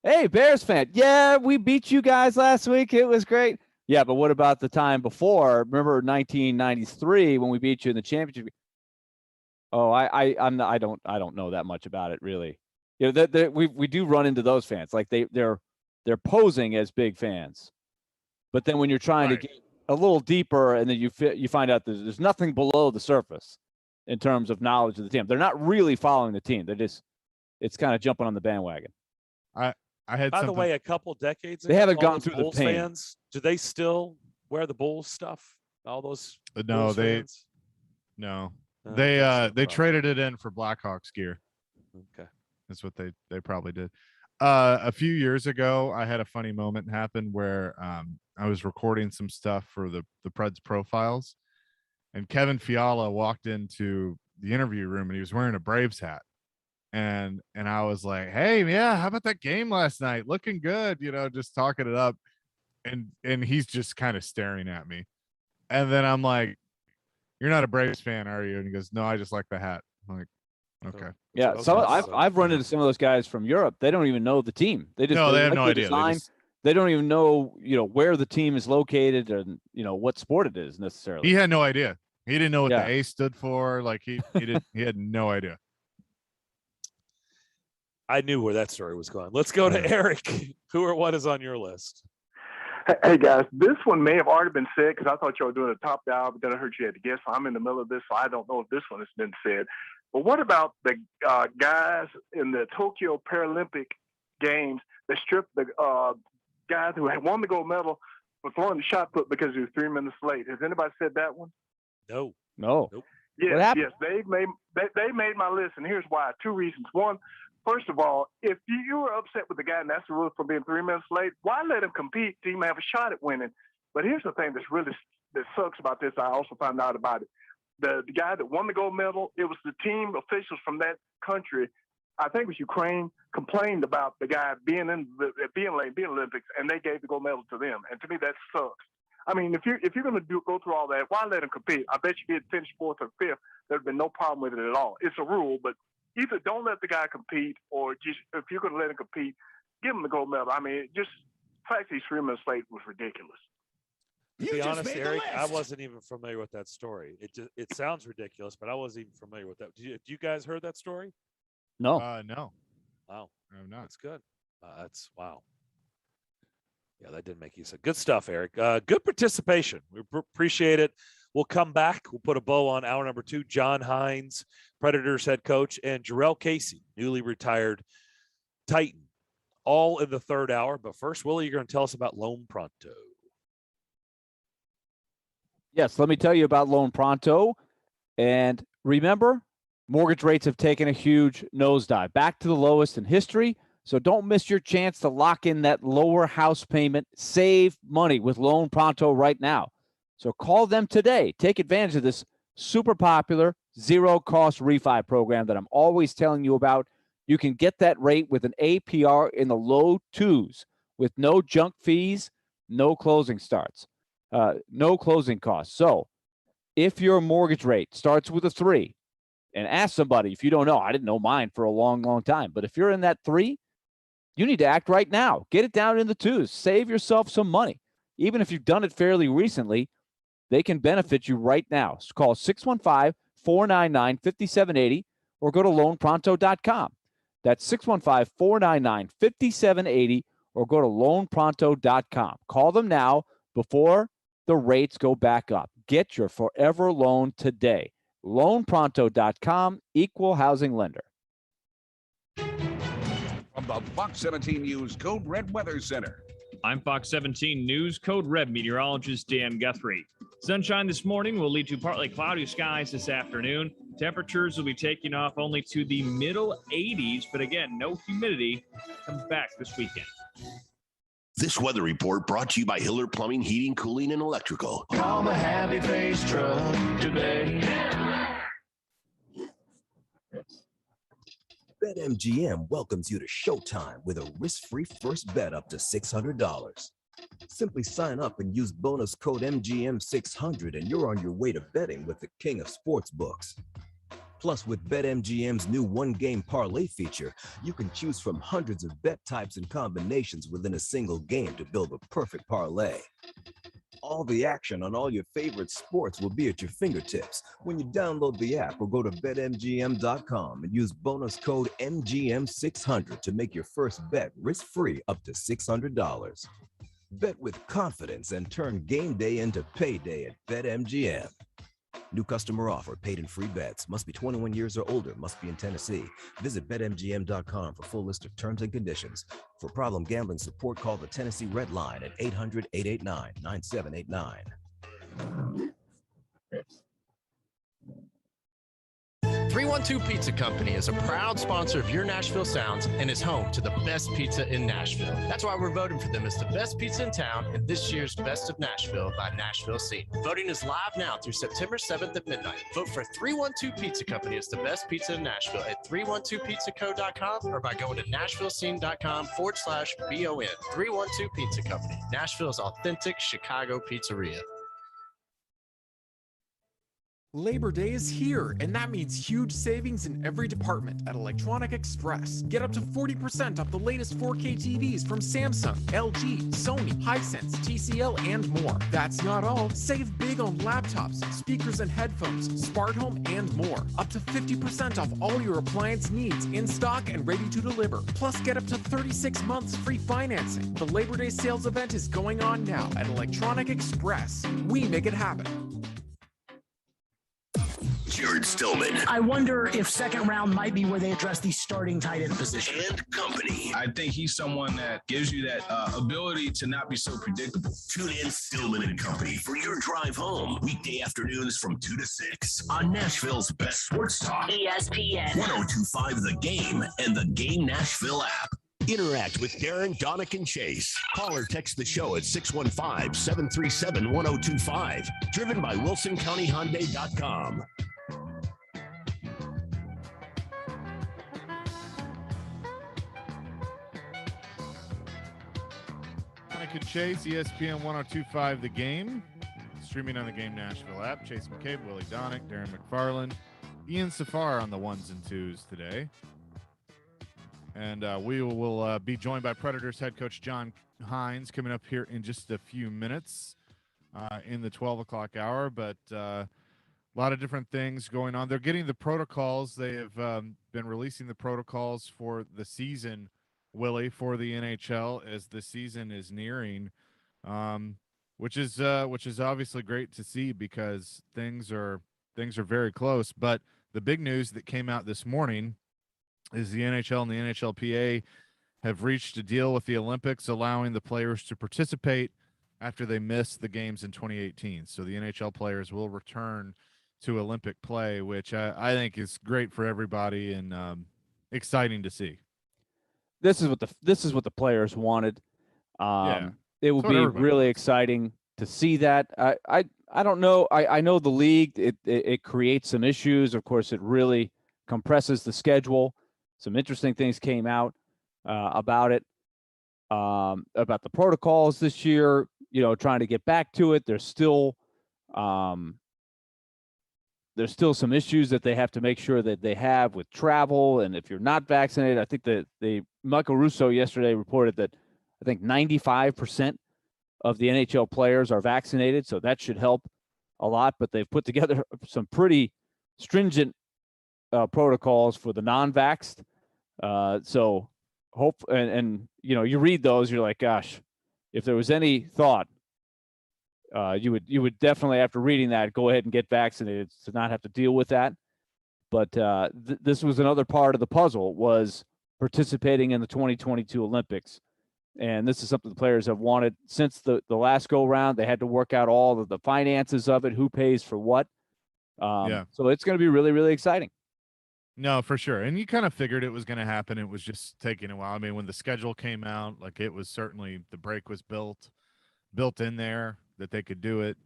Hey, Bears fan. Yeah, we beat you guys last week. It was great. Yeah, but what about the time before? Remember 1993 when we beat you in the championship? Oh, I don't know that much about it really. You know, we do run into those fans. Like they're posing as big fans. But then when you're trying to get a little deeper, and then you find out there's nothing below the surface in terms of knowledge of the team. They're not really following the team. It's kind of jumping on the bandwagon. I had. By the way, a couple decades ago, they haven't all gone those through Bulls the pain. fans, do they still wear the Bulls stuff? All those No, Bulls fans? No, Oh, they that's no traded it in for Blackhawks gear. Okay, that's what they probably did. A few years ago, I had a funny moment happen where I was recording some stuff for the Preds profiles, and Kevin Fiala walked into the interview room and he was wearing a Braves hat. And I was like, hey, yeah, how about that game last night? Looking good, just talking it up. And he's just kind of staring at me. And then I'm like, you're not a Braves fan, are you? And he goes, no, I just like the hat. I'm like, okay. Yeah, I've run into some of those guys from Europe. They don't even know the team. They have like no idea. They don't even know, where the team is located and what sport it is necessarily. He had no idea. He didn't know what the A stood for. Like he had no idea. I knew where that story was going. Let's go to Eric. Who or what is on your list? Hey guys, this one may have already been said because I thought you were doing a top down, but then I heard you had to guess. So I'm in the middle of this, so I don't know if this one has been said. But what about the guys in the Tokyo Paralympic Games that stripped the guys who had won the gold medal for throwing the shot put because he was 3 minutes late? Has anybody said that one? No. Nope. Yes, they made my list, and here's why. 2 reasons. One, first of all, if you were upset with the guy and that's the rule for being 3 minutes late, why let him compete to even have a shot at winning? But here's the thing that sucks about this. I also found out about it. The guy that won the gold medal, it was the team officials from that country, I think it was Ukraine, complained about the guy being late, being Olympics, and they gave the gold medal to them. And to me, that sucks. I mean, if you're going to go through all that, why let him compete? I bet you if he'd finished 4th or 5th, there'd been no problem with it at all. It's a rule, but either don't let the guy compete, or just if you're going to let him compete, give him the gold medal. I mean, just the fact he's 3 minutes late was ridiculous. To be honest, Eric, I wasn't even familiar with that story. It sounds ridiculous, but I wasn't even familiar with that. Have you guys heard that story? No. No. Wow. I'm not. That's good. That's wow. Yeah, that didn't make you say good stuff, Eric. Good participation. We appreciate it. We'll come back. We'll put a bow on hour number 2. John Hines, Predators head coach, and Jarrell Casey, newly retired Titan, all in the third hour. But first, Willie, you're going to tell us about Loan Pronto. Yes, let me tell you about Loan Pronto. And remember, mortgage rates have taken a huge nosedive, back to the lowest in history. So don't miss your chance to lock in that lower house payment. Save money with Loan Pronto right now. So call them today. Take advantage of this super popular zero-cost refi program that I'm always telling you about. You can get that rate with an APR in the low 2s with no junk fees, no closing costs. So if your mortgage rate starts with a 3, and ask somebody if you don't know, I didn't know mine for a long, long time. But if you're in that 3, you need to act right now. Get it down in the 2s. Save yourself some money. Even if you've done it fairly recently, they can benefit you right now. So call 615-499-5780 or go to loanpronto.com. That's 615-499-5780 or go to loanpronto.com. Call them now before the rates go back up. Get your forever loan today. loanpronto.com, equal housing lender. From the Fox 17 News Code Red Weather Center. I'm Fox 17 News Code Red meteorologist Dan Guthrie. Sunshine this morning will lead to partly cloudy skies this afternoon. Temperatures will be taking off only to the middle 80s, but again, no humidity comes back this weekend. This weather report brought to you by Hiller Plumbing, Heating, Cooling, and Electrical. Call the Happy Face Truck today. BetMGM welcomes you to Showtime with a risk-free first bet up to $600. Simply sign up and use bonus code MGM600 and you're on your way to betting with the king of sportsbooks. Plus, with BetMGM's new one-game parlay feature, you can choose from hundreds of bet types and combinations within a single game to build a perfect parlay. All the action on all your favorite sports will be at your fingertips when you download the app or go to betmgm.com and use bonus code MGM600 to make your first bet risk-free up to $600. Bet with confidence and turn game day into payday at BetMGM. New customer offer, paid and free bets. Must be 21 years or older. Must be in Tennessee. Visit BetMGM.com for full list of terms and conditions. For problem gambling support, call the Tennessee Red Line at 800-889-9789. 312 Pizza Company is a proud sponsor of your Nashville Sounds and is home to the best pizza in Nashville. That's why we're voting for them as the best pizza in town in this year's Best of Nashville by Nashville Scene. Voting is live now through September 7th at midnight. Vote for 312 Pizza Company as the best pizza in Nashville at 312pizzaco.com or by going to nashvillescene.com/BON. 312 Pizza Company, Nashville's authentic Chicago pizzeria. Labor Day is here, and that means huge savings in every department at Electronic Express. Get up to 40% off the latest 4K TVs from Samsung, LG, Sony, Hisense, TCL, and more. That's not all. Save big on laptops, speakers and headphones, smart home, and more. Up to 50% off all your appliance needs in stock and ready to deliver. Plus, get up to 36 months free financing. The Labor Day sales event is going on now at Electronic Express. We make it happen. Jared Stillman. I wonder if second round might be where they address the starting tight end position. And company. I think he's someone that gives you that ability to not be so predictable. Tune in Stillman and Company for your drive home. Weekday afternoons from 2 to 6 on Nashville's best sports talk. ESPN. 1025 The Game and the Game Nashville app. Interact with Darren, Daunic, and Chase. Call or text the show at 615-737-1025. Driven by WilsonCountyHyundai.com. Daunic and Chase, ESPN 1025 The Game. Streaming on the Game Nashville app. Chase McCabe, Willie Daunic, Darren McFarland, Ian Safar on the ones and twos today. And we will be joined by Predators head coach John Hines coming up here in just a few minutes in the 12 o'clock hour. But a lot of different things going on. They're getting the protocols. They have been releasing the protocols for the season, Willie, for the NHL as the season is nearing, which is obviously great to see because things are very close. But the big news that came out this morning is the NHL and the NHLPA have reached a deal with the Olympics, allowing the players to participate after they missed the games in 2018. So the NHL players will return to Olympic play, which I think is great for everybody and exciting to see. This is what the players wanted. Yeah. It will be really exciting to see that. I don't know. I know the league, it creates some issues. Of course, it really compresses the schedule. Some interesting things came out about it, about the protocols this year, trying to get back to it. There's still some issues that they have to make sure that they have with travel. And if you're not vaccinated, I think that Michael Russo yesterday reported that I think 95% of the NHL players are vaccinated. So that should help a lot, but they've put together some pretty stringent protocols for the non-vaxxed. So hope, and you read those, you're like, gosh, if there was any thought, you would definitely, after reading that, go ahead and get vaccinated to not have to deal with that. But this was another part of the puzzle, was participating in the 2022 Olympics. And this is something the players have wanted since the last go round. They had to work out all of the finances of it, who pays for what. So it's going to be really, really exciting. No, for sure. And you kind of figured it was going to happen. It was just taking a while. I mean, when the schedule came out, like, it was certainly, the break was built in there that they could do it.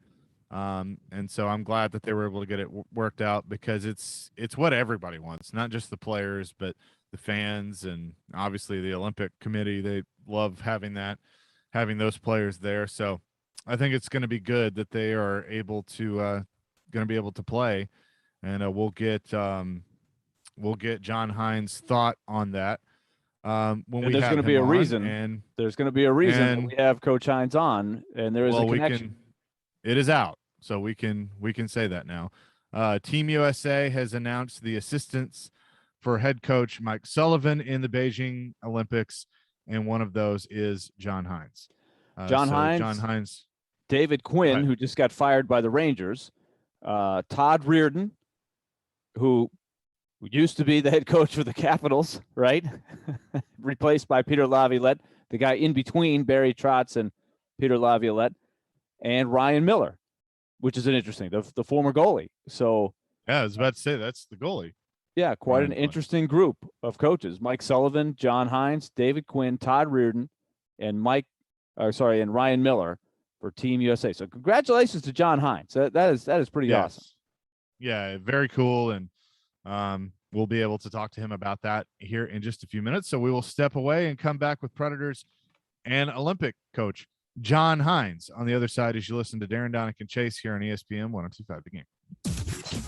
And so I'm glad that they were able to get it worked out, because it's what everybody wants, not just the players, but the fans and obviously the Olympic committee. They love having that. having those players there. So I think it's going to be good that they are able to going to be able to play, and we'll get John Hines' thought on that. When and there's going to be a reason, and there's going to be a reason that we have Coach Hines on, and there is a connection. It is out, so we can say that now. Team USA has announced the assistants for head coach Mike Sullivan in the Beijing Olympics, and one of those is John Hines. John Hines, David Quinn, who just got fired by the Rangers, Todd Reardon, who used to be the head coach for the Capitals, right? Replaced by Peter Laviolette, the guy in between Barry Trotz and Peter Laviolette, and Ryan Miller, which is an interesting, the former goalie. So yeah, I was about to say that's the goalie. Yeah, quite an interesting group of coaches: Mike Sullivan, John Hines, David Quinn, Todd Reardon, and Ryan Miller for Team USA. So congratulations to John Hines. That is pretty awesome. Yeah, very cool, and we'll be able to talk to him about that here in just a few minutes. So we will step away and come back with Predators and Olympic coach John Hines on the other side as you listen to Darren, Daunic, and Chase here on ESPN 102.5 The Game.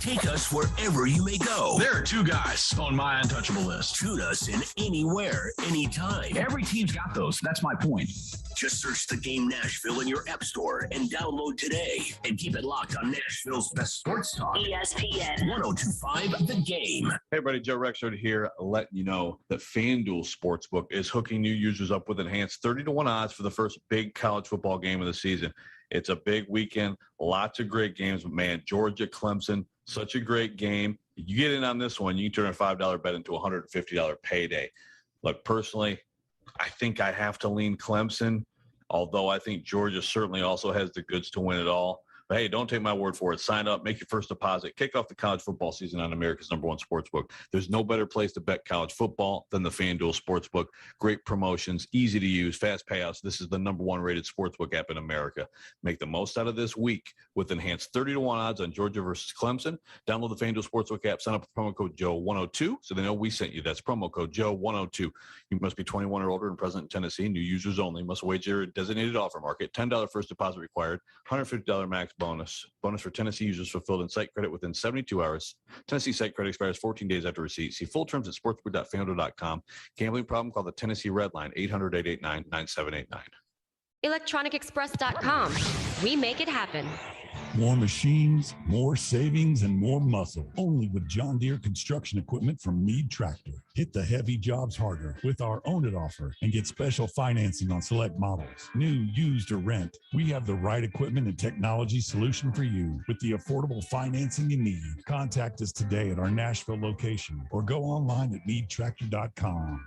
Take us wherever you may go. There are two guys on my untouchable list. Shoot us in anywhere, anytime. Every team's got those. That's my point. Just search The Game Nashville in your app store and download today. And keep it locked on Nashville's best sports talk. ESPN 102.5 The Game. Hey, everybody. Joe Rexford here, letting you know that FanDuel Sportsbook is hooking new users up with enhanced 30-1 odds for the first big college football game of the season. It's a big weekend, lots of great games. But man, Georgia, Clemson, such a great game. You get in on this one, you can turn a $5 bet into a $150 payday. Look, personally, I think I have to lean Clemson, although I think Georgia certainly also has the goods to win it all. But hey, don't take my word for it. Sign up, make your first deposit, kick off the college football season on America's #1 sportsbook. There's no better place to bet college football than the FanDuel Sportsbook. Great promotions, easy to use, fast payouts. This is the #1 rated sportsbook app in America. Make the most out of this week with enhanced 30-1 odds on Georgia versus Clemson. Download the FanDuel Sportsbook app, sign up with promo code Joe102 so they know we sent you. That's promo code Joe102. You must be 21 or older and present in Tennessee. New users only. Must wager a designated offer market. $10 first deposit required. $150 max bonus for Tennessee users fulfilled in site credit within 72 hours. Tennessee site credit expires 14 days after receipt. See full terms at sportsbook.fanduel.com. Gambling problem? Call the Tennessee Red Line 800-889-9789. electronicexpress.com. We make it happen. More machines, more savings, and more muscle. Only with John Deere construction equipment from Meade Tractor. Hit the heavy jobs harder with our Own It offer and get special financing on select models. New, used, or rent. We have the right equipment and technology solution for you with the affordable financing you need. Contact us today at our Nashville location or go online at meadtractor.com.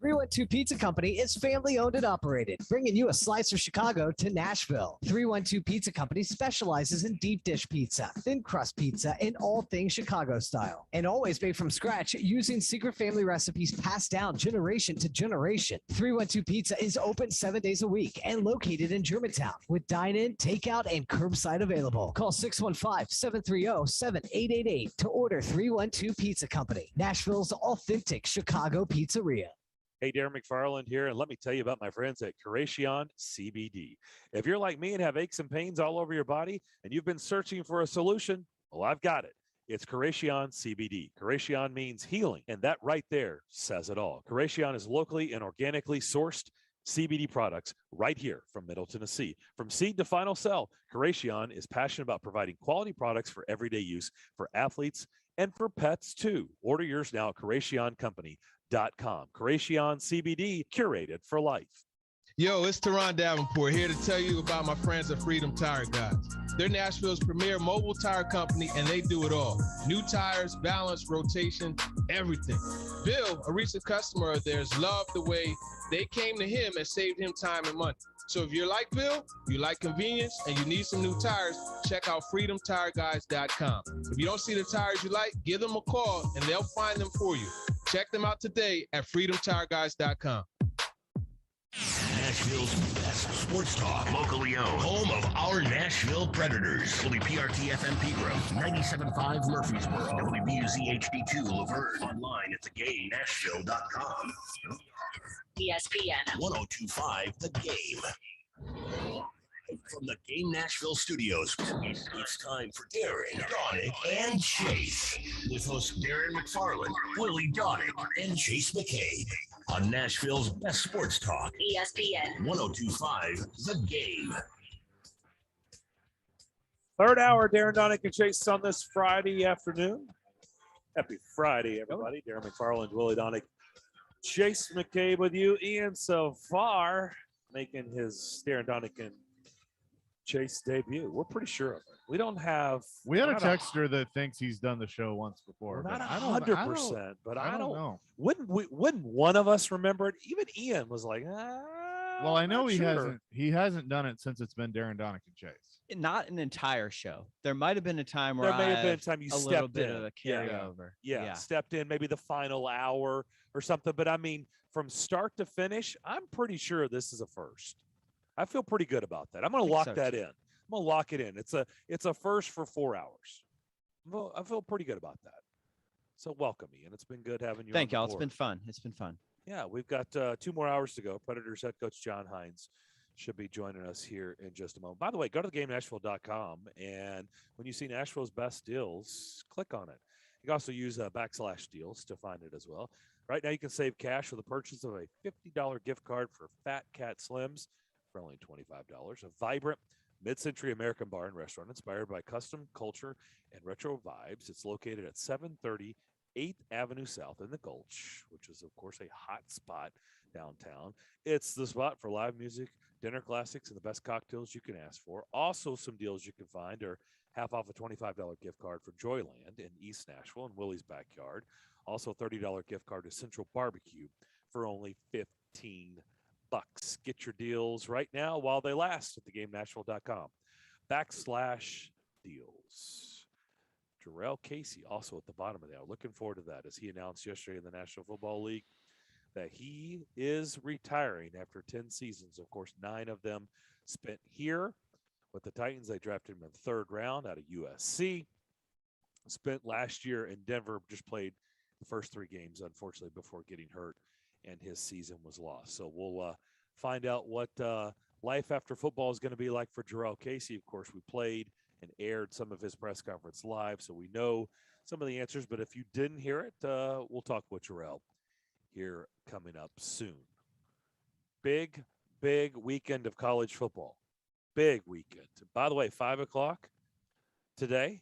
312 Pizza Company is family owned and operated, bringing you a slice of Chicago to Nashville. 312 Pizza Company specializes in deep dish pizza, thin crust pizza, and all things Chicago style, and always made from scratch using secret family recipes passed down generation to generation. 312 Pizza is open 7 days a week and located in Germantown with dine-in, takeout, and curbside available. Call 615-730-7888 to order 312 Pizza Company, Nashville's authentic Chicago pizzeria. Hey, Darren McFarland here, and let me tell you about my friends at Curation CBD. If you're like me and have aches and pains all over your body and you've been searching for a solution, well, I've got it. It's Curation CBD. Curation means healing, and that right there says it all. Curation is locally and organically sourced CBD products right here from Middle Tennessee. From seed to final sell, Curation is passionate about providing quality products for everyday use for athletes and for pets too. Order yours now at CurationCompany.com. Curation CBD, curated for life. Yo, it's Teron Davenport here to tell you about my friends at Freedom Tire Guys. They're Nashville's premier mobile tire company, and they do it all. New tires, balance, rotation, everything. Bill, a recent customer of theirs, loved the way they came to him and saved him time and money. So if you're like Bill, you like convenience, and you need some new tires, check out freedomtireguys.com. If you don't see the tires you like, give them a call, and they'll find them for you. Check them out today at freedomtireguys.com. Nashville's best sports talk, locally owned, home of our Nashville Predators. WPRT-FM Pegram, 97.5 Murfreesboro, WBUZ HD2 Laverne, online at theGameNashville.com. ESPN 102.5 The Game. From the Game Nashville studios, it's time for Darren, Daunic, and Chase. With hosts Darren McFarland, Willie Daunic, and Chase McCabe on Nashville's best sports talk. ESPN 102.5 The Game. Third hour, Darren, Daunic, and Chase on this Friday afternoon. Happy Friday, everybody. Darren McFarland, Willie Daunic, Chase McCabe with you. Ian so far making his Darren, Daunic, and Chase debut. We're pretty sure of it. We don't have. We had a texter that thinks he's done the show once before. We're not but 100%, but I don't know. Wouldn't one of us remember it? Even Ian was like, well, I know he hasn't done it since it's been Darren, Daunic, and Chase. Not an entire show. There might have been a time where there may have been a time you stepped little bit in. of a carryover. Yeah, stepped in maybe the final hour or something. But I mean, from start to finish, I'm pretty sure this is a first. I feel pretty good about that. I'm going to lock that in. I'm gonna lock it in. It's a first for 4 hours. I feel pretty good about that. So welcome, Ian. It's been good having you. Thank y'all. It's been fun. It's been fun. Yeah, we've got 2 more hours to go. Predators head coach John Hines should be joining us here in just a moment. By the way, go to theGameNashville.com, and when you see Nashville's best deals, click on it. You can also use /deals to find it as well. Right now, you can save cash with the purchase of a $50 gift card for Fat Cat Slims for only $25. A vibrant mid-century American bar and restaurant inspired by custom culture and retro vibes. It's located at 730 8th Avenue South in the Gulch, which is, of course, a hot spot downtown. It's the spot for live music, dinner classics, and the best cocktails you can ask for. Also, some deals you can find are half off a $25 gift card for Joyland in East Nashville and Willie's Backyard. Also, $30 gift card to Central Barbecue for only $15. Get your deals right now while they last at theGameNashville.com /deals. Jarrell Casey also at the bottom of that. Looking forward to that as he announced yesterday in the National Football League that he is retiring after 10 seasons. Of course, 9 of them spent here with the Titans. They drafted him in the 3rd round out of USC. Spent last year in Denver, just played the first 3 games, unfortunately, before getting hurt, and his season was lost. So we'll find out what life after football is going to be like for Jarrell Casey. Of course, we played and aired some of his press conference live, so we know some of the answers. But if you didn't hear it, we'll talk with Jarrell here coming up soon. Big weekend of college football. Big weekend. By the way, 5 o'clock today.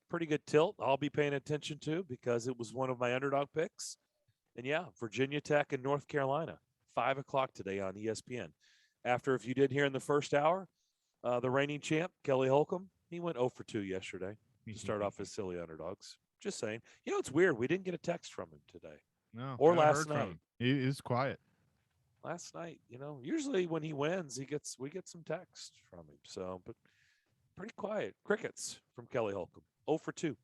Pretty good tilt. I'll be paying attention to because it was one of my underdog picks. And yeah, Virginia Tech and North Carolina, 5 o'clock today on ESPN. After, if you did hear in the first hour, the reigning champ, Kelly Holcomb, he went 0 for 2 yesterday to start off his silly underdogs. Just saying. You know, it's weird. We didn't get a text from him today. No. Or last night. He is quiet. Last night, you know, usually when he wins, we get some text from him. So, but pretty quiet. Crickets from Kelly Holcomb, 0 for 2.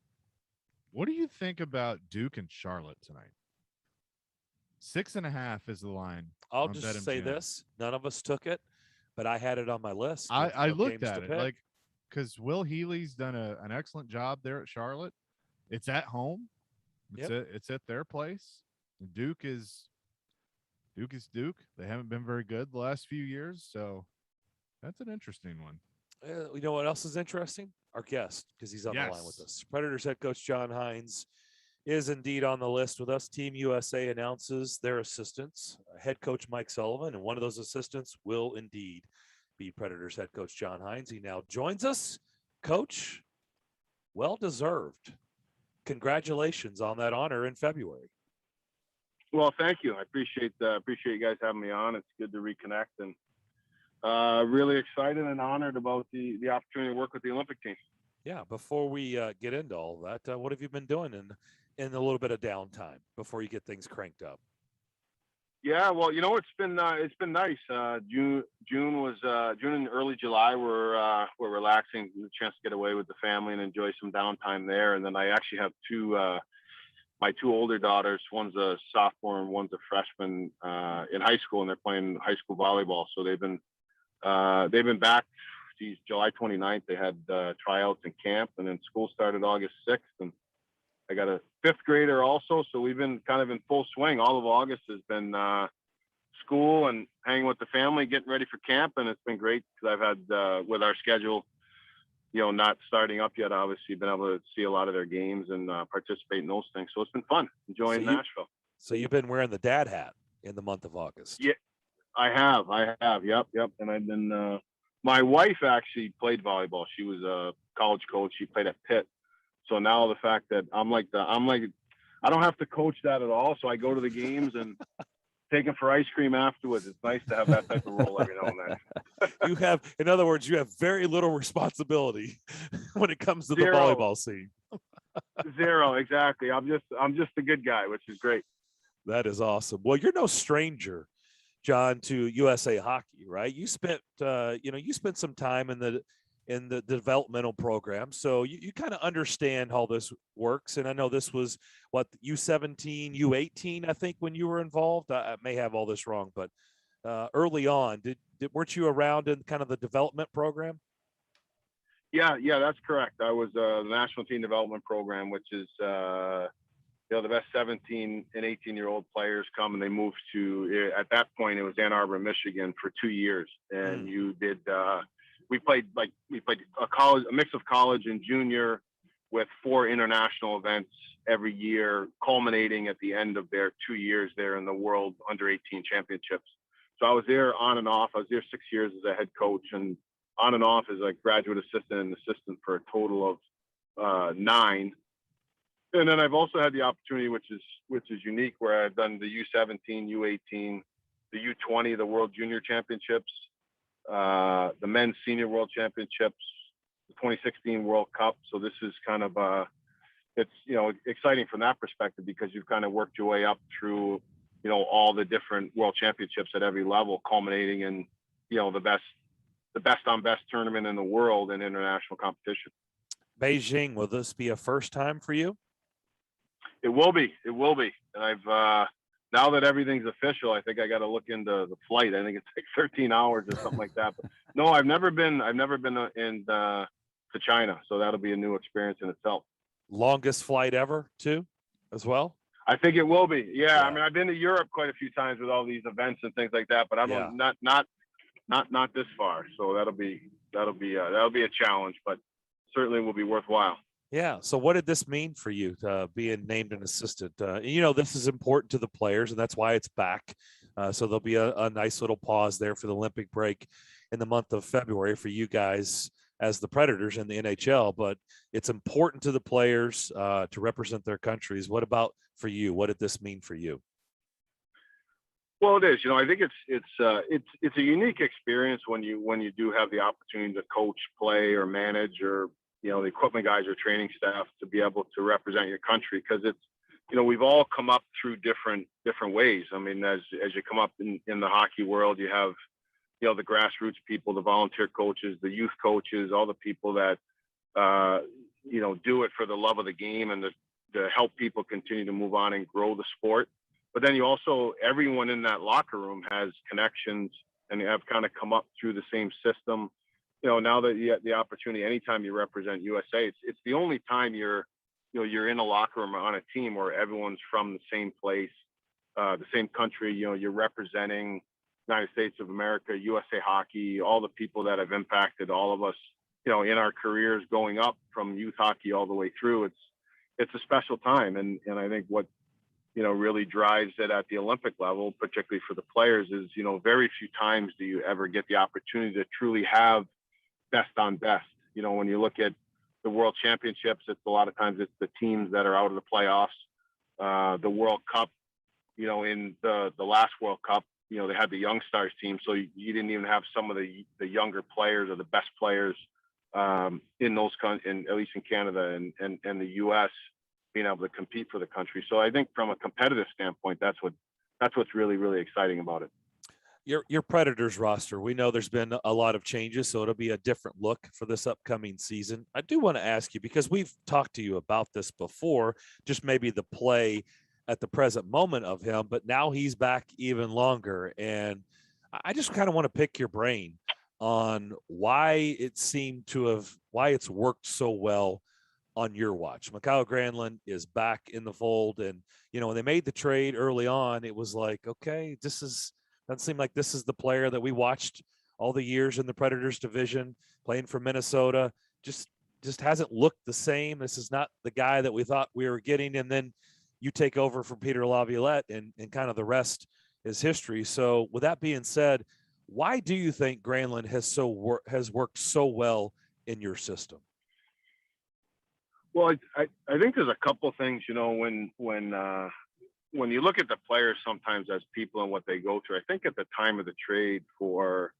What do you think about Duke and Charlotte tonight? 6.5 is the line. I'll just say this. None of us took it, but I had it on my list. I looked at it like, because Will Healy's done an excellent job there at Charlotte. It's at home. It's at their place. Duke is Duke. They haven't been very good the last few years, so that's an interesting one. You know what else is interesting? Our guest, because he's on the line with us. Predators head coach John Hines is indeed on the list with us. Team USA announces their assistants. Head coach Mike Sullivan, and one of those assistants will indeed be Predators head coach John Hines. He now joins us. Coach, well-deserved. Congratulations on that honor in February. Well, thank you. I appreciate you guys having me on. It's good to reconnect, and really excited and honored about the opportunity to work with the Olympic team. Yeah. Before we get into all that, what have you been doing in a little bit of downtime before you get things cranked up? Yeah, well, you know, it's been nice. June and early July we're relaxing, a chance to get away with the family and enjoy some downtime there. And then I actually have two my two older daughters, one's a sophomore and one's a freshman in high school, and they're playing high school volleyball. So they've been back. Geez, July 29th, they had tryouts in camp, and then school started August 6th. And I got a fifth grader also, so we've been kind of in full swing. All of August has been school and hanging with the family, getting ready for camp, and it's been great because I've had with our schedule, not starting up yet, obviously, been able to see a lot of their games and participate in those things. So it's been fun, enjoying Nashville. So you've been wearing the dad hat in the month of August. Yeah, I have. Yep. And I've been. My wife actually played volleyball. She was a college coach. She played at Pitt. So now the fact that I'm like I don't have to coach that at all. So I go to the games and take them for ice cream afterwards. It's nice to have that type of role every now and then. In other words, you have very little responsibility when it comes to Zero. the volleyball scene. Zero, exactly. I'm just a good guy, which is great. That is awesome. Well, you're no stranger, John, to USA Hockey, right? You spent some time in the developmental program, so you kind of understand how this works. And I know this was U17, U18, I think, when you were involved. I may have all this wrong, but early on, weren't you around in kind of the development program? Yeah, that's correct. I was the National Team Development Program, which is the best 17 and 18-year-old players come, and they move to, at that point, it was Ann Arbor, Michigan for 2 years. And you did, we played a mix of college and junior with 4 international events every year, culminating at the end of their 2 years there in the World Under-18 Championships. So I was there on and off. I was there 6 years as a head coach, and on and off as a graduate assistant and assistant for a total of 9. And then I've also had the opportunity, which is unique, where I've done the U17, U18, the U20, the World Junior Championships, the Men's Senior World Championships, the 2016 World Cup. So this is kind of it's exciting from that perspective, because you've kind of worked your way up through all the different World Championships at every level, culminating in the best on best tournament in the world in international competition. Beijing, will this be a first time for you? It will be. And I've now that everything's official, I think I got to look into the flight. I think it's like 13 hours or something like that. But no, I've never been to China, so that'll be a new experience in itself. Longest flight ever, too, as well? I think it will be. Yeah. I mean, I've been to Europe quite a few times with all these events and things like that, but I don't not this far. So that'll be a challenge, but certainly will be worthwhile. Yeah. So what did this mean for you, being named an assistant? This is important to the players, and that's why it's back. So there'll be a nice little pause there for the Olympic break in the month of February for you guys as the Predators in the NHL. But it's important to the players to represent their countries. What about for you? What did this mean for you? Well, it is. I think it's a unique experience when you do have the opportunity to coach, play, or manage, or the equipment guys or training staff, to be able to represent your country, because it's we've all come up through different ways. I mean, as you come up in the hockey world, you have the grassroots people, the volunteer coaches, the youth coaches, all the people that do it for the love of the game and to help people continue to move on and grow the sport. But then everyone in that locker room has connections and have kind of come up through the same system. Now that you get the opportunity, anytime you represent USA, it's the only time you're in a locker room or on a team where everyone's from the same place, the same country. You're representing United States of America, USA Hockey, all the people that have impacted all of us, in our careers going up from youth hockey all the way through. It's a special time. And I think what, really drives it at the Olympic level, particularly for the players, is, very few times do you ever get the opportunity to truly have best on best. When you look at the World Championships, it's a lot of times it's the teams that are out of the playoffs. The World Cup, in the last World Cup, they had the Young Stars team, so you didn't even have some of the younger players or the best players in those at least in Canada and the U.S. being able to compete for the country. So I think from a competitive standpoint, that's what's really, really exciting about it. Your Predators roster, we know there's been a lot of changes, so it'll be a different look for this upcoming season. I do want to ask you, because we've talked to you about this before, just maybe the play at the present moment of him, but now he's back even longer. And I just kind of want to pick your brain on why it's worked so well on your watch. Mikhail Granlund is back in the fold. And, when they made the trade early on, it was like, okay, doesn't seem like this is the player that we watched all the years in the Predators division playing for Minnesota. Just hasn't looked the same. This is not the guy that we thought we were getting. And then you take over from Peter Laviolette, and kind of the rest is history. So with that being said, why do you think Granlund has worked so well in your system? Well, I think there's a couple things, when you look at the players sometimes as people and what they go through. I think at the time of the trade for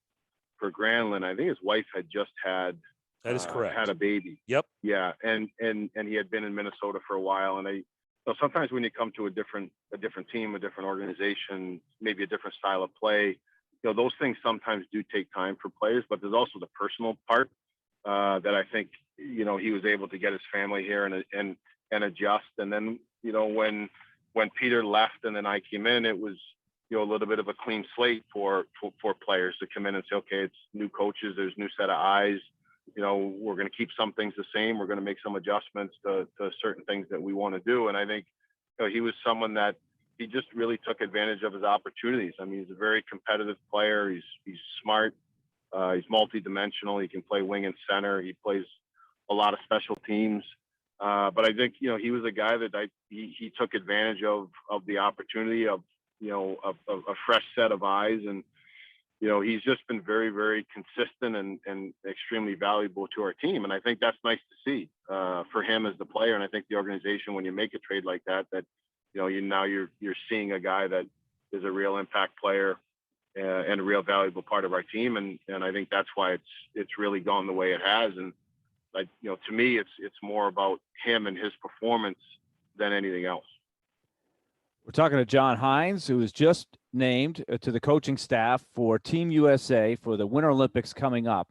Granlund, I think his wife had just had that is correct. Had a baby. Yep. Yeah, and he had been in Minnesota for a while, and so sometimes when you come to a different team, a different organization, maybe a different style of play, those things sometimes do take time for players. But there's also the personal part that I think he was able to get his family here and adjust. And then when Peter left and then I came in, it was a little bit of a clean slate for players to come in and say, okay, it's new coaches, there's new set of eyes. We're going to keep some things the same. We're going to make some adjustments to certain things that we want to do. And I think he was someone that he just really took advantage of his opportunities. I mean, he's a very competitive player. He's smart. He's multidimensional. He can play wing and center. He plays a lot of special teams. But I think, he was a guy that he took advantage of the opportunity of a fresh set of eyes. And, he's just been very, very consistent and extremely valuable to our team. And I think that's nice to see for him as the player. And I think the organization, when you make a trade like that, you're seeing a guy that is a real impact player and a real valuable part of our team. And I think that's why it's really gone the way it has. And to me, it's more about him and his performance than anything else. We're talking to John Hines, who was just named to the coaching staff for Team USA for the Winter Olympics coming up.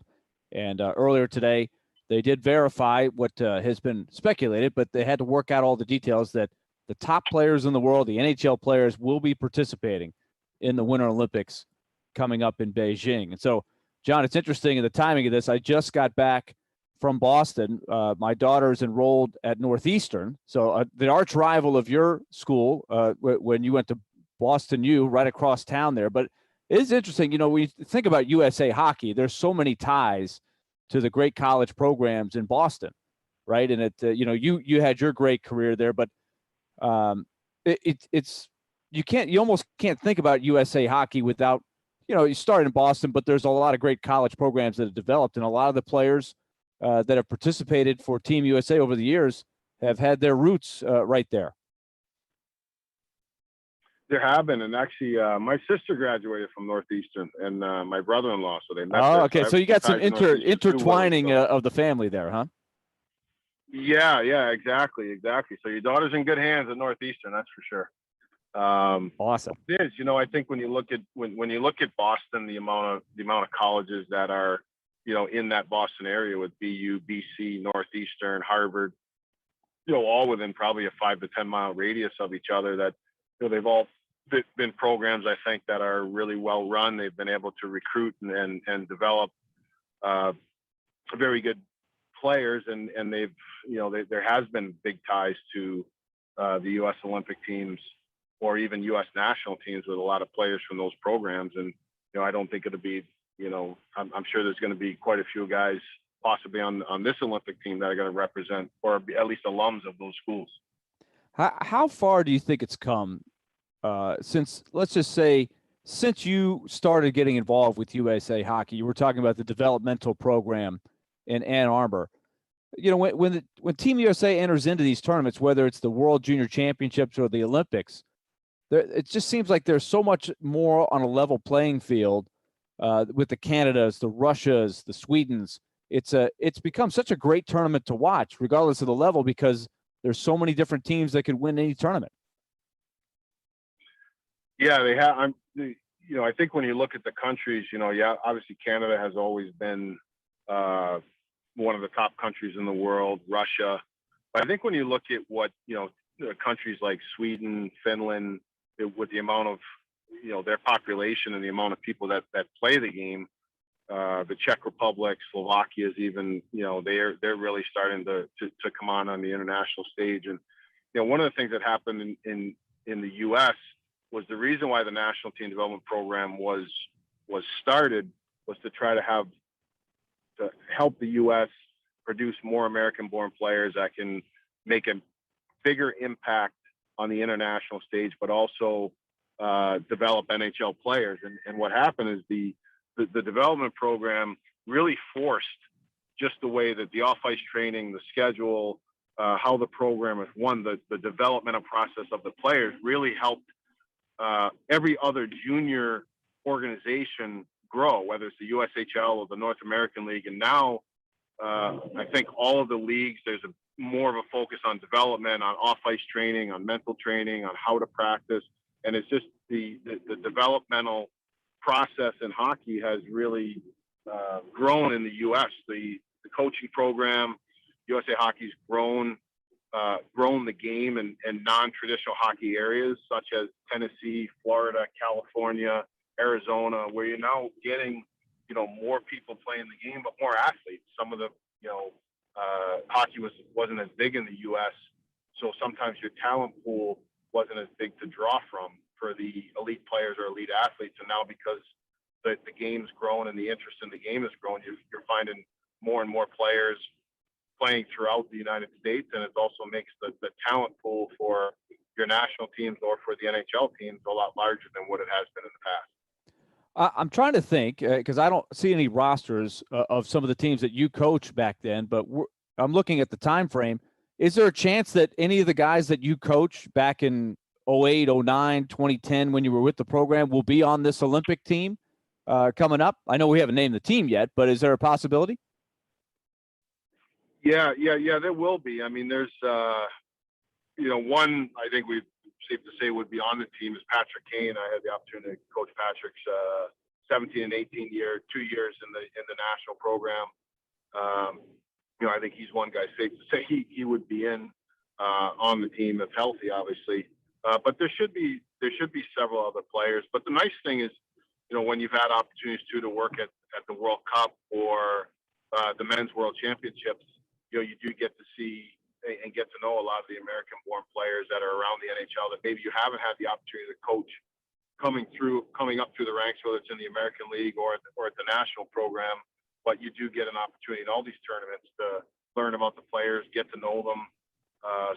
And earlier today, they did verify what has been speculated, but they had to work out all the details that the top players in the world, the NHL players, will be participating in the Winter Olympics coming up in Beijing. And so, John, it's interesting in the timing of this. I just got back from Boston. My daughter's enrolled at Northeastern, so the arch rival of your school when you went to Boston U, right across town there. But it is interesting, when you think about USA Hockey, there's so many ties to the great college programs in Boston, right? And you had your great career there, but you almost can't think about USA Hockey without, you started in Boston, but there's a lot of great college programs that have developed, and a lot of the players that have participated for Team USA over the years have had their roots right there. There have been, and actually, my sister graduated from Northeastern, and my brother-in-law. So they met. Oh, okay. So you got some intertwining of the family there, huh? Yeah, exactly. So your daughter's in good hands at Northeastern, that's for sure. Awesome. It is. I think when you look at Boston, the amount of colleges that are in that Boston area with BU, BC, Northeastern, Harvard, all within probably a 5 to 10 mile radius of each other, that they've all been programs, I think, that are really well run. They've been able to recruit and develop very good players, and there has been big ties to the U.S. Olympic teams or even U.S. national teams with a lot of players from those programs. And I don't think it'll be, I'm sure there's going to be quite a few guys possibly on this Olympic team that are going to represent, or at least alums of those schools. How far do you think it's come since, let's just say, since you started getting involved with USA Hockey? You were talking about the developmental program in Ann Arbor. When Team USA enters into these tournaments, whether it's the World Junior Championships or the Olympics, it just seems like there's so much more on a level playing field with the Canadas, the Russias, the Swedens. It's become such a great tournament to watch, regardless of the level, because there's so many different teams that could win any tournament. Yeah, they have. I think when you look at the countries, obviously Canada has always been one of the top countries in the world, Russia. But I think when you look at what, countries like Sweden, Finland, with the amount of, their population and the amount of people that play the game, the Czech Republic, Slovakia is even, they're really starting to come on the international stage. And, one of the things that happened in the U.S. was the reason why the national team development program was started was to try to help the U.S. produce more American-born players that can make a bigger impact on the international stage, but also develop NHL players. And what happened is the development program really forced just the way that the off-ice training, the schedule, how the program is the developmental process of the players really helped every other junior organization grow, whether it's the USHL or the North American League. And now I think all of the leagues, there's more of a focus on development, on off-ice training, on mental training, on how to practice. And it's just the developmental process in hockey has really grown in the U.S. The coaching program, USA Hockey's grown the game in non-traditional hockey areas such as Tennessee, Florida, California, Arizona, where you're now getting, more people playing the game, but more athletes. Some of the, hockey wasn't as big in the U.S., so sometimes your talent pool wasn't as big to draw from for the elite players or elite athletes. And now because the game's grown and the interest in the game has grown, you're finding more and more players playing throughout the United States, and it also makes the talent pool for your national teams or for the NHL teams a lot larger than what it has been in the past. I'm trying to think because I don't see any rosters of some of the teams that you coached back then, but I'm looking at the time frame. Is there a chance that any of the guys that you coached back in 08, 09, 2010, when you were with the program, will be on this Olympic team coming up? I know we haven't named the team yet, but is there a possibility? Yeah, there will be. I mean, there's, one I think we've safe to say would be on the team is Patrick Kane. I had the opportunity to coach Patrick's 17 and 18 year, 2 years in the national program. I think he's one guy safe to say he would be on the team if healthy, obviously. But there should be several other players. But the nice thing is, when you've had opportunities to work at the World Cup or the Men's World Championships, you do get to see and get to know a lot of the American-born players that are around the NHL that maybe you haven't had the opportunity to coach coming up through the ranks, whether it's in the American League or at the national program. But you do get an opportunity in all these tournaments to learn about the players, get to know them.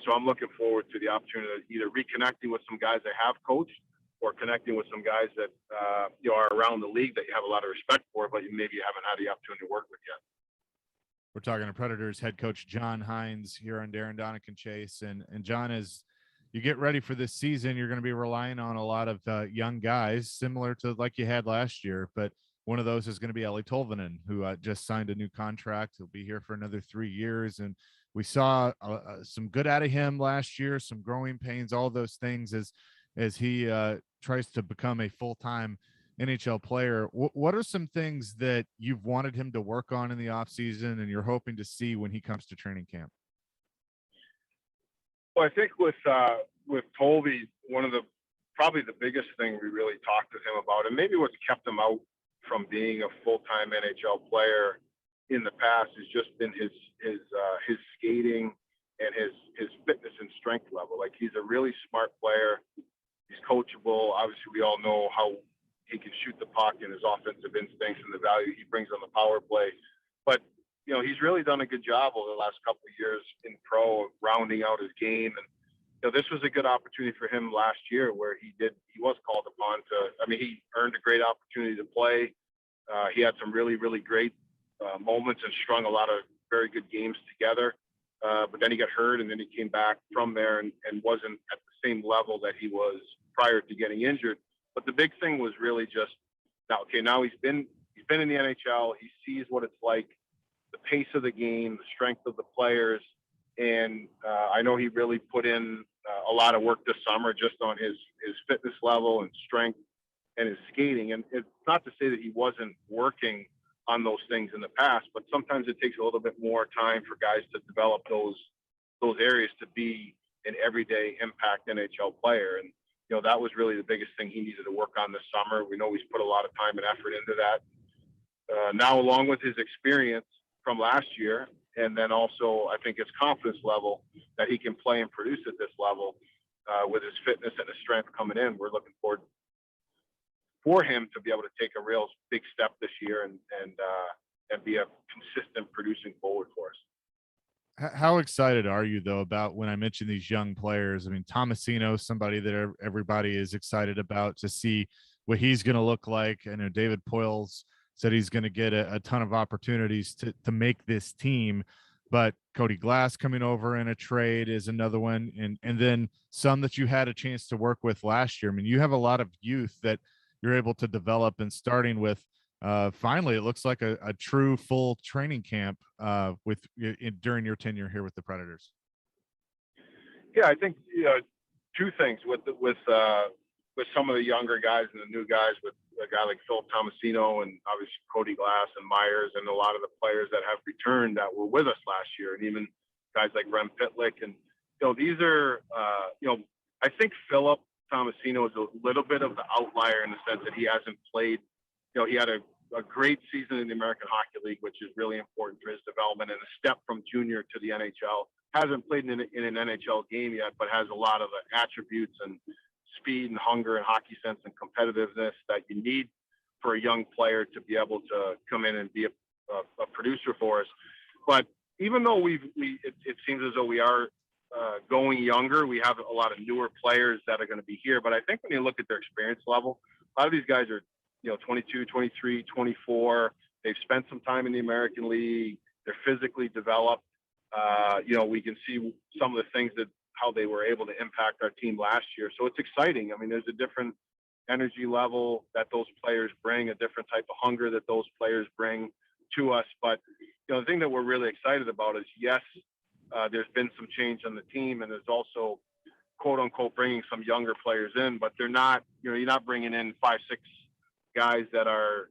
So I'm looking forward to the opportunity of either reconnecting with some guys I have coached or connecting with some guys that are around the league that you have a lot of respect for, but maybe you haven't had the opportunity to work with yet. We're talking to Predators head coach John Hines here on Darren, Daunic, and Chase. And John, as you get ready for this season, you're going to be relying on a lot of young guys, similar to like you had last year. But one of those is going to be Eli Tolvanen, who just signed a new contract. He'll be here for another 3 years. And we saw some good out of him last year, some growing pains, all those things as he tries to become a full-time NHL player. What are some things that you've wanted him to work on in the off season and you're hoping to see when he comes to training camp? Well, I think with Tolby, probably the biggest thing we really talked to him about, and maybe what's kept him out from being a full-time NHL player in the past has just been his skating and his fitness and strength level. Like, he's a really smart player. He's coachable. Obviously, we all know how he can shoot the puck and his offensive instincts and the value he brings on the power play. But, he's really done a good job over the last couple of years in pro, rounding out his game. And, this was a good opportunity for him last year where he was called upon he earned a great opportunity to play. He had some really, really great moments and strung a lot of very good games together. But then he got hurt, and then he came back from there and wasn't at the same level that he was prior to getting injured. But the big thing was really just now he's been in the NHL. He sees what it's like, the pace of the game, the strength of the players. And I know he really put in a lot of work this summer just on his fitness level and strength. and his skating. And it's not to say that he wasn't working on those things in the past, but sometimes it takes a little bit more time for guys to develop those areas to be an everyday impact NHL player. And, that was really the biggest thing he needed to work on this summer. We know he's put a lot of time and effort into that. Now, along with his experience from last year, and then also I think his confidence level that he can play and produce at this level with his fitness and his strength coming in, we're looking forward for him to be able to take a real big step this year and be a consistent producing forward for us. How excited are you, though, about when I mention these young players? I mean, Tomasino, somebody that everybody is excited about to see what he's going to look like. I know David Poyles said he's going to get a ton of opportunities to make this team, but Cody Glass coming over in a trade is another one. And then some that you had a chance to work with last year. I mean, you have a lot of youth that you're able to develop, and starting with finally, it looks like a true full training camp during your tenure here with the Predators. Yeah, I think two things with some of the younger guys and the new guys, with a guy like Phil Tomasino and obviously Cody Glass and Myers and a lot of the players that have returned that were with us last year, and even guys like Rem Pitlick. And these are I think Philip Tomasino is a little bit of the outlier in the sense that he hasn't played. He had a great season in the American Hockey League, which is really important for his development, and a step from junior to the NHL. Hasn't played in an NHL game yet, but has a lot of the attributes and speed and hunger and hockey sense and competitiveness that you need for a young player to be able to come in and be a producer for us. But even though it seems as though we are going younger, we have a lot of newer players that are going to be here. But I think when you look at their experience level, a lot of these guys are 22, 23, 24. They've spent some time in the American League. They're physically developed. We can see some of the things how they were able to impact our team last year. So it's exciting. I mean, there's a different energy level that those players bring, a different type of hunger that those players bring to us. But, the thing that we're really excited about is, yes, there's been some change on the team, and there's also, quote unquote, bringing some younger players in, but they're not, you're not bringing in 5, 6 guys that are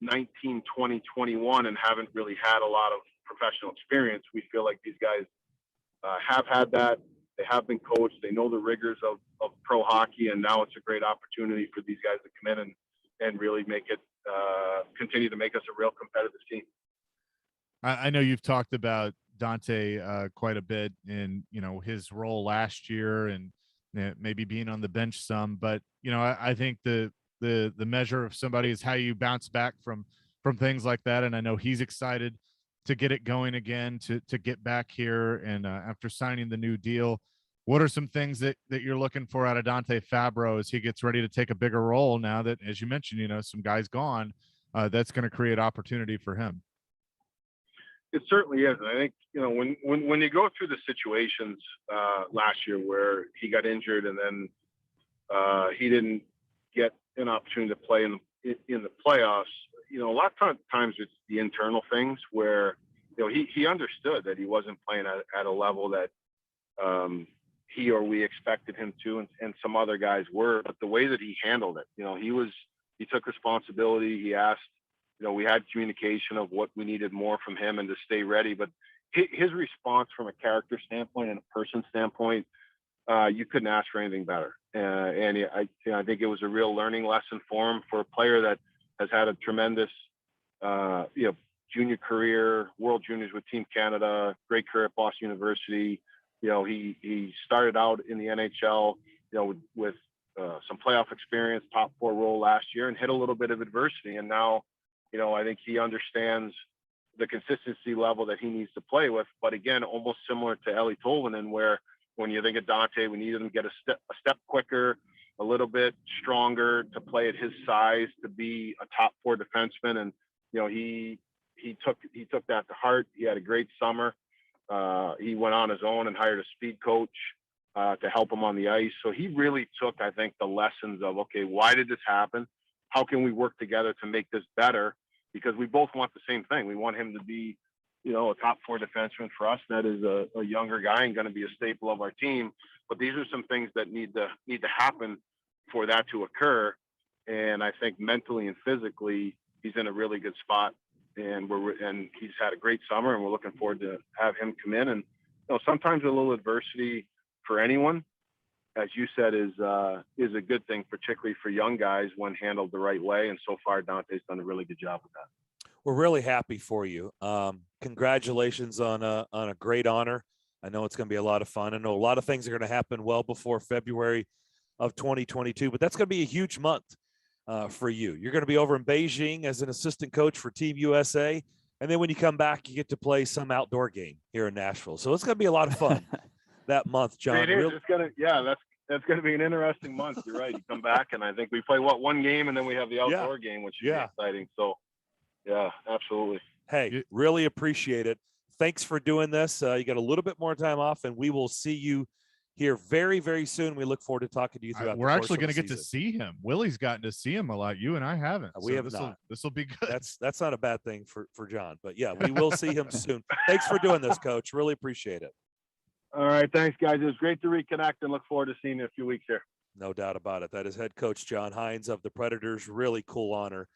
19, 20, 21 and haven't really had a lot of professional experience. We feel like these guys have had that. They have been coached. They know the rigors of pro hockey, and now it's a great opportunity for these guys to come in and really make it continue to make us a real competitive team. I know you've talked about Dante quite a bit in his role last year and maybe being on the bench some, but I think the measure of somebody is how you bounce back from things like that. And I know he's excited to get it going again, to get back here. And after signing the new deal, what are some things that you're looking for out of Dante Fabro as he gets ready to take a bigger role now that, as you mentioned, some guys gone, that's going to create opportunity for him? It certainly is. And I think, when you go through the situations last year where he got injured and then he didn't get an opportunity to play in the playoffs, a lot of times it's the internal things where, he understood that he wasn't playing at a level that he or we expected him to, and some other guys were, but the way that he handled it, he took responsibility. He asked, we had communication of what we needed more from him and to stay ready, but his response from a character standpoint and a person standpoint, you couldn't ask for anything better. I think it was a real learning lesson for him, for a player that has had a tremendous, junior career, World Juniors with Team Canada, great career at Boston University. He started out in the NHL, with some playoff experience, top 4 role last year, and hit a little bit of adversity. And now, I think he understands the consistency level that he needs to play with. But again, almost similar to Eeli Tolvanen, where when you think of Dante, we need him to get a step quicker, a little bit stronger to play at his size, to be a top 4 defenseman. And, he took that to heart. He had a great summer. He went on his own and hired a speed coach to help him on the ice. So he really took, I think, the lessons of, okay, why did this happen? How can we work together to make this better? Because we both want the same thing. We want him to be, a top 4 defenseman for us. That is a younger guy and going to be a staple of our team. But these are some things that need to happen for that to occur. And I think mentally and physically, he's in a really good spot. And he's had a great summer, and we're looking forward to have him come in. And sometimes a little adversity for anyone, as you said, is a good thing, particularly for young guys when handled the right way. And so far, Dante's done a really good job with that. We're really happy for you. Congratulations on a great honor. I know it's going to be a lot of fun. I know a lot of things are going to happen well before February of 2022, but that's going to be a huge month for you. You're going to be over in Beijing as an assistant coach for Team USA. And then when you come back, you get to play some outdoor game here in Nashville. So it's going to be a lot of fun that month, John. It is. That's going to be an interesting month. You're right. You come back, and I think we play one game, and then we have the outdoor game, which is exciting. So, yeah, absolutely. Hey, really appreciate it. Thanks for doing this. You got a little bit more time off, and we will see you here very, very soon. We look forward to talking to you throughout We're the actually going to get to see him. Willie's gotten to see him a lot. You and I haven't. We have not. This will be good. That's not a bad thing for John. But, yeah, we will see him soon. Thanks for doing this, Coach. Really appreciate it. All right. Thanks, guys. It was great to reconnect, and look forward to seeing you in a few weeks here. No doubt about it. That is head coach John Hines of the Predators. Really cool honor.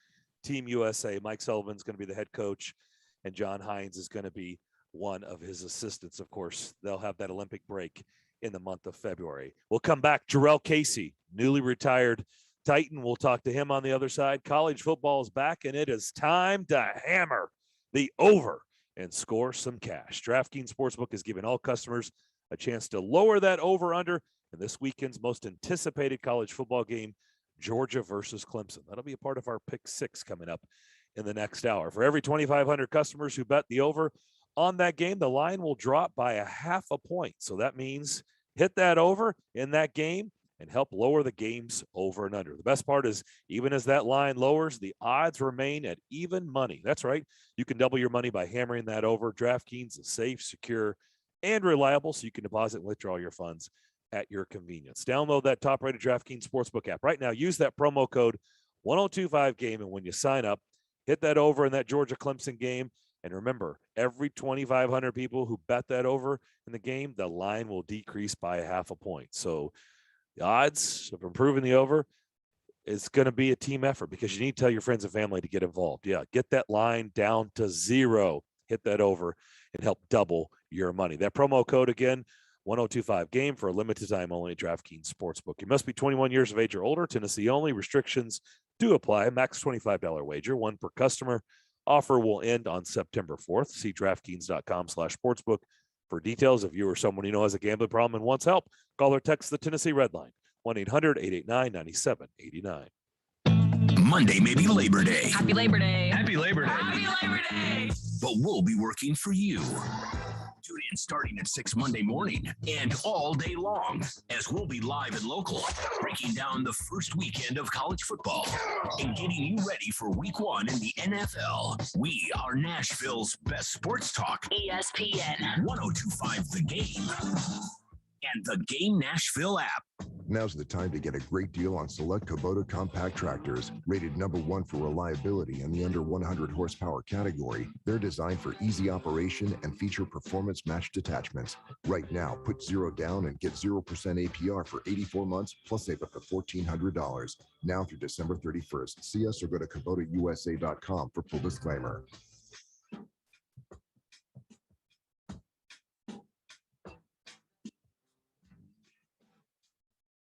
Team USA. Mike Sullivan's going to be the head coach, and John Hines is going to be one of his assistants. Of course, they'll have that Olympic break in the month of February. We'll come back. Jarrell Casey, newly retired Titan. We'll talk to him on the other side. College football is back, and it is time to hammer the over and score some cash. DraftKings Sportsbook is giving all customers a chance to lower that over-under in this weekend's most anticipated college football game, Georgia versus Clemson. That'll be a part of our Pick 6 coming up in the next hour. For every 2,500 customers who bet the over on that game, the line will drop by a half a point. So that means hit that over in that game and help lower the game's over and under. The best part is, even as that line lowers, the odds remain at even money. That's right. You can double your money by hammering that over. DraftKings is safe, secure, and reliable, so you can deposit and withdraw your funds at your convenience. Download that top-rated DraftKings Sportsbook app right now. Use that promo code 1025GAME, and when you sign up, hit that over in that Georgia-Clemson game. And remember, every 2,500 people who bet that over in the game, the line will decrease by a half a point. So the odds of improving the over is going to be a team effort, because you need to tell your friends and family to get involved. Yeah, get that line down to 0. Hit that over and help double your money. That promo code again, 1025GAME, for a limited time only at DraftKings Sportsbook. You must be 21 years of age or older. Tennessee only. Restrictions do apply. Max $25 wager, one per customer. Offer will end on September 4th. See DraftKings.com/sportsbook for details. If you or someone you know has a gambling problem and wants help, call or text the Tennessee Red Line, 1-800-889-9789. Monday may be Labor Day. Happy Labor Day. Happy Labor Day. Happy Labor Day. But we'll be working for you. Tune in starting at 6 Monday morning and all day long, as we'll be live and local, breaking down the first weekend of college football and getting you ready for week 1 in the NFL. We are Nashville's best sports talk. ESPN 1025 The Game and the Game Nashville app. Now's the time to get a great deal on select Kubota compact tractors. Rated #1 for reliability in the under 100 horsepower category, they're designed for easy operation and feature performance-matched attachments. Right now, put 0 down and get 0% APR for 84 months, plus save up to $1,400. Now through December 31st. See us or go to KubotaUSA.com for full disclaimer.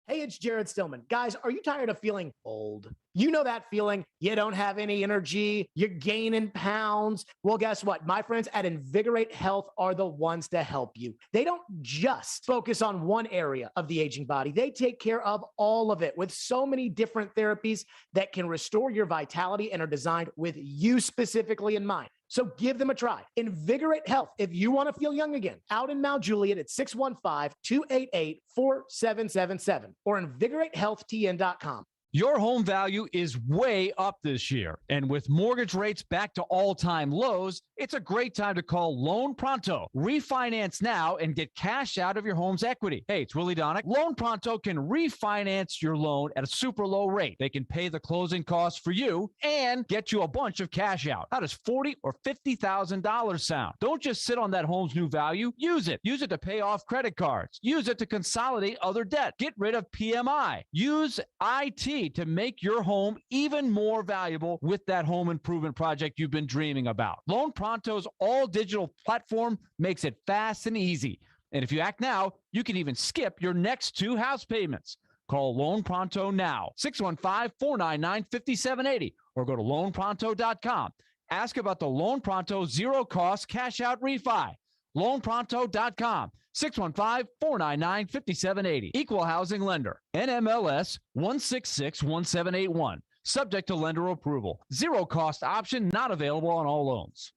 Hey, it's Jared Stillman. Guys, are you tired of feeling old? You know that feeling. You don't have any energy. You're gaining pounds. Well, guess what? My friends at Invigorate Health are the ones to help you. They don't just focus on one area of the aging body. They take care of all of it with so many different therapies that can restore your vitality and are designed with you specifically in mind. So give them a try. Invigorate Health. If you want to feel young again, out in Mount Juliet at 615-288-4777 or invigoratehealthtn.com. Your home value is way up this year, and with mortgage rates back to all-time lows, it's a great time to call Loan Pronto. Refinance now and get cash out of your home's equity. Hey, it's Willie Daunic. Loan Pronto can refinance your loan at a super low rate. They can pay the closing costs for you and get you a bunch of cash out. How does $40,000 or $50,000 sound? Don't just sit on that home's new value. Use it. Use it to pay off credit cards. Use it to consolidate other debt. Get rid of PMI. Use IT key to make your home even more valuable with that home improvement project you've been dreaming about. Loan Pronto's all-digital platform makes it fast and easy. And if you act now, you can even skip your next 2 house payments. Call Loan Pronto now, 615-499-5780, or go to loanpronto.com. Ask about the Loan Pronto zero-cost cash-out refi. LoanPronto.com, 615-499-5780. Equal housing lender. NMLS 1661781. Subject to lender approval. Zero-cost option not available on all loans.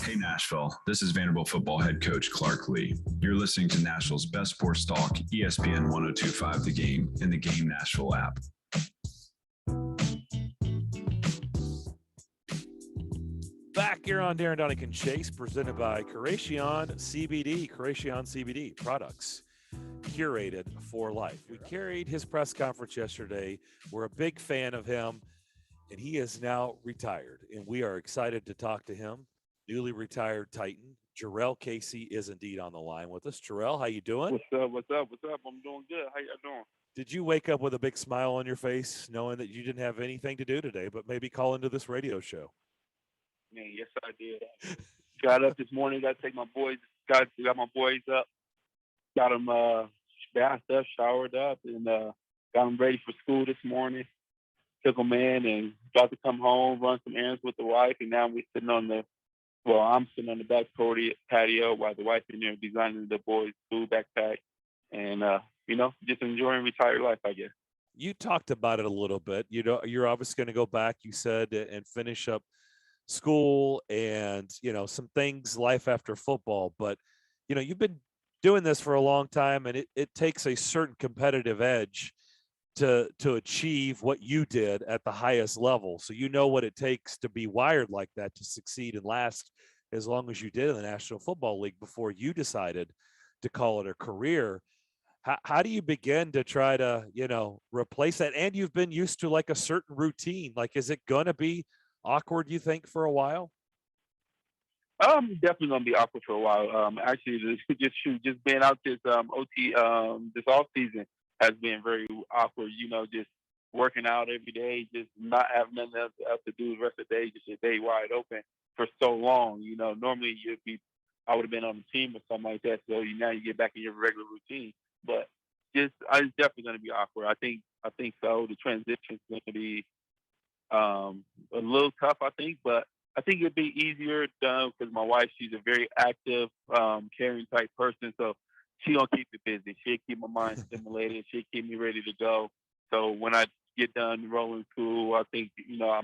Hey, Nashville. This is Vanderbilt football head coach Clark Lee. You're listening to Nashville's best sports talk, ESPN 1025 The Game, and the Game Nashville app. Back here on Darren, Daunic, and Chase, presented by Curation CBD. Curation CBD products curated for life. We carried his press conference yesterday. We're a big fan of him, and he is now retired, and we are excited to talk to him. Newly retired Titan Jarrell Casey is indeed on the line with us. Jarrell, how you doing? What's up? What's up? What's up? I'm doing good. How y'all doing? Did you wake up with a big smile on your face, knowing that you didn't have anything to do today, but maybe call into this radio show? Man, yes, I did. Got up this morning. Got to take my boys. Got my boys up. Got them bathed up, showered up, and got them ready for school this morning. Took them in and got to come home, run some errands with the wife, and now we're sitting on the. Well, I'm sitting on the back patio while the wife in there designing the boys' school backpack, and just enjoying retired life, I guess. You talked about it a little bit. You know, you're obviously going to go back, you said, and finish up school and some things, life after football. But you've been doing this for a long time, and it takes a certain competitive edge to achieve what you did at the highest level. So you know what it takes to be wired like that, to succeed and last as long as you did in the National Football League before you decided to call it a career. How do you begin to try to, replace that? And you've been used to like a certain routine. Like, is it going to be awkward, you think, for a while? Definitely gonna be awkward for a while. Actually, just being out this OT this off season has been very awkward. Just working out every day, just not having nothing else to do the rest of the day, just a day wide open for so long. Normally I would have been on the team or something like that. So now you get back in your regular routine. But it's definitely gonna be awkward. I think so. The transition is gonna be a little tough, I think, but I think it'd be easier because my wife, she's a very active, caring type person, so she gonna keep me busy. She'll keep my mind stimulated. She'll keep me ready to go. So when I get done rolling school, I think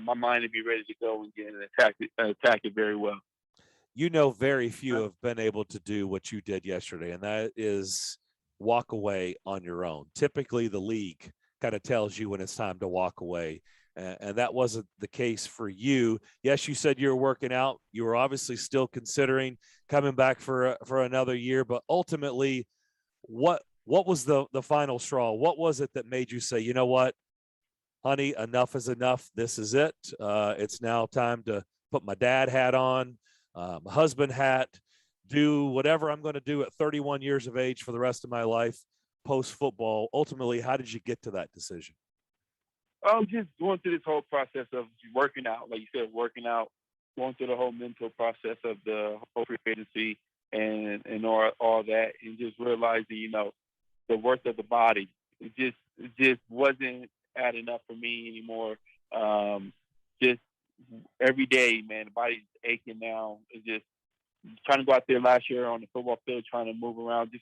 my mind will be ready to go and get and attack it very well. Very few have been able to do what you did yesterday, and that is walk away on your own. Typically, the league kind of tells you when it's time to walk away. And that wasn't the case for you. Yes, you said you were working out. You were obviously still considering coming back for another year. But ultimately, what was the final straw? What was it that made you say, you know what, honey, enough is enough. This is it. It's now time to put my dad hat on, my husband hat, do whatever I'm going to do at 31 years of age for the rest of my life post-football. Ultimately, how did you get to that decision? Just going through this whole process of working out, like you said, working out, going through the whole mental process of the whole free agency and all that, and just realizing, the worth of the body. It just wasn't adding up for me anymore. Just every day, man, the body's aching now. It's just trying to go out there last year on the football field, trying to move around.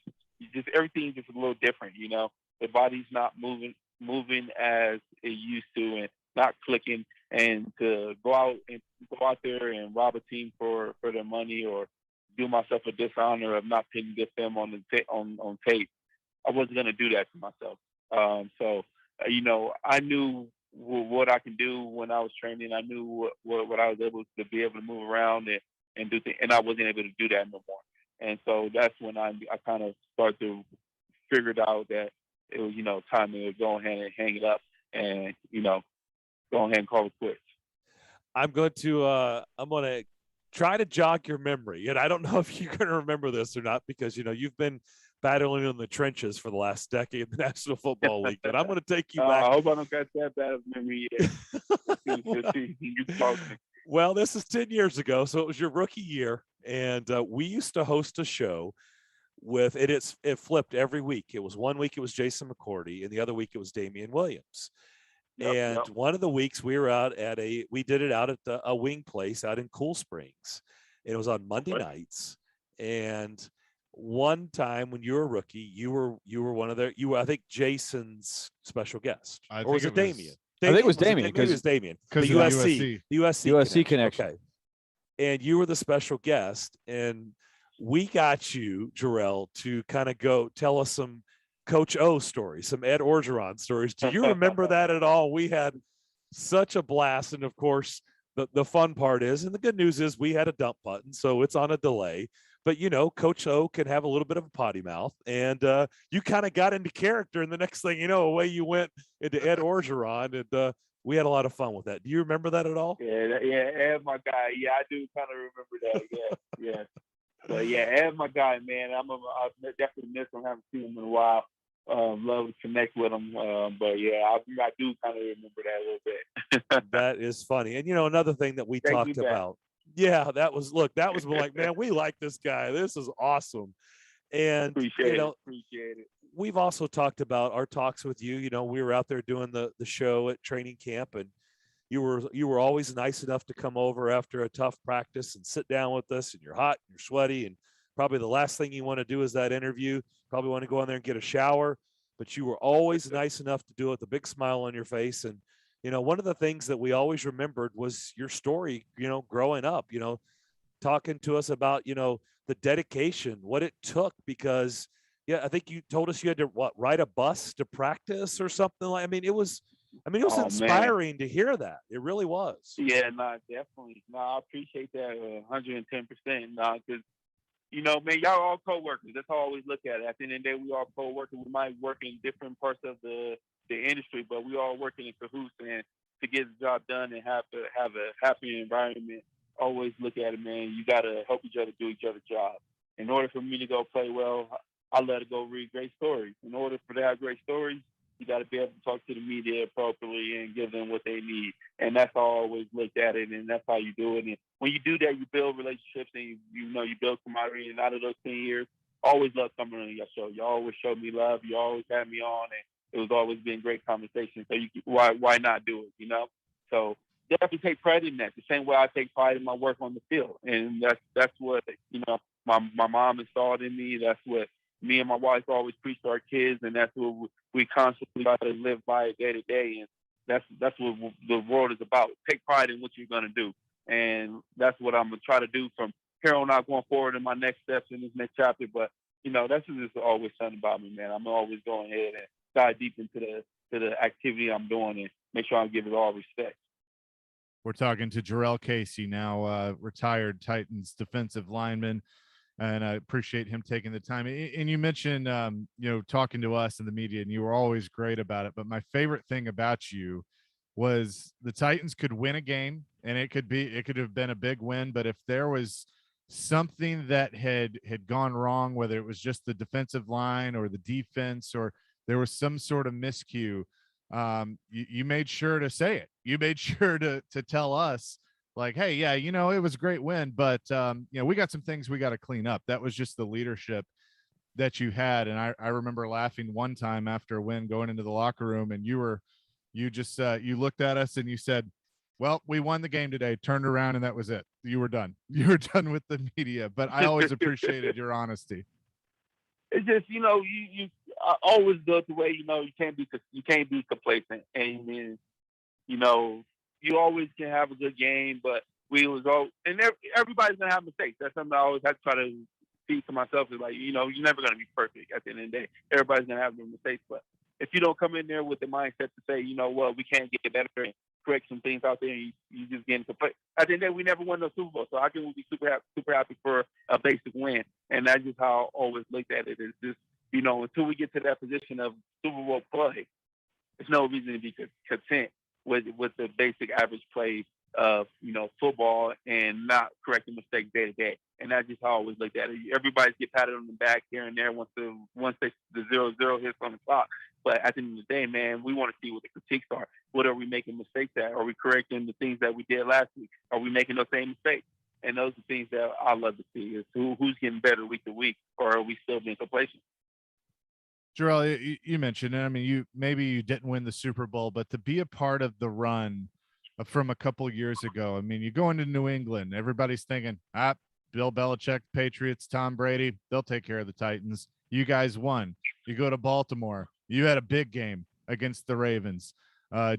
Just everything's just a little different, The body's not moving as it used to and not clicking, and to go out there and rob a team for their money or do myself a dishonor of not pitting this film on tape. I wasn't going to do that to myself. I knew what I can do when I was training. I knew what I was able to move around and do things, and I wasn't able to do that no more. And so that's when I kind of started to figure it out that it was, time to go ahead and hang it up and, go ahead and call it quits. I'm going to try to jog your memory. And I don't know if you're going to remember this or not, because, you've been battling in the trenches for the last decade in the National Football League. But I'm going to take you back. I hope I don't got that bad of a memory yet. You talking. Well, this is 10 years ago, so it was your rookie year, and we used to host a show with it. It flipped every week. It was one week it was Jason McCourty, and the other week it was Damian Williams. Yep. One of the weeks we were out at we did it out at a wing place out in Cool Springs. It was on Monday nights, and one time when you were a rookie, you were one of I think Jason's special guest, or was it Damian? I think it was Damian. Maybe it was Damian. Because the USC connection. Okay. And you were the special guest, and we got you, Jarrell, to kind of go tell us some Coach O stories, some Ed Orgeron stories. Do you remember that at all? We had such a blast. And of course, the fun part is, and the good news is we had a dump button, so it's on a delay. But, Coach O can have a little bit of a potty mouth. And you kind of got into character. And the next thing you know, away you went into Ed Orgeron. And we had a lot of fun with that. Do you remember that at all? Yeah, Ed, my guy. Yeah, I do kind of remember that. Yeah. But yeah, Ed, my guy, man. I definitely miss him. Haven't seen him in a while. Love to connect with him. But yeah, I do kind of remember that a little bit. That is funny. And another thing that we talked about. Yeah, that was like, man, we like this guy. This is awesome. And appreciate it. We've also talked about our talks with you. We were out there doing the show at training camp, and you were always nice enough to come over after a tough practice and sit down with us, and you're hot and you're sweaty, and probably the last thing you want to do is that interview. Probably want to go in there and get a shower, but you were always nice enough to do it with a big smile on your face. And one of the things that we always remembered was your story, growing up, talking to us about, the dedication, what it took, because I think you told us you had to ride a bus to practice or something like, it was inspiring to hear that. It really was. Yeah, definitely. I appreciate that 110%. Because, man, y'all all co-workers. That's how I always look at it. At the end of the day, we all co-workers. We might work in different parts of the industry, but we all working in cahoots, and to get the job done and have a happy environment. Always look at it, man. You gotta help each other do each other's job. In order for me to go play well, I let it go read great stories. In order for to have great stories, you got to be able to talk to the media appropriately and give them what they need. And that's how I always looked at it, and that's how you do it. And when you do that, you build relationships, and you build camaraderie. And out of those 10 years, always love coming on your show. You always showed me love. You always had me on, and it was always been great conversation. So why not do it? So definitely take pride in that. The same way I take pride in my work on the field, and that's what my mom installed in me. That's what me and my wife always preach to our kids, and that's what we constantly try to live by day to day. And that's what the world is about. Take pride in what you're gonna do, and that's what I'm gonna try to do from here on out, going forward in my next steps in this next chapter. But that's just always something about me, man. I'm always going ahead and dive deep into the activity I'm doing and make sure I give it all respect. We're talking to Jarrell Casey, now retired Titans defensive lineman, and I appreciate him taking the time. And you mentioned, talking to us in the media, and you were always great about it. But my favorite thing about you was the Titans could win a game, and it could have been a big win. But if there was something that had gone wrong, whether it was just the defensive line or the defense, or there was some sort of miscue, you made sure to say it. You made sure to tell us, like, hey, yeah, it was a great win, but we got some things we got to clean up. That was just the leadership that you had. And I remember laughing one time after a win, going into the locker room, and you looked at us and you said, well, we won the game today, turned around, and that was it. You were done. You were done with the media. But I always appreciated your honesty. It's just, you always go the way, you can't be complacent. And, you always can have a good game, but everybody's going to have mistakes. That's something I always have to try to feed to myself, is like, you're never going to be perfect at the end of the day. Everybody's going to have their mistakes. But if you don't come in there with the mindset to say, we can't get better and correct some things out there, and you just get into play. At the end of the day, we never won no Super Bowl, so I can be super happy for a basic win. And that's just how I always looked at it. Is just, until we get to that position of Super Bowl play, there's no reason to be content with the basic average play of football and not correcting mistakes day to day. And that's just how I always looked at it. Everybody get patted on the back here and there once the 0-0 hits on the clock. But at the end of the day, man, we want to see what the critiques are. What are we making mistakes at? Are we correcting the things that we did last week? Are we making those same mistakes? And those are things that I love to see is who's getting better week to week, or are we still being complacent? Jarrell, you mentioned it. I mean, maybe you didn't win the Super Bowl, but to be a part of the run from a couple of years ago, I mean, you go into New England, everybody's thinking, Bill Belichick, Patriots, Tom Brady, they'll take care of the Titans. You guys won. You go to Baltimore, you had a big game against the Ravens.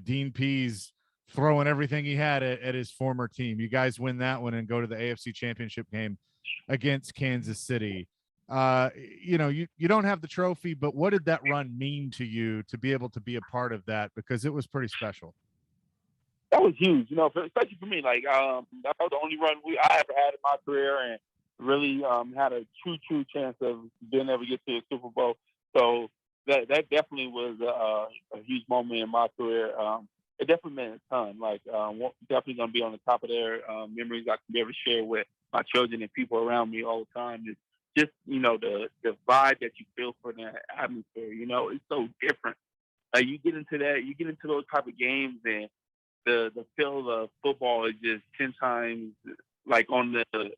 Dean Pease throwing everything he had at his former team. You guys win that one and go to the AFC Championship game against Kansas City. You know, you don't have the trophy, but what did that run mean to you to be able to be a part of that? Because it was pretty special. That was huge, you know, especially for me. Like, that was the only run I ever had in my career, and really had a true chance of being able to get to the Super Bowl. So that definitely was a huge moment in my career. It definitely meant a ton. Like, definitely going to be on the top of their memories I can be able to share with my children and people around me all the time. It's just, you know, the vibe that you feel for that atmosphere, you know, it's so different. Like, you get into those type of games, and the feel of football is just 10 times, like, on the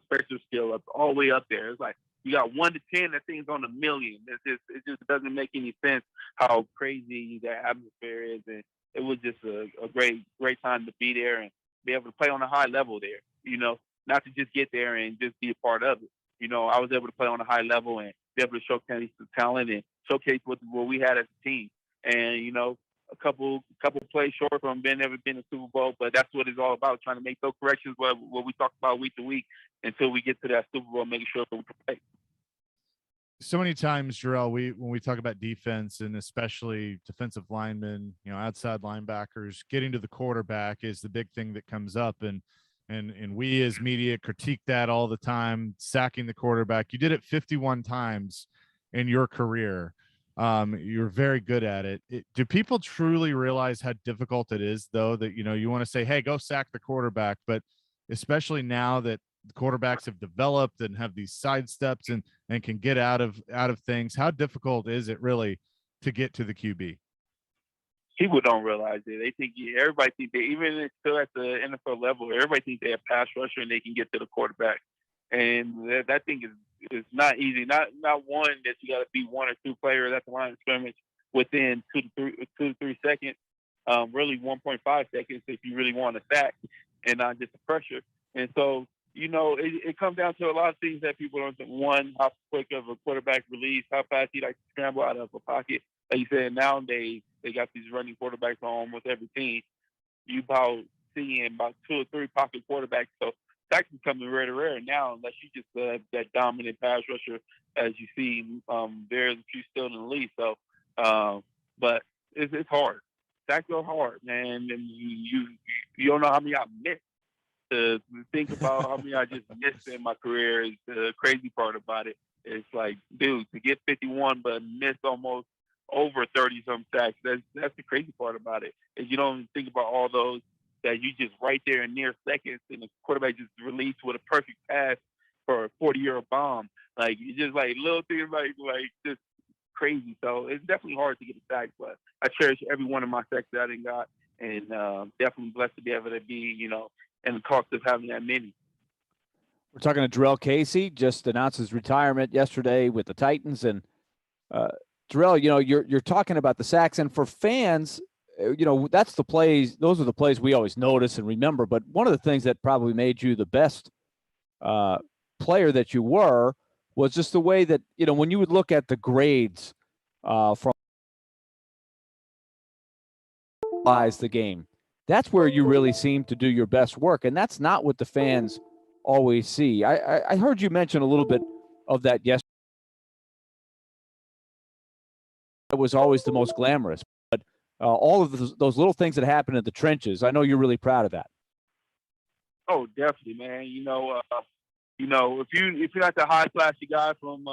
spectrum scale, up all the way up there. It's like you got 1 to 10, that thing's on a million. It just doesn't make any sense how crazy that atmosphere is. And it was just a great time to be there and be able to play on a high level there. You know, not to just get there and just be a part of it. You know, I was able to play on a high level and be able to showcase the talent and showcase what we had as a team. And, you know, a couple plays short from being able to be in the Super Bowl, but that's what it's all about, trying to make those corrections what we talk about week to week until we get to that Super Bowl, making sure we can play. So many times, Jarrell, when we talk about defense and especially defensive linemen, you know, outside linebackers, getting to the quarterback is the big thing that comes up. And we as media critique that all the time, sacking the quarterback. You did it 51 times in your career. You're very good at it. Do people truly realize how difficult it is, though, that, you know, you want to say, hey, go sack the quarterback, but especially now that the quarterbacks have developed and have these side steps and can get out of things, how difficult is it really to get to the QB? People don't realize it. They think everybody thinks they, even still at the NFL level, everybody thinks they have pass rusher and they can get to the quarterback. And that thing is not easy. Not one that you got to beat 1 or 2 players at the line of scrimmage within 2 to 3 seconds. Really 1.5 seconds if you really want to sack and not just the pressure. And so, you know, it comes down to a lot of things that people don't think. One, how quick of a quarterback release, how fast he likes to scramble out of a pocket. Like you said, nowadays they got these running quarterbacks on almost every team. You about seeing about 2 or 3 pocket quarterbacks. So that's becoming rare now, unless you just that dominant pass rusher as you see. There's a few still in the league. So, but it's hard. Sacks are hard, man, and you don't know how many I missed. To think about how many I just missed in my career is the crazy part about it. It's like, dude, to get 51 but miss almost over 30-some sacks, that's the crazy part about it. Is you don't think about all those that you just right there in near seconds, and the quarterback just released with a perfect pass for a 40-yard bomb. Like, it's just like little things like just crazy. So it's definitely hard to get a sack, but I cherish every one of my sacks that I done got, and definitely blessed to be able to be, you know, and the cost of having that many. We're talking to Jarrell Casey, just announced his retirement yesterday with the Titans. And Jarrell, you know, you're talking about the sacks, and for fans, you know, that's the plays. Those are the plays we always notice and remember. But one of the things that probably made you the best player that you were was just the way that, you know, when you would look at the grades from the game, that's where you really seem to do your best work. And that's not what the fans always see. I heard you mention a little bit of that yesterday. It was always the most glamorous, but all of those little things that happen in the trenches, I know you're really proud of that. Oh, definitely, man. You know, if you're not the high flashy guy from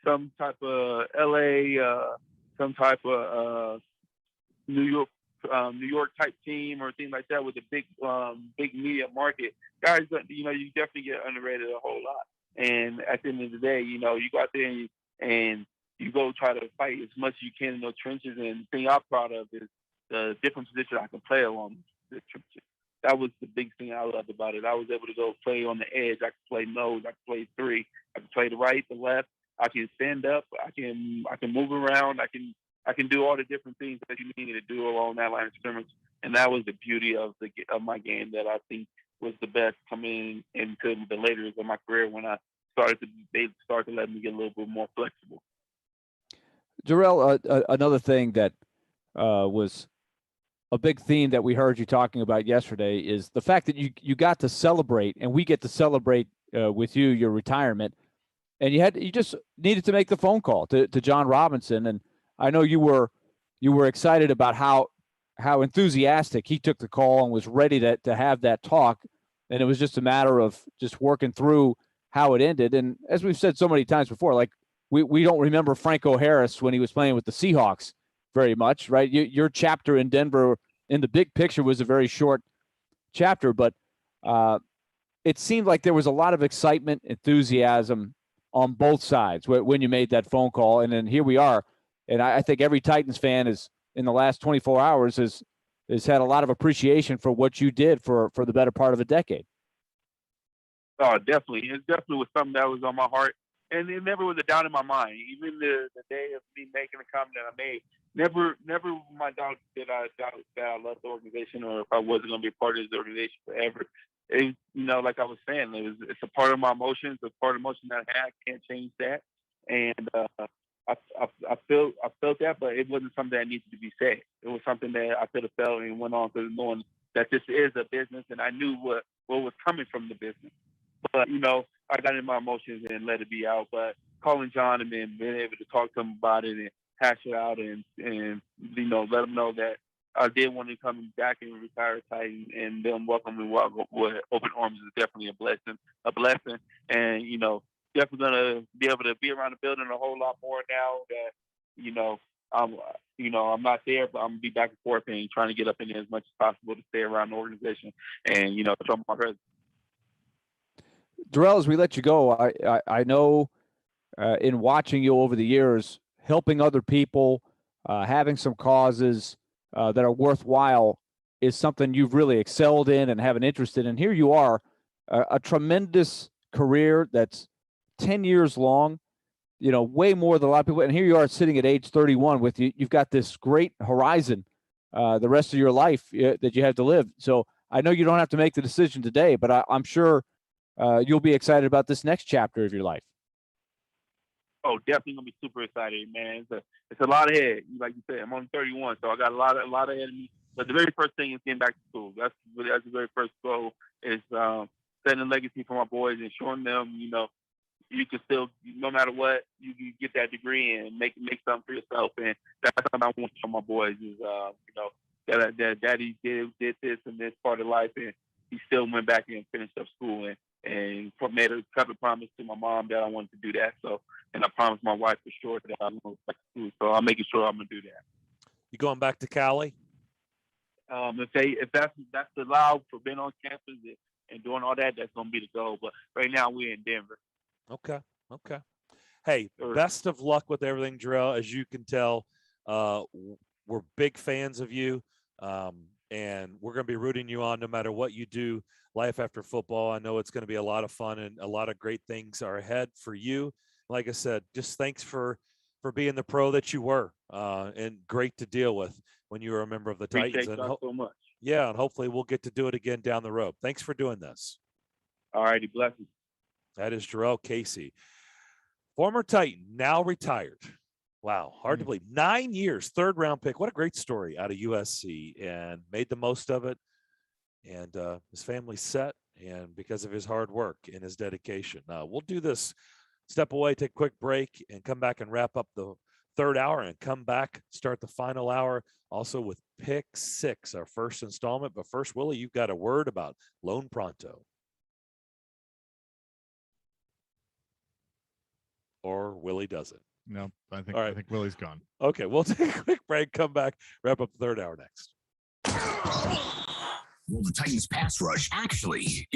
some type of LA, some type of New York New York type team or things like that with a big media market, guys, you definitely get underrated a whole lot. And at the end of the day, you go out there and you go try to fight as much as you can in those trenches. And the thing I'm proud of is the different positions I can play along the trenches. That was the big thing I loved about it. I was able to go play on the edge. I could play nose. I could play three. I could play the right, the left. I can stand up. I can move around. I can do all the different things that you need me to do along that line of scrimmage. And that was the beauty of my game that I think was the best coming into the later years of my career when they started to let me get a little bit more flexible. Darrell, another thing that was a big theme that we heard you talking about yesterday is the fact that you got to celebrate, and we get to celebrate with you your retirement, and you just needed to make the phone call to John Robinson, and I know you were excited about how enthusiastic he took the call and was ready to have that talk, and it was just a matter of just working through how it ended. And as we've said so many times before, like we don't remember Franco Harris when he was playing with the Seahawks very much, right? Your chapter in Denver in the big picture was a very short chapter, but it seemed like there was a lot of excitement, enthusiasm on both sides when you made that phone call. And then here we are. And I think every Titans fan is in the last 24 hours has had a lot of appreciation for what you did for the better part of a decade. Oh, definitely. It definitely was something that was on my heart. And it never was a doubt in my mind. Even the day of me making the comment that I made, never my doubt that I loved the organization or if I wasn't going to be a part of this organization forever. It, like I was saying, it's a part of my emotions, a part of emotion that I had. I can't change that. And I felt that, but it wasn't something that needed to be said. It was something that I could have felt and went on to knowing that this is a business, and I knew what was coming from the business. But, I got in my emotions and let it be out. But calling John and then being able to talk to him about it and hash it out and let him know that I did want to come back and retire a Titan and them welcome me with open arms is definitely a blessing. And, definitely going to be able to be around the building a whole lot more now that, I'm not there, but I'm going to be back and forth and trying to get up in there as much as possible to stay around the organization and, show my presence. Darrell, as we let you go, I know in watching you over the years, helping other people, having some causes that are worthwhile is something you've really excelled in and have an interest in. And here you are, a tremendous career that's 10 years long, way more than a lot of people. And here you are sitting at age 31 with you. You've got this great horizon the rest of your life that you have to live. So I know you don't have to make the decision today, but I'm sure you'll be excited about this next chapter of your life. Oh, definitely gonna be super excited, man. It's a lot ahead. Like you said, I'm only 31, so I got a lot ahead of me. But the very first thing is getting back to school. That's the very first goal is setting a legacy for my boys and showing them, you can still, no matter what, you can get that degree and make something for yourself. And that's something I want to show my boys is, that daddy did this and this part of life, and he still went back and finished up school and made a couple of promise to my mom that I wanted to do that. So, and I promised my wife for sure that I'm going back to school. So I'm making sure I'm going to do that. You going back to Cali? If that's allowed for being on campus and doing all that, that's going to be the goal. But right now we're in Denver. Okay. Hey, best of luck with everything, Darrell. As you can tell, we're big fans of you, and we're going to be rooting you on no matter what you do. Life after football, I know it's going to be a lot of fun and a lot of great things are ahead for you. Like I said, just thanks for being the pro that you were, and great to deal with when you were a member of the Titans. Appreciate y'all so much. Yeah, and hopefully we'll get to do it again down the road. Thanks for doing this. All righty, blessings. That is Darrell Casey, former Titan, now retired. Wow, hard to believe. 9 years, third-round pick. What a great story out of USC, and made the most of it. And his family's set, and because of his hard work and his dedication. We'll do this, step away, take a quick break, and come back and wrap up the third hour and come back, start the final hour, also with Pick 6, our first installment. But first, Willie, you've got a word about Lone Pronto. Or Willie doesn't. No, I think All right. I think Willie's gone. Okay, we'll take a quick break, come back, wrap up the third hour next. Will the Titans pass rush actually,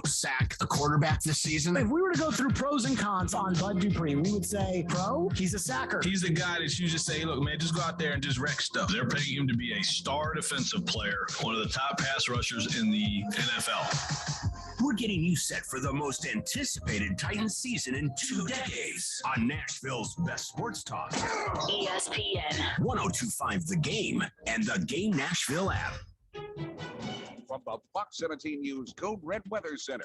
sack a quarterback this season? If we were to go through pros and cons on Bud Dupree, we would say pro, he's a sacker. He's the guy that you just say, look, man, just go out there and just wreck stuff. They're paying him to be a star defensive player, one of the top pass rushers in the NFL. We're getting you set for the most anticipated Titans season in 2 decades on Nashville's best sports talk. ESPN 1025 The Game and the Game Nashville app. From the Fox 17 News Code Red Weather Center.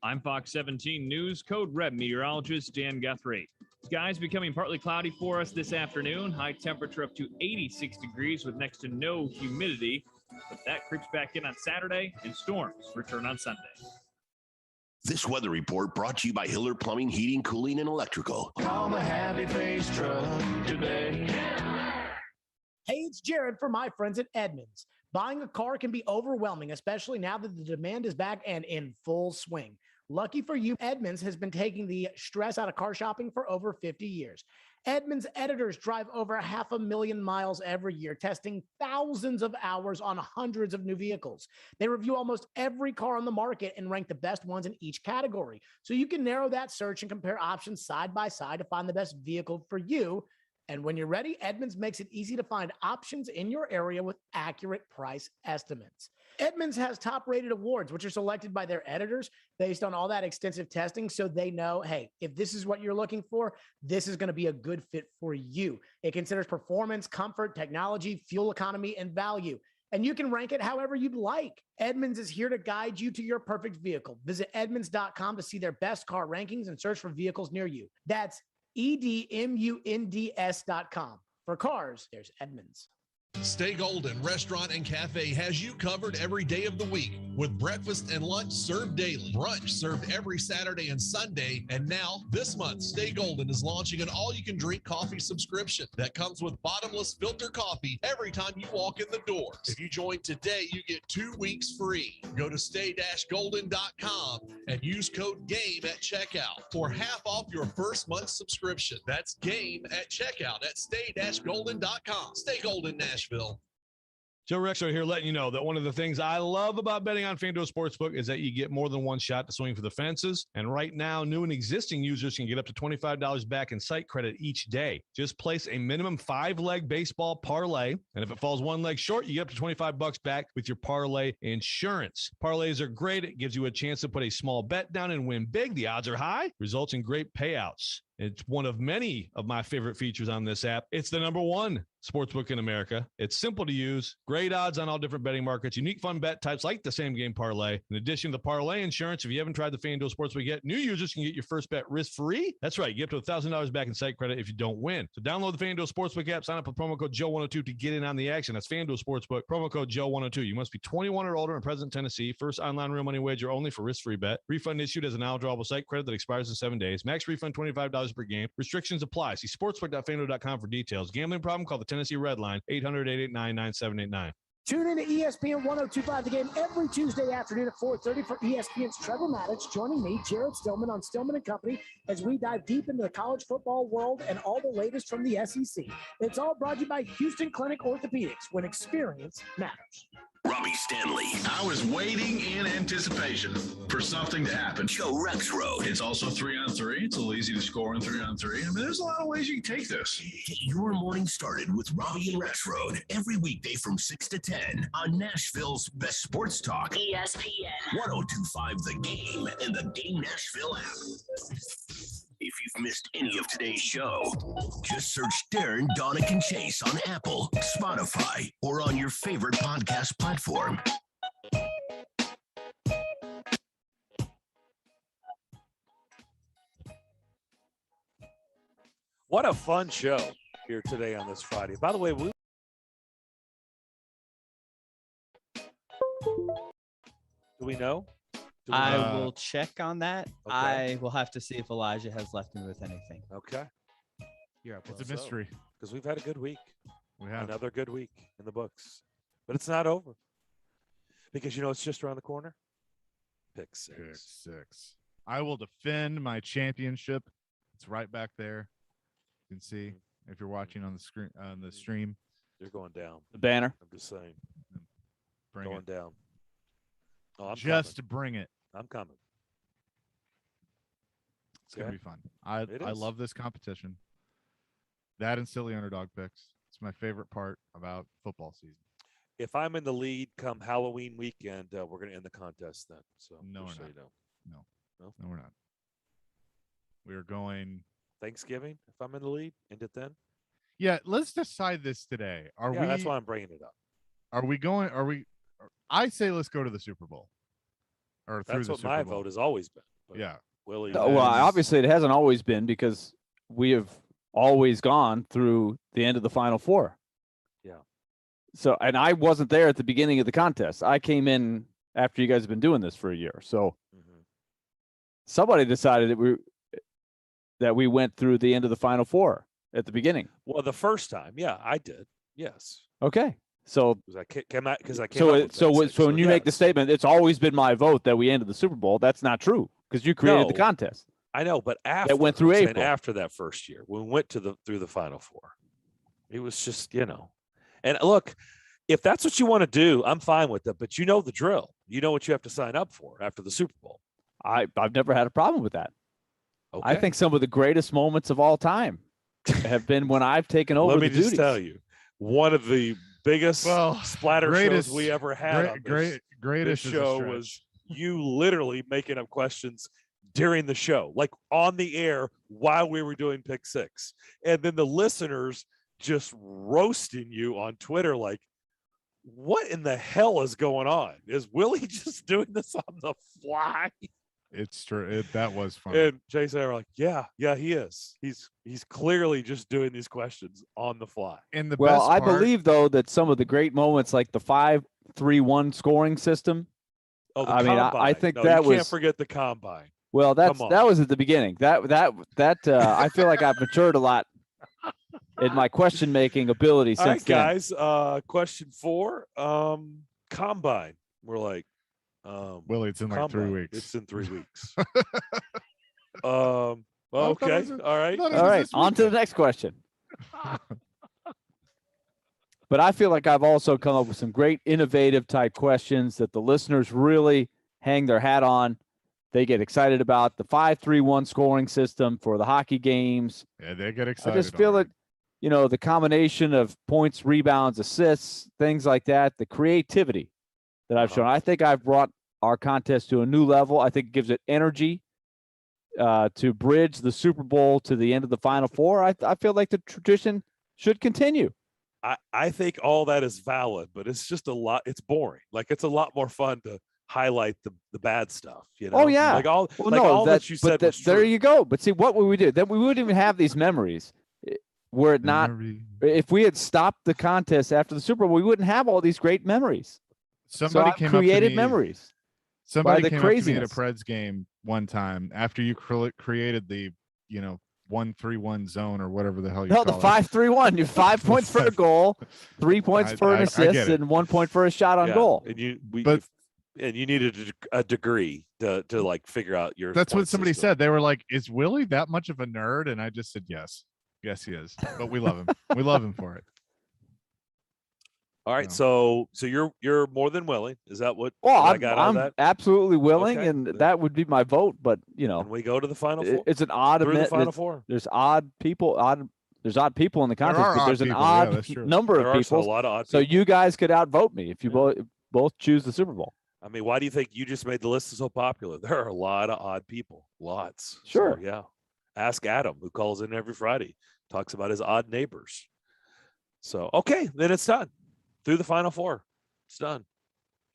I'm Fox 17 News Code Red meteorologist Dan Guthrie. Skies becoming partly cloudy for us this afternoon. High temperature up to 86 degrees with next to no humidity. But that creeps back in on Saturday and storms return on Sunday. This weather report brought to you by Hiller Plumbing, Heating, Cooling, and Electrical. Call the Happy Face Truck today. Hey, it's Jared for my friends at Edmunds. Buying a car can be overwhelming, especially now that the demand is back and in full swing. Lucky for you, Edmunds has been taking the stress out of car shopping for over 50 years. Edmunds editors drive over 500,000 miles every year, testing thousands of hours on hundreds of new vehicles. They review almost every car on the market and rank the best ones in each category. So you can narrow that search and compare options side by side to find the best vehicle for you. And when you're ready, Edmunds makes it easy to find options in your area with accurate price estimates. Edmunds has top-rated awards, which are selected by their editors based on all that extensive testing, so they know, hey, if this is what you're looking for, this is going to be a good fit for you. It considers performance, comfort, technology, fuel economy, and value. And you can rank it however you'd like. Edmunds is here to guide you to your perfect vehicle. Visit Edmunds.com to see their best car rankings and search for vehicles near you. That's EDMUNDS.com. For cars, there's Edmunds. Stay Golden Restaurant and Cafe has you covered every day of the week with breakfast and lunch served daily, brunch served every Saturday and Sunday, and now this month Stay Golden is launching an all-you-can-drink coffee subscription that comes with bottomless filter coffee every time you walk in the doors. If you join today, you get 2 weeks free. Go to stay-golden.com and use code GAME at checkout for half off your first month's subscription. That's GAME at checkout at stay-golden.com. Stay Golden, Nashville. Joe Rexo here letting you know that one of the things I love about betting on FanDuel Sportsbook is that you get more than one shot to swing for the fences. And right now, new and existing users can get up to $25 back in site credit each day. Just place a minimum 5-leg baseball parlay. And if it falls 1 leg short, you get up to $25 back with your parlay insurance. Parlays are great. It gives you a chance to put a small bet down and win big. The odds are high, results in great payouts. It's one of many of my favorite features on this app. It's the #1 sportsbook in America. It's simple to use, great odds on all different betting markets, unique fun bet types like the same game parlay. In addition to the parlay insurance, if you haven't tried the FanDuel Sportsbook yet, new users can get your first bet risk-free. That's right, you get up to $1,000 back in site credit if you don't win. So download the FanDuel Sportsbook app, sign up with promo code Joe102 to get in on the action. That's FanDuel Sportsbook, promo code Joe102. You must be 21 or older and present in Tennessee. First online real money wager only for risk-free bet. Refund issued as an now-drawable site credit that expires in 7 days. Max refund $25 per game. Restrictions apply. See sportsbook.fanduel.com for details. Gambling problem? Call the Tennessee Red Line, 800-889-9789. Tune in to ESPN 1025 The Game every Tuesday afternoon at 4:30 for ESPN's Trevor Maddich joining me, Jared Stillman, on Stillman & Company as we dive deep into the college football world and all the latest from the SEC. It's all brought to you by Houston Clinic Orthopedics, when experience matters. Robbie Stanley. I was waiting in anticipation for something to happen. Joe Rexroad. It's also 3-on-3. It's a little easy to score in 3-on-3. I mean, there's a lot of ways you can take this. Get your morning started with Robbie and Rexroad every weekday from 6 to 10 on Nashville's best sports talk. ESPN 1025 The Game and the Game Nashville app. If you've missed any of today's show, just search Darren, Daunic, and Chase on Apple, Spotify, or on your favorite podcast platform. What a fun show here today on this Friday. By the way, do we know? I will check on that. Okay. I will have to see if Elijah has left me with anything. Okay. You're up. It's a mystery. Because we've had a good week. We have another good week in the books. But it's not over. Because, it's just around the corner. Pick six. I will defend my championship. It's right back there. You can see if you're watching on the screen on the stream. You're going down. The banner. I'm just saying. going down. Oh, I'm Just coming. bring it. I'm coming. It's gonna be fun. I love this competition. That and silly underdog picks. It's my favorite part about football season. If I'm in the lead come Halloween weekend, we're going to end the contest then. So No, we're just so not. you know. No, we're not. We are going Thanksgiving. If I'm in the lead, end it then. Yeah, let's decide this today. Are we? That's why I'm bringing it up. Are we going? Are we? I say let's go to the Super Bowl. Or through That's the what Super my Bowl. vote has always been. But Yeah. Willie. Well, obviously it hasn't always been because we have always gone through the end of the Final Four. Yeah. So, and I wasn't there at the beginning of the contest. I came in after you guys have been doing this for a year. So somebody decided that we went through the end of the Final Four at the beginning. Well, the first time, yeah, I did. Yes. Okay. So Because I came up with so that six, when you make the statement, it's always been my vote that we ended the Super Bowl. That's not true because you created the No. contest. I know, but after went through I'm saying April. after that first year, when we went through the Final Four, it was just And look, if that's what you want to do, I'm fine with it. But you know the drill. You know what you have to sign up for after the Super Bowl. I've never had a problem with that. Okay. I think some of the greatest moments of all time have been when I've taken over Let me the just duties. tell you, one of the biggest splatter shows we ever had on this greatest is a show stretch. was you literally making up questions during the show, like on the air while we were doing Pick Six. And then the listeners just roasting you on Twitter like, what in the hell is going on? Is Willie just doing this on the fly? It's true. That was fun. And Chase and I were like, yeah, he is. He's clearly just doing these questions on the fly. And the Well, best I part, believe though that some of the great moments, like the 5-3-1 scoring system. Oh, the I mean, combine. I think No, that you was. can't forget the combine. Well, that Come on. was at the beginning. I feel like I've matured a lot in my question making ability All since right, then. guys. Question 4. Combine. We're like, Willie, it's in like 3 combine. weeks. It's in 3 weeks. Well, okay. All right. All right. On to the next question. But I feel like I've also come up with some great innovative type questions that the listeners really hang their hat on. They get excited about the 5-3-1 scoring system for the hockey games. Yeah, they get excited. I just feel that, the combination of points, rebounds, assists, things like that, the creativity that I've shown. I think I've brought our contest to a new level. I think it gives it energy to bridge the Super Bowl to the end of the Final Four. I feel like the tradition should continue. I think all that is valid, but it's just a lot. It's boring. Like it's a lot more fun to highlight the bad stuff. Oh yeah. Like all, well, like no, all that you but said. Was there true. you go. But see, what would we do? Then we wouldn't even have these memories. Were it not, if we had stopped the contest after the Super Bowl, we wouldn't have all these great memories. Somebody so came created up to me, memories. Somebody by the came craziness. up to me at a Preds game one time after you created the 1-3-1 zone or whatever the hell you No, call the 5-3-1. You're 5 points for a goal, 3 points for an I assist, get it. and 1 point for a shot on goal. And you needed a degree to like figure out your. That's point what somebody system. said. They were like, "Is Willie that much of a nerd?" And I just said, "Yes, yes, he is." But we love him. We love him for it. All right, so you're more than willing. Is that what? Well, I got out of I'm that? absolutely willing, Okay. and that would be my vote. But Can we go to the Final Four? it's an odd Through the event. Final Four. There's odd people. There's odd people in the contest, are but odd there's an people, yeah, odd that's true. number There of are people. a lot of odd so people. you guys could outvote me if you both choose the Super Bowl. I mean, why do you think you just made the list so popular? There are a lot of odd people. Lots. Sure. So, yeah. Ask Adam, who calls in every Friday, talks about his odd neighbors. So, okay, then it's done. Through the Final Four. It's done.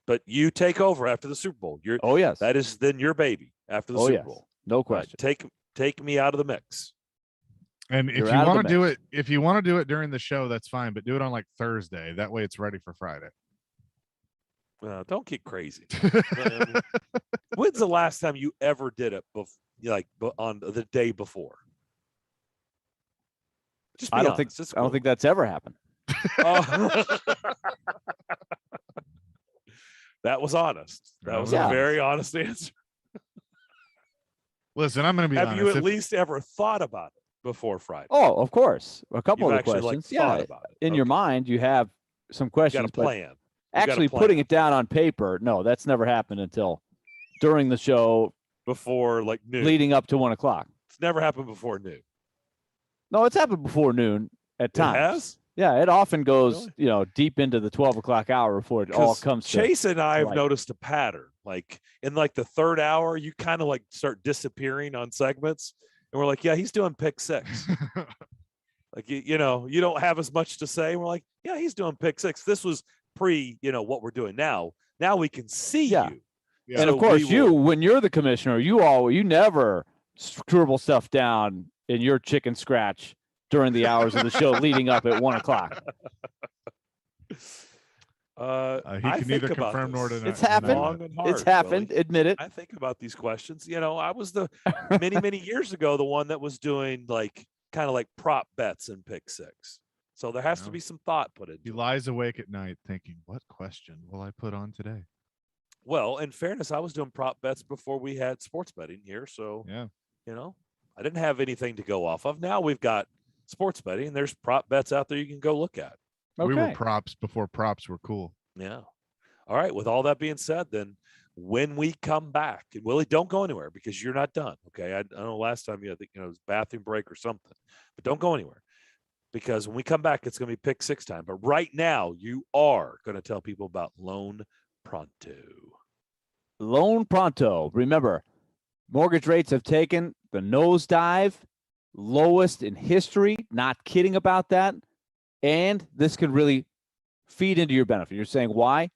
But you take over after the Super Bowl. Oh, yes. That is then your baby after the Oh, Super yes. Bowl. No All right, question. take me out of the mix. And if You're you out of want the to do mix. it, if you want to do it during the show, that's fine. But do it on like Thursday. That way, it's ready for Friday. Don't get crazy. When's the last time you ever did it on the day before? Just be I don't honest. think It's I don't cool. think that's ever happened. Oh. That was honest. That was Yeah. a very honest answer. Listen, I'm going to be Have honest. you at If- least ever thought about it before Friday? Oh, of course. A couple You've of the actually, questions. thought Yeah. about it. In your mind, you have some You got questions. a plan. Actually putting it down on paper, no, that's never happened until during the show. Before like noon. Leading up to 1 o'clock. It's never happened before noon. No, it's happened before noon at times. It has? Yeah, it often goes, deep into the 12 o'clock hour before it all comes to Chase and I have light. noticed a pattern. Like in like the third hour, you kind of like start disappearing on segments. And we're like, yeah, he's doing pick six. Like, you don't have as much to say. We're like, yeah, he's doing pick six. This was pre, what we're doing now. Now we can see you. Yeah. And of course, when you're the commissioner, you never scribble stuff down in your chicken scratch during the hours of the show leading up at 1 o'clock. He can neither confirm nor deny. It's happened. Long and hard, it's happened. Billy. Admit it. I think about these questions. I was the many years ago the one that was doing kind of like prop bets in pick six. So there has to be some thought put into it. He lies awake at night thinking, what question will I put on today? Well, in fairness, I was doing prop bets before we had sports betting here. So, yeah, I didn't have anything to go off of. Now we've got sports betting. There's prop bets out there you can go look at. Okay. We were props before props were cool. Yeah. All right. With all that being said, then when we come back, and Willie, don't go anywhere because you're not done. Okay. I know last time I think it was bathroom break or something, but don't go anywhere because when we come back, it's going to be pick six time. But right now, you are going to tell people about Loan Pronto. Loan Pronto. Remember, mortgage rates have taken the nosedive, lowest in history. Not kidding about that. And this can really feed into your benefit. You're saying why?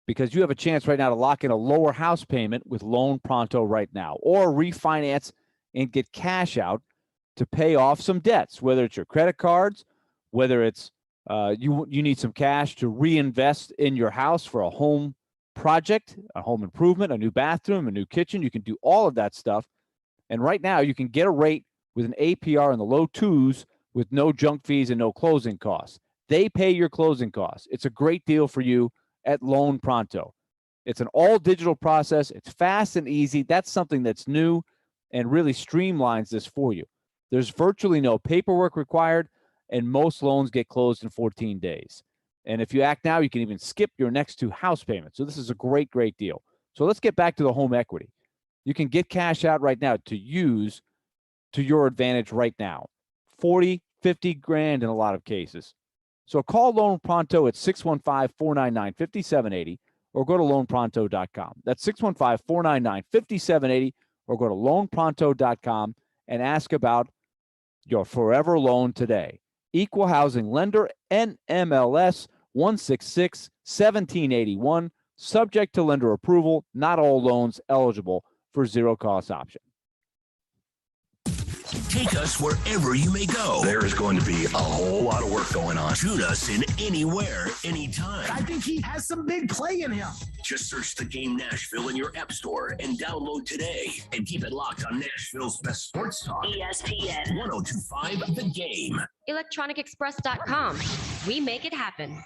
Because you have a chance right now to lock in a lower house payment with Loan Pronto right now, or refinance and get cash out to pay off some debts, whether it's your credit cards, whether it's you need some cash to reinvest in your house for a home project, a home improvement, a new bathroom, a new kitchen. You can do all of that stuff. And right now you can get a rate with an APR in the low twos with no junk fees and no closing costs. They pay your closing costs. It's a great deal for you at Loan Pronto. It's an all digital process. It's fast and easy. That's something that's new and really streamlines this for you. There's virtually no paperwork required, and most loans get closed in 14 days. And if you act now, you can even skip your next two house payments. So this is a great, great deal. So let's get back to the home equity. You can get cash out right now to use to your advantage right now. 40, 50 grand in a lot of cases. So call Loan Pronto at 615-499-5780 or go to loanpronto.com. That's 615-499-5780 or go to loanpronto.com and ask about your forever loan today. Equal housing lender, NMLS 166-1781, subject to lender approval. Not all loans eligible for zero cost option. Take us wherever you may go. There is going to be a whole lot of work going on. Shoot us in anywhere, anytime. I think he has some big play in him. Just search The Game Nashville in your app store and download today. And keep it locked on Nashville's best sports talk. ESPN 1025 The Game. ElectronicExpress.com. We make it happen.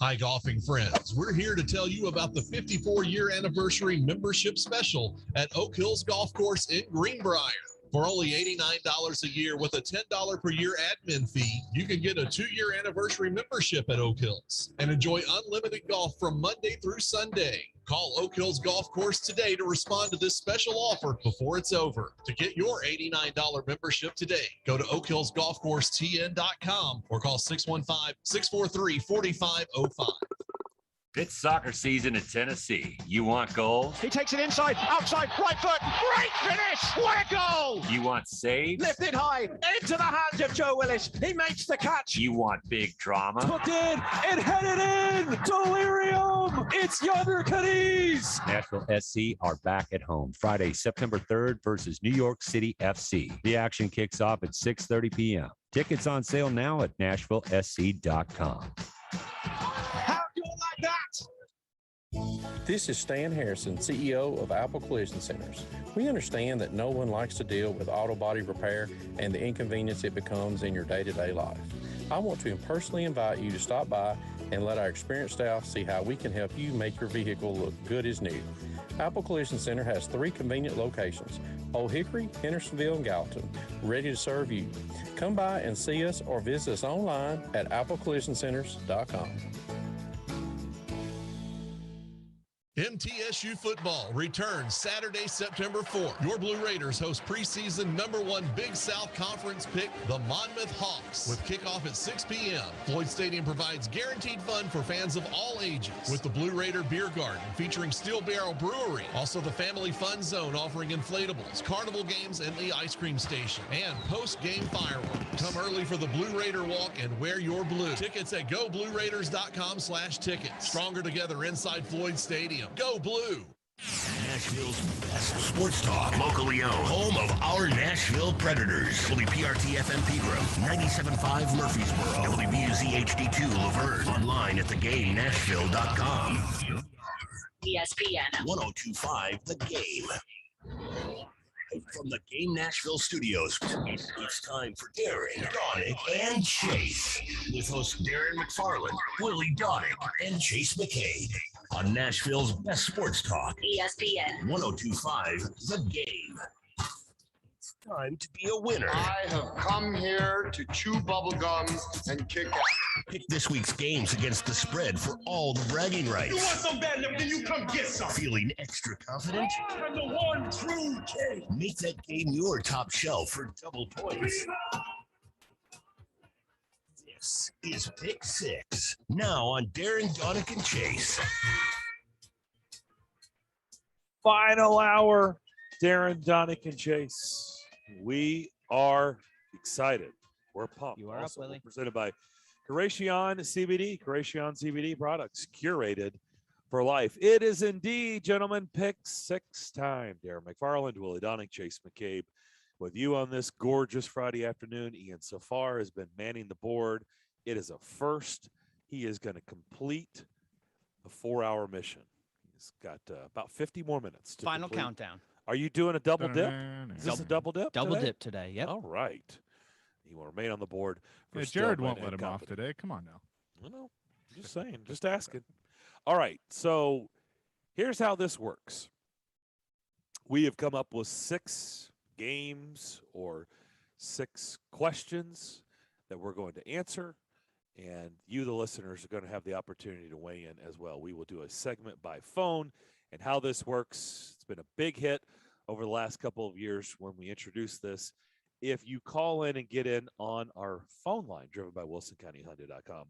Hi, golfing friends. We're here to tell you about the 54-year anniversary membership special at Oak Hills Golf Course in Greenbrier. For only $89 a year with a $10 per year admin fee, you can get a 2-year anniversary membership at Oak Hills and enjoy unlimited golf from Monday through Sunday. Call Oak Hills Golf Course today to respond to this special offer before it's over. To get your $89 membership today, go to oakhillsgolfcoursetn.com or call 615-643-4505. It's soccer season in Tennessee. You want goals? He takes it inside, outside, right foot. Great finish. What a goal. You want saves? Lifted high, into the hands of Joe Willis. He makes the catch. You want big drama? Hooked in and headed in. Delirium. It's Yonder Cadiz. Nashville SC are back at home Friday, September 3rd versus New York City FC. The action kicks off at 6:30 p.m. Tickets on sale now at NashvilleSC.com. Like that. This is Stan Harrison, CEO of Apple Collision Centers. We understand that no one likes to deal with auto body repair and the inconvenience it becomes in your day-to-day life. I want to personally invite you to stop by and let our experienced staff see how we can help you make your vehicle look good as new. Apple Collision Center has 3 convenient locations, Old Hickory, Hendersonville, and Gallatin, ready to serve you. Come by and see us or visit us online at applecollisioncenters.com. MTSU football returns Saturday, September 4th. Your Blue Raiders host preseason #1 Big South Conference pick, the Monmouth Hawks, with kickoff at 6 p.m. Floyd Stadium provides guaranteed fun for fans of all ages with the Blue Raider Beer Garden featuring Steel Barrel Brewery, also the Family Fun Zone offering inflatables, carnival games, and the ice cream station, and post-game fireworks. Come early for the Blue Raider Walk and wear your blue. Tickets at goblueraiders.com/tickets. Stronger together inside Floyd Stadium. Go Blue! Nashville's best sports talk, locally owned, home of our Nashville Predators. WPRT-FM Pegram, 97.5 Murfreesboro, WBUZ HD2 Laverne, online at thegamenashville.com. ESPN 102.5 The Game. From the Game Nashville studios, it's time for Darren, Daunic, and Chase, with hosts Darren McFarland, Willie Daunic, and Chase McCabe on Nashville's best sports talk, ESPN 102.5 The Game. It's time to be a winner. I have come here to chew bubblegum and kick ass. Pick this week's games against the spread for all the bragging rights. You want some bad enough, then you come get some. Feeling extra confident? I'm the one true king. Make that game your top shelf for double points. This is Pick Six. Now on Darren, Daunic, and Chase. Final hour, Darren, Daunic, and Chase. We are excited. We're pumped. You are also, up, Willie. Presented by Curation CBD. Curation CBD products curated for life. It is indeed, gentlemen, Pick Six time. Darren McFarland, Willie Daunic, Chase McCabe with you on this gorgeous Friday afternoon. Ian Safar has been manning the board. It is a first. He is going to complete a 4-hour mission. He's got about 50 more minutes to Final complete. countdown. Are you doing a double dip? Is this a double dip? Double today? dip today. Yep. All right. He will remain on the board. For Yeah, Jared Stillman won't let and him off company. today. Come on now. I know. Just saying. Just asking. All right. So here's how this works. We have come up with 6 games or 6 questions that we're going to answer. And you, the listeners, are going to have the opportunity to weigh in as well. We will do a segment by phone. And how this works, it's been a big hit over the last couple of years when we introduced this. If you call in and get in on our phone line, driven by WilsonCountyHyundai.com,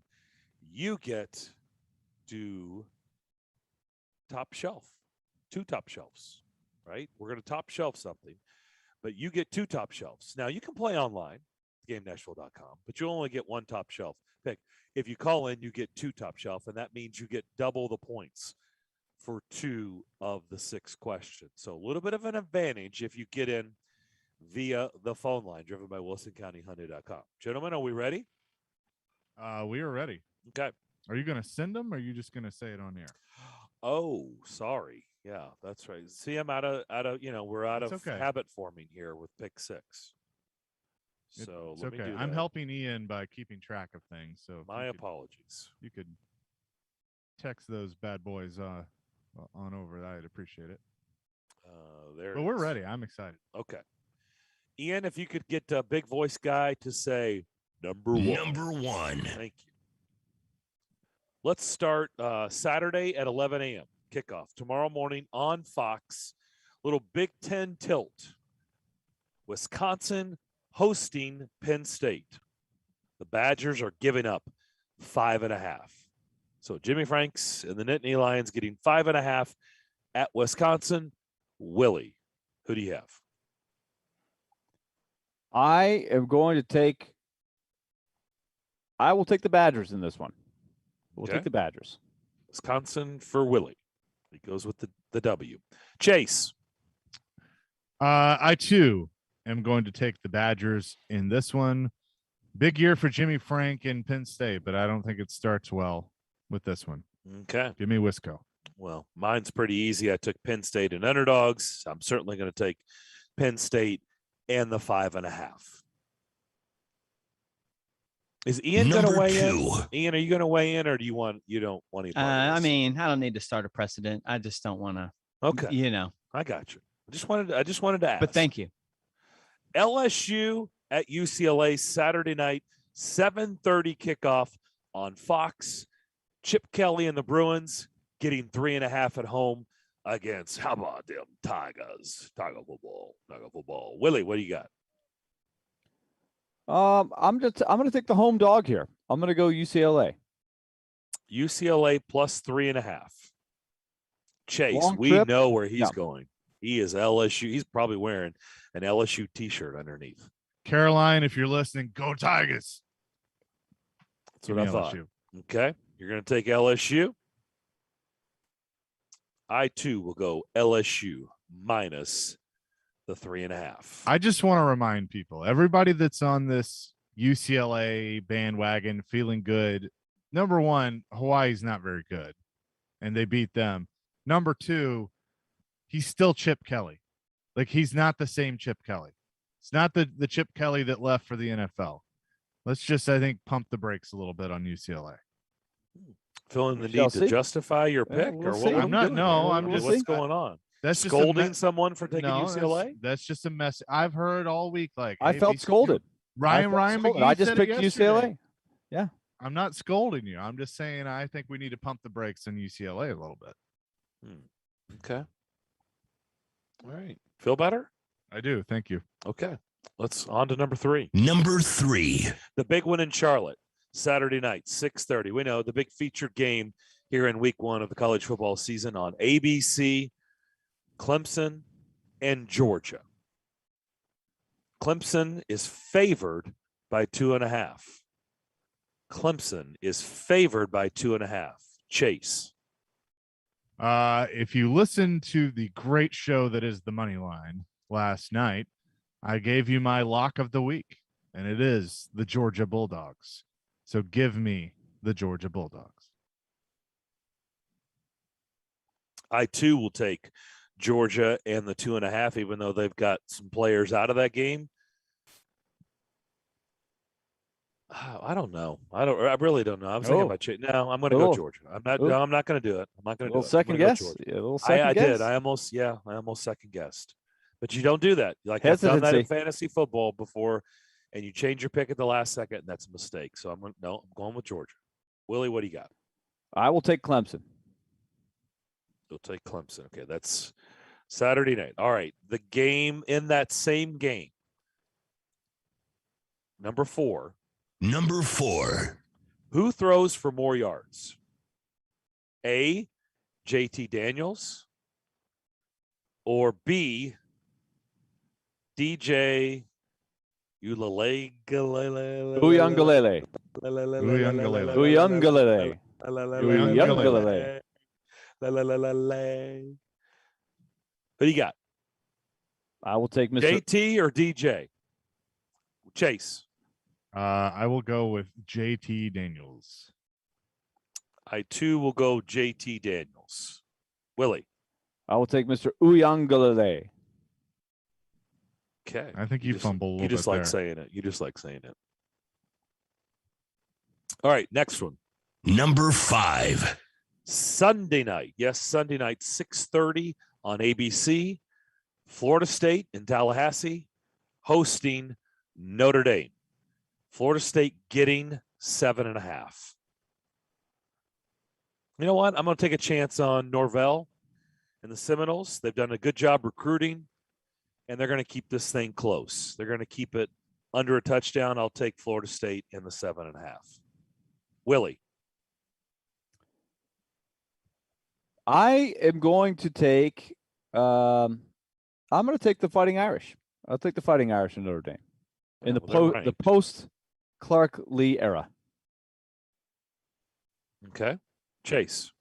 you get to top shelf, 2 top shelves, right? We're going to top shelf something, but you get 2 top shelves. Now, you can play online, GameNashville.com, but you'll only get 1 top shelf pick. If you call in, you get 2 top shelf, and that means you get double the points for 2 of the 6 questions. So a little bit of an advantage if you get in via the phone line, driven by WilsonCountyHyundai.com. Gentlemen, are we ready? We are ready. Okay. Are you going to send them, or are you just going to say it on air? Oh, sorry. Yeah, that's right. See, I'm out of, we're out It's of okay. habit forming here with Pick Six. So It's let me okay. do I'm that. helping Ian by keeping track of things. So if My you could- apologies. You could text those bad boys on over. I'd appreciate it. There. But it we're is. ready. I'm excited. Okay. Ian, if you could get a big voice guy to say number 1. Number 1. Thank you. Let's start Saturday at 11 a.m. kickoff. Tomorrow morning on Fox. Little Big Ten tilt. Wisconsin hosting Penn State. The Badgers are giving up 5.5. So Jimmy Franks and the Nittany Lions getting 5.5 at Wisconsin. Willie, who do you have? I will take the Badgers in this one. We'll Okay. take the Badgers. Wisconsin for Willie. He goes with the W. Chase. I too am going to take the Badgers in this one. Big year for Jimmy Frank in Penn State, but I don't think it starts well with this one. Okay. Give me Wisco. Well, mine's pretty easy. I took Penn State and underdogs. I'm certainly going to take Penn State and the 5.5. Is Ian going to Number weigh 2. in? Ian, are you going to weigh in, or you don't want any part of I this? mean, I don't need to start a precedent. I just don't want to. Okay. I got you. I just wanted to ask. But thank you. LSU at UCLA Saturday night, 7:30 kickoff on Fox. Chip Kelly and the Bruins getting 3.5 at home against, how about them Tigers? Tiger football. Willie, what do you got? I'm going to take the home dog here. I'm going to go UCLA. UCLA plus 3.5. Chase, Long we trip? know where he's Yeah. going. He is LSU. He's probably wearing an LSU T-shirt underneath. Caroline, if you're listening, go Tigers. That's Give what I me thought. LSU. Okay, you're going to take LSU. I too will go LSU minus the 3.5. I just want to remind people, everybody that's on this UCLA bandwagon feeling good. Number one, Hawaii's not very good, and they beat them. Number two, he's still Chip Kelly. Like, he's not the same Chip Kelly. It's not the Chip Kelly that left for the NFL. Let's just, I think, pump the brakes a little bit on UCLA. Feeling the We shall need to see. justify your pick, we'll or see. what? I'm not. No, I'm just. What's going on? That's just Scolding someone for taking no, UCLA. That's just a mess. I've heard all week. Like, I hey, felt scolded. Ryan scolded. McGee I just said it picked yesterday. UCLA. Yeah. I'm not scolding you. I'm just saying I think we need to pump the brakes on UCLA a little bit. Okay. All right. Feel better? I do. Thank you. Okay. Let's on to number 3. Number 3. The big one in Charlotte, Saturday night, 6:30. We know the big featured game here in week 1 of the college football season on ABC, Clemson and Georgia. Clemson is favored by 2.5. Clemson is favored by 2.5. Chase. If you listen to the great show that is The Money Line last night, I gave you my lock of the week, and it is the Georgia Bulldogs. So give me the Georgia Bulldogs. I too will take Georgia and the 2.5, even though they've got some players out of that game. I don't know. I really don't know. I was thinking about no. I'm going to go Georgia. I'm not. No, I'm not going to do it. I'm not going to do it. Second guess. Yeah, a little second I guess. did. I almost second guessed. But you don't do that. Like, I've done that in fantasy football before, and you change your pick at the last second, and that's a mistake. So I'm going with Georgia. Willie, what do you got? I will take Clemson. You'll take Clemson. Okay, that's Saturday night. All right, the game in that same game. Number 4. Who throws for more yards? A, JT Daniels, or B, DJ Uiagalelei. Who do you got? I will take Mr. JT or DJ? Chase. I will go with JT Daniels. I too will go JT Daniels. Willie. I will take Mr. Uiagalelei. Okay. I think you fumble a little bit. You just like there. saying it. You just like saying it. All right, next one. Number 5. Sunday night. Yes, Sunday night, 6:30 on ABC. Florida State in Tallahassee hosting Notre Dame. Florida State getting 7.5. You know what? I'm going to take a chance on Norvell and the Seminoles. They've done a good job recruiting, and they're going to keep this thing close. They're going to keep it under a touchdown. I'll take Florida State in the 7.5. Willie. I am going to take I'm going to take the Fighting Irish. I'll take the Fighting Irish in Notre Dame in the post Clark Lee era. Okay. Chase.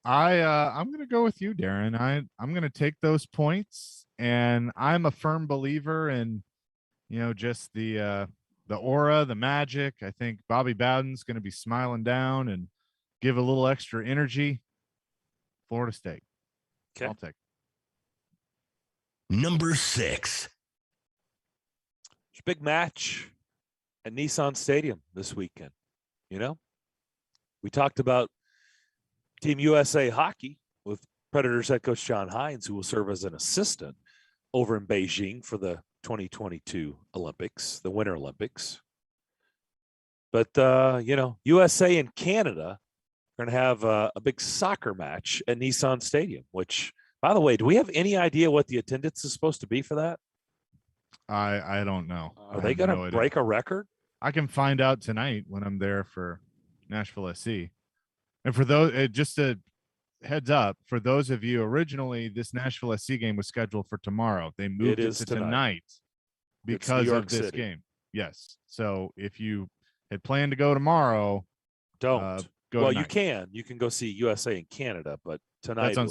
I'm going to go with you, Darren. I'm going to take those points, and I'm a firm believer in, just the aura, the magic. I think Bobby Bowden's going to be smiling down and give a little extra energy. Florida State. Okay. I'll take. Number 6. It's a big match at Nissan Stadium this weekend. We talked about Team USA hockey with Predators head coach John Hines, who will serve as an assistant over in Beijing for the 2022 Olympics, the Winter Olympics. But, USA and Canada We're going to have a big soccer match at Nissan Stadium, which, by the way, do we have any idea what the attendance is supposed to be for that? I don't know. Are they going to break a record? I can find out tonight when I'm there for Nashville SC. And for those, just a heads up, for those of you, originally this Nashville SC game was scheduled for tomorrow. They moved it to tonight because of this game. Yes. So if you had planned to go tomorrow, don't go. Well, tonight. you can go see USA and Canada, but tonight that's on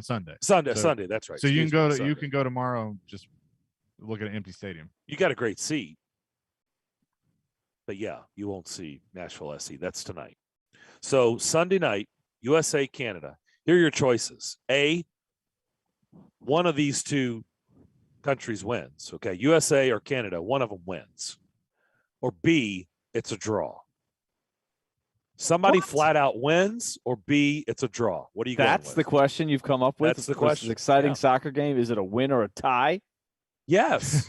Sunday. Sunday. That's right. So you can go tomorrow. And just look at an empty stadium. You got a great seat, but yeah, you won't see Nashville SC. That's tonight. So Sunday night, USA, Canada. Here are your choices. A, one of these two countries wins. Okay, USA or Canada, one of them wins. Or B, it's a draw. Somebody flat out wins, or B, it's a draw. What are you going with? That's the question you've come up with? That's the question. This exciting soccer game. Is it a win or a tie? Yes.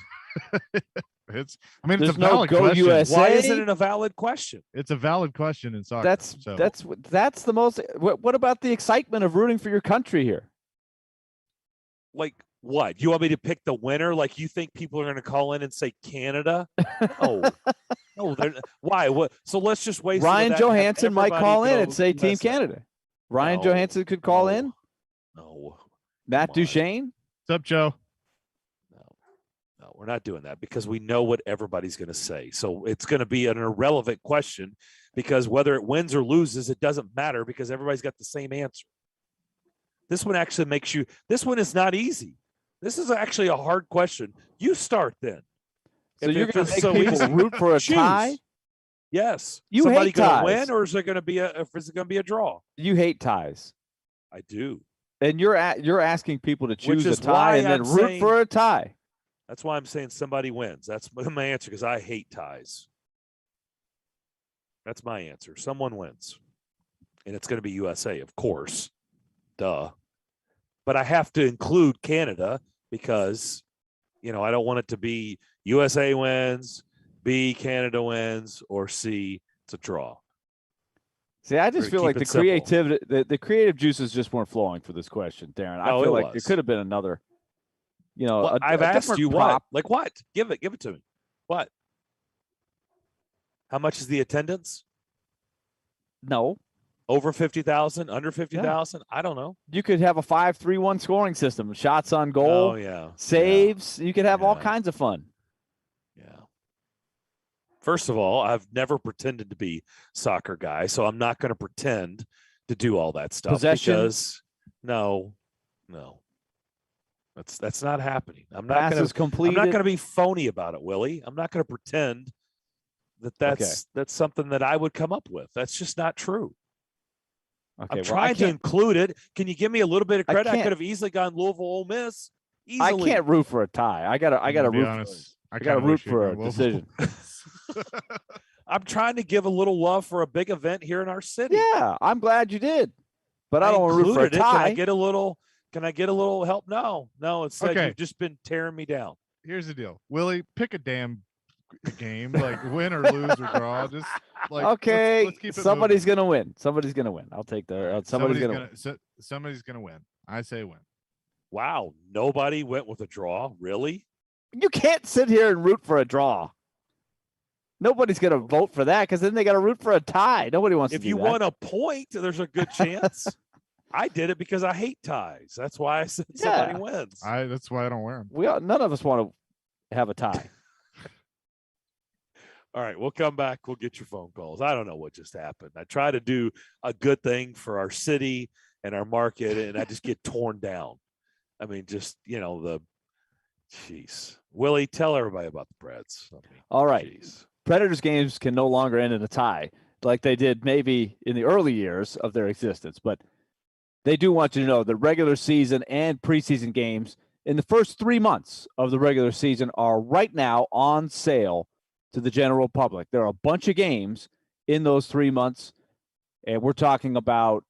It's a There's valid no go question. USA. Why isn't it a valid question? It's a valid question in soccer. That's the most. What about the excitement of rooting for your country here? Like what? You want me to pick the winner? Like you think people are going to call in and say Canada? No, no. Why? What? So let's just waste. Ryan Johansson might call in and say USA. Team Canada. Ryan Johansson could call in. No. Matt Duchene. What's up, Joe? No, we're not doing that because we know what everybody's going to say. So it's going to be an irrelevant question because whether it wins or loses, it doesn't matter because everybody's got the same answer. This one actually makes you. This one is not easy. This is actually a hard question. You start then. So you're going to make people root for a tie? Yes. You Somebody hate going to ties. win, or is it going to be a draw? You hate ties. I do. And you're asking people to choose a is tie why and then I'm root saying- for a tie. That's why I'm saying somebody wins. That's my answer because I hate ties. That's my answer. Someone wins. And it's going to be USA, of course. Duh. But I have to include Canada because, I don't want it to be USA wins, B, Canada wins, or C, it's a draw. See, I just feel like the simple. creativity, the creative juices just weren't flowing for this question, Darren. I feel like there could have been another, Well, I've asked different you prop. what? Like what? Give it to me. What? How much is the attendance? No. Over 50,000, under 50,000? I don't know. You could have a 5-3-1 scoring system, shots on goal, Oh, yeah. saves. You could have all kinds of fun. First of all, I've never pretended to be soccer guy, so I'm not going to pretend to do all that stuff. Possession? Because no. That's not happening. I'm not Passes completed? I'm not going to be phony about it, Willie. I'm not going to pretend that's something that I would come up with. That's just not true. Okay, I'm trying to include it. Can you give me a little bit of credit? I can't- could have easily gone Louisville, Ole Miss. Easily. I can't root for a tie. I gotta be root. honest, I gotta root for a decision. I'm trying to give a little love for a big event here in our city. Yeah, I'm glad you did, but I don't want to root for a included it. tie. Can I get a little help? No. It's like Okay. you've just been tearing me down. Here's the deal, Willie. Pick a damn game, like win or lose or draw. Just like Okay, let's keep it somebody's gonna win. Somebody's gonna win. I'll take the. Somebody's gonna win. Somebody's gonna win. I say win. Wow, nobody went with a draw. Really? You can't sit here and root for a draw. Nobody's gonna vote for that because then they got to root for a tie. Nobody wants If to do you that. won a point, there's a good chance. I did it because I hate ties. That's why I said somebody wins. That's why I don't wear them. None of us want to have a tie. All right, we'll come back. We'll get your phone calls. I don't know what just happened. I try to do a good thing for our city and our market, and I just get torn down. I mean, just, jeez. Willie, tell everybody about the Preds. All right. Predators games can no longer end in a tie like they did maybe in the early years of their existence, but they do want you to know the regular season and preseason games in the first 3 months of the regular season are right now on sale to the general public. There are a bunch of games in those 3 months, and we're talking about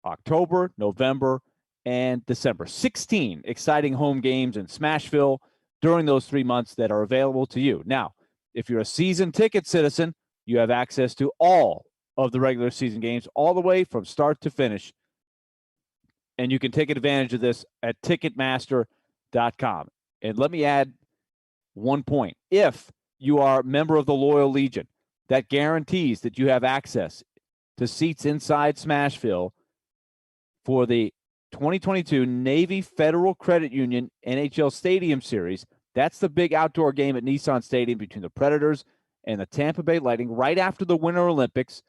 October, November, and December. 16 exciting home games in Smashville during those 3 months that are available to you. Now, if you're a season ticket citizen, you have access to all of the regular season games, all the way from start to finish. And you can take advantage of this at Ticketmaster.com. And let me add one point. If you are a member of the Loyal Legion, that guarantees that you have access to seats inside Smashville for the 2022 Navy Federal Credit Union NHL Stadium Series. That's the big outdoor game at Nissan Stadium between the Predators and the Tampa Bay Lightning right after the Winter Olympics,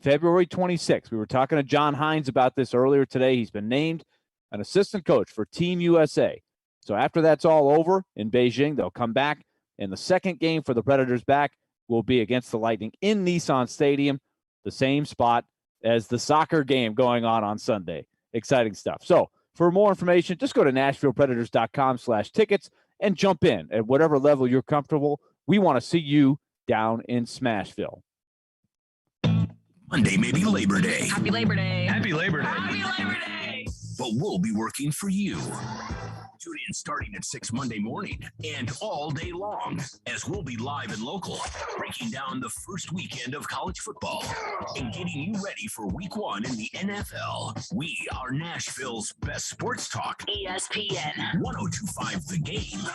February 26th. We were talking to John Hines about this earlier today. He's been named an assistant coach for Team USA. So after that's all over in Beijing, they'll come back, and the second game for the Predators back will be against the Lightning in Nissan Stadium, the same spot as the soccer game going on Sunday. Exciting stuff. So for more information, just go to NashvillePredators.com/tickets and jump in at whatever level you're comfortable. We want to see you down in Smashville. Monday may be Labor Day. Happy Labor Day. Happy Labor Day. Happy Labor Day. But we'll be working for you. Tune in starting at 6 Monday morning and all day long as we'll be live and local, breaking down the first weekend of college football and getting you ready for week 1 in the NFL. We are Nashville's best sports talk. ESPN 1025 The Game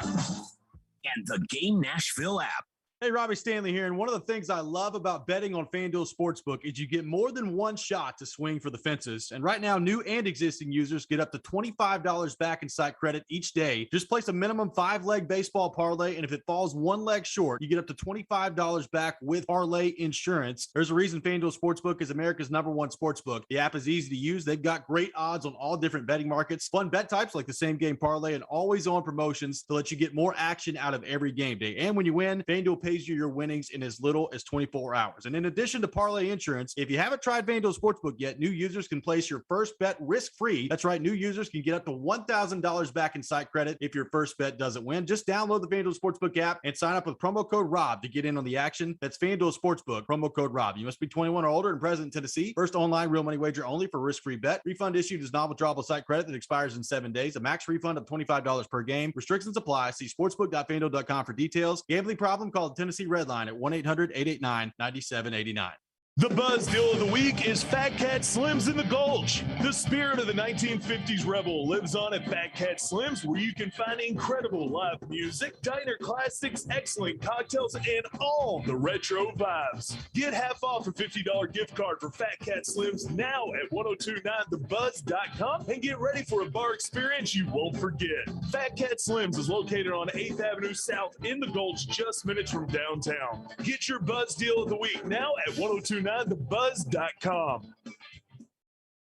and the Game Nashville app. Hey, Robbie Stanley here, and one of the things I love about betting on FanDuel Sportsbook is you get more than one shot to swing for the fences. And right now, new and existing users get up to $25 back in site credit each day. Just place a minimum 5-leg baseball parlay, and if it falls one leg short, you get up to $25 back with parlay insurance. There's a reason FanDuel Sportsbook is America's #1 sportsbook. The app is easy to use. They've got great odds on all different betting markets, fun bet types like the same game parlay, and always on promotions to let you get more action out of every game day. And when you win, FanDuel pays you your winnings in as little as 24 hours. And in addition to parlay insurance, if you haven't tried FanDuel Sportsbook yet, new users can place your first bet risk-free. That's right, new users can get up to $1,000 back in site credit if your first bet doesn't win. Just download the FanDuel Sportsbook app and sign up with promo code ROB to get in on the action. That's FanDuel Sportsbook, promo code ROB. You must be 21 or older and present in Tennessee. First online real money wager only for risk-free bet. Refund issued is non-withdrawable site credit that expires in 7 days. A max refund of $25 per game. Restrictions apply. See sportsbook.fanduel.com for details. Gambling problem? Call the Tennessee Red Line at 1-800-889-9789. The buzz deal of the week is Fat Cat Slims in the Gulch. The spirit of the 1950s rebel lives on at Fat Cat Slims, where you can find incredible live music, diner classics, excellent cocktails, and all the retro vibes. Get half off a $50 gift card for Fat Cat Slims now at 1029thebuzz.com and get ready for a bar experience you won't forget. Fat Cat Slims is located on 8th Avenue South in the Gulch, just minutes from downtown. Get your buzz deal of the week now at 1029thebuzz.com.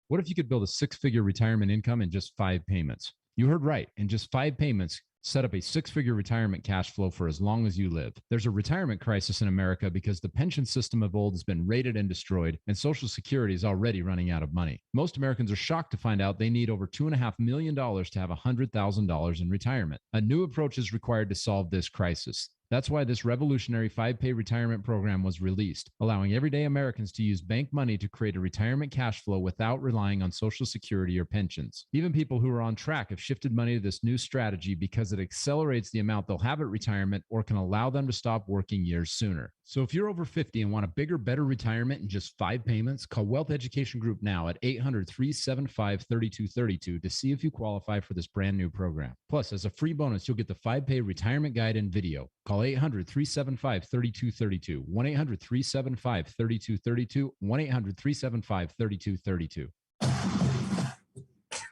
What if you could build a 6-figure retirement income in just 5 payments? You heard right. In just 5 payments, set up a 6-figure retirement cash flow for as long as you live. There's a retirement crisis in America because the pension system of old has been raided and destroyed, and Social Security is already running out of money. Most Americans are shocked to find out they need over $2.5 million to have $100,000 in retirement. A new approach is required to solve this crisis. That's why this revolutionary 5-pay retirement program was released, allowing everyday Americans to use bank money to create a retirement cash flow without relying on Social Security or pensions. Even people who are on track have shifted money to this new strategy because it accelerates the amount they'll have at retirement or can allow them to stop working years sooner. So if you're over 50 and want a bigger, better retirement in just 5 payments, call Wealth Education Group now at 800-375-3232 to see if you qualify for this brand new program. Plus, as a free bonus, you'll get the 5-pay retirement guide and video. Call 800-375-3232, 1-800-375-3232, 1-800-375-3232.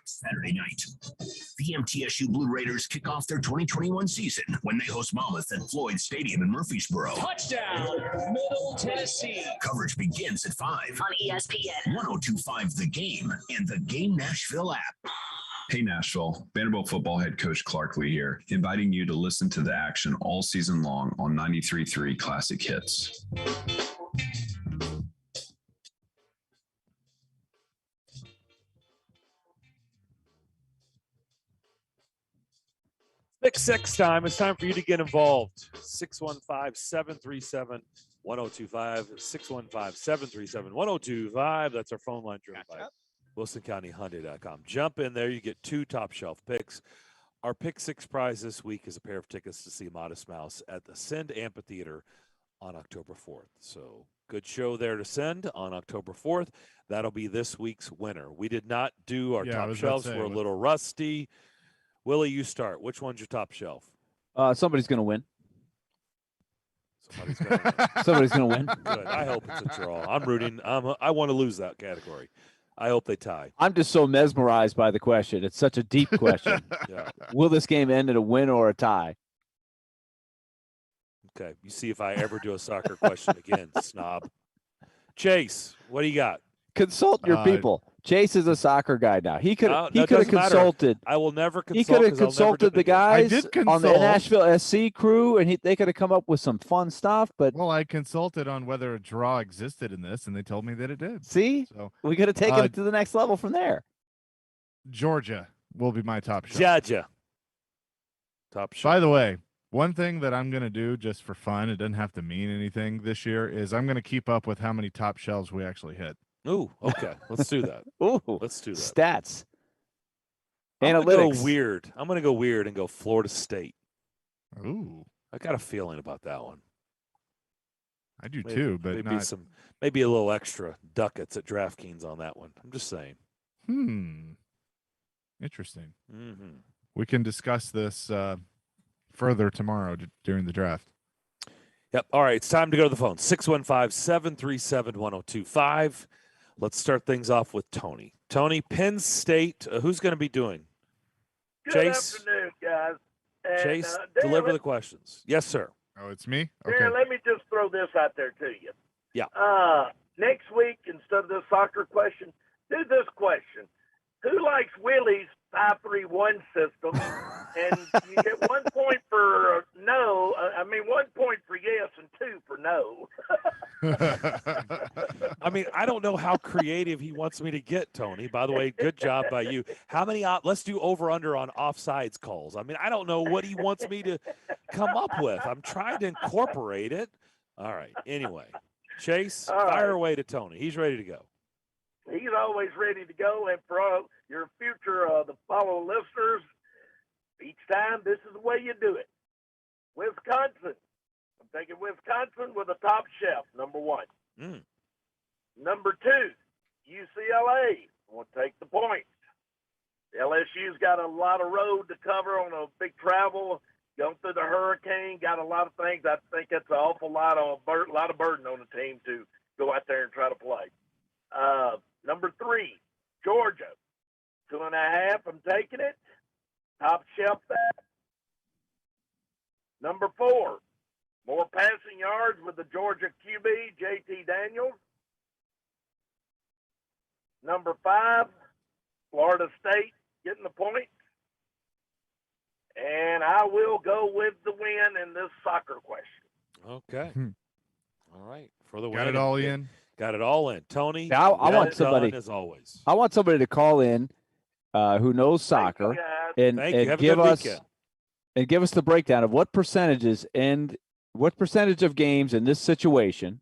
Saturday night, the MTSU Blue Raiders kick off their 2021 season when they host Monmouth at Floyd Stadium in Murfreesboro. Touchdown, Middle Tennessee. Coverage begins at 5 on ESPN 1025 The Game and the Game Nashville app. Hey Nashville, Vanderbilt football head coach Clark Lee here, inviting you to listen to the action all season long on 93.3 Classic Hits. Pick six time. It's time for you to get involved. 615-737-1025. 615-737-1025. That's our phone line driven by WilsonCountyHyundai.com. Jump in there. You get 2 top shelf picks. Our pick six prize this week is a pair of tickets to see Modest Mouse at the Send Amphitheater on October 4th. So Good show there to send on October 4th. That'll be this week's winner. We did not do our Yeah, I top was about to shelves. say, We're a what- little rusty. Willie, you start. Which one's your top shelf? Somebody's going to win. Somebody's going to win. Somebody's going to win. Good. I hope it's a draw. I'm rooting. I want to lose that category. I hope they tie. I'm just so mesmerized by the question. It's such a deep question. Yeah. Will this game end in a win or a tie? Okay. You see if I ever do a soccer question again, snob. Chase, what do you got? Consult your people. Chase is a soccer guy now. He could No, he it could have doesn't matter. consulted. I will never consult. He could have 'cause I'll never do consulted it the again. guys did on the consult. Nashville SC crew, and they could have come up with some fun stuff. But Well, I consulted on whether a draw existed in this, and they told me that it did. see, So we could have taken it to the next level from there. Georgia will be my top shelf. Georgia. Top shelf. By the way, one thing that I'm going to do just for fun, it doesn't have to mean anything this year, is I'm going to keep up with how many top shelves we actually hit. Ooh, okay. Let's do that. Ooh, let's do that. Stats. I'm gonna go Analytics. weird. I'm going to go weird and go Florida State. Ooh. I got a feeling about that one. I do too, but maybe not. maybe a little extra ducats at DraftKings on that one. I'm just saying. Interesting. Mm-hmm. We can discuss this further tomorrow during the draft. Yep. All right. It's time to go to the phone. 615-737-1025. Let's start things off with Tony. Tony, Penn State. Who's going to be doing? Good Chase. afternoon, guys. And, Chase, Darren, deliver the questions. Yes, sir. Oh, it's me? Okay. Darren, let me just throw this out there to you. Yeah. Next week, instead of this soccer question, do this question. Who likes Willie's 5-3-1 system? And you get 1 point for no. 1 point for yes and 2 for no. I mean, I don't know how creative he wants me to get, Tony. By the way, good job by you. How many? Let's do over/under on offsides calls. I mean, I don't know what he wants me to come up with. I'm trying to incorporate it. All right. Anyway, Chase, fire away to Tony. He's ready to go. He's always ready to go. And for all your future the follow listeners, each time this is the way you do it. Wisconsin. I'm taking Wisconsin with a top shelf, number 1. Number 2, UCLA. I want to take the points. LSU's got a lot of road to cover on a big travel, going through the hurricane, got a lot of things. I think that's an awful lot of burden on the team to go out there and try to play. Number 3, Georgia. 2.5, I'm taking it. Top shelf that. Number 4, more passing yards with the Georgia QB, JT Daniels. Number 5, Florida State getting the points. And I will go with the win in this soccer question. Okay. All right. For the win. Got it all in. Got it all in. Tony, I want somebody, as always. I want somebody to call in who knows soccer and give us the breakdown of what percentages and what percentage of games in this situation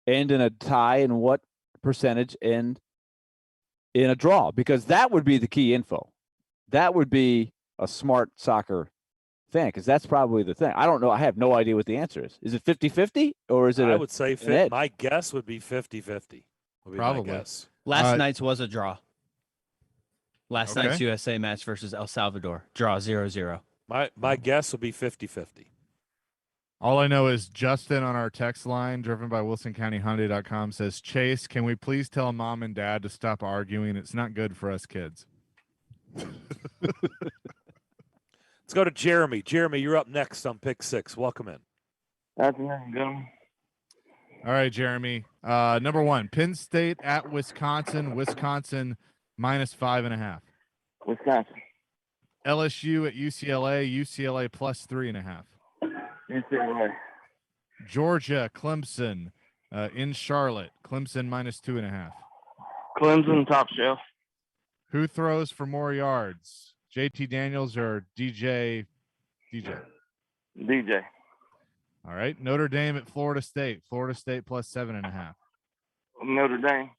end in a tie and what percentage end in a draw, because that would be the key info. That would be a smart soccer fan, because that's probably the thing. I don't know. I have no idea what the answer is. Is it 50-50 or is it I would say an edge? my guess would be 50-50. Probably. My guess. Last night's was a draw. Last Okay. night's USA match versus El Salvador. Draw 0-0. My guess would be 50-50. All I know is Justin on our text line, driven by WilsonCountyHyundai.com, says, Chase, can we please tell mom and dad to stop arguing? It's not good for us kids. Let's go to Jeremy. Jeremy, you're up next on Pick 6. Welcome in. Afternoon, gentlemen. All right, Jeremy. Number 1, Penn State at Wisconsin. Wisconsin minus 5.5. Wisconsin. LSU at UCLA. UCLA plus 3.5. UCLA. Georgia, Clemson in Charlotte. Clemson minus 2.5. Clemson, top shelf. Who throws for more yards? JT Daniels or DJ? DJ. All right. Notre Dame at Florida State. Florida State plus 7.5. Notre Dame.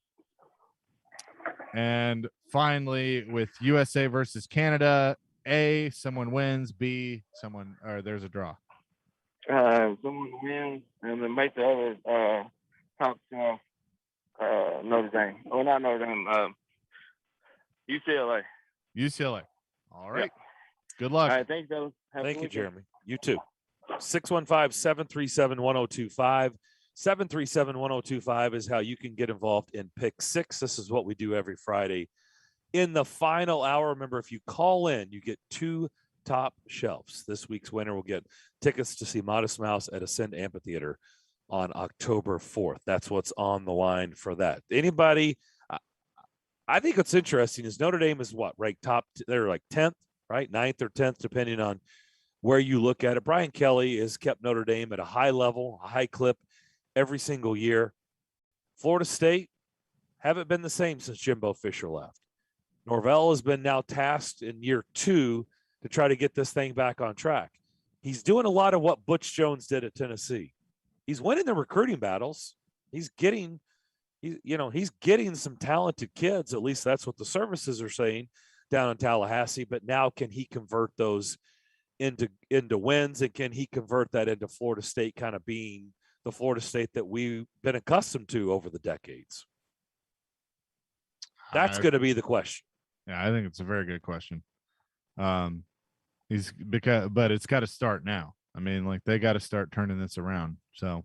And finally, with USA versus Canada, A, someone wins. B, there's a draw. Someone wins and then make the other top shelf. Notre Dame. Oh, not Notre Dame. UCLA. UCLA. All right. Yeah. Good luck. All right. Thanks, fellas. Have a Thank good you, weekend. Jeremy. You too. 615-737-1025. 737-1025 is how you can get involved in Pick Six. This is what we do every Friday. In the final hour, remember, if you call in, you get 2 top shelves. This week's winner will get tickets to see Modest Mouse at Ascend Amphitheater on October 4th. That's what's on the line for that. Anybody, I think what's interesting is Notre Dame is what, ranked top, they're like 10th, right? 9th or 10th, depending on where you look at it. Brian Kelly has kept Notre Dame at a high level, a high clip every single year. Florida State haven't been the same since Jimbo Fisher left. Norvell has been now tasked in year 2 to try to get this thing back on track. He's doing a lot of what Butch Jones did at Tennessee. He's winning the recruiting battles. He's getting some talented kids. At least that's what the services are saying down in Tallahassee. But now, can he convert those into wins, and can he convert that into Florida State kind of being the Florida State that we've been accustomed to over the decades? That's going to be the question. Yeah, I think it's a very good question. But it's got to start now. I mean, like, they got to start turning this around. So,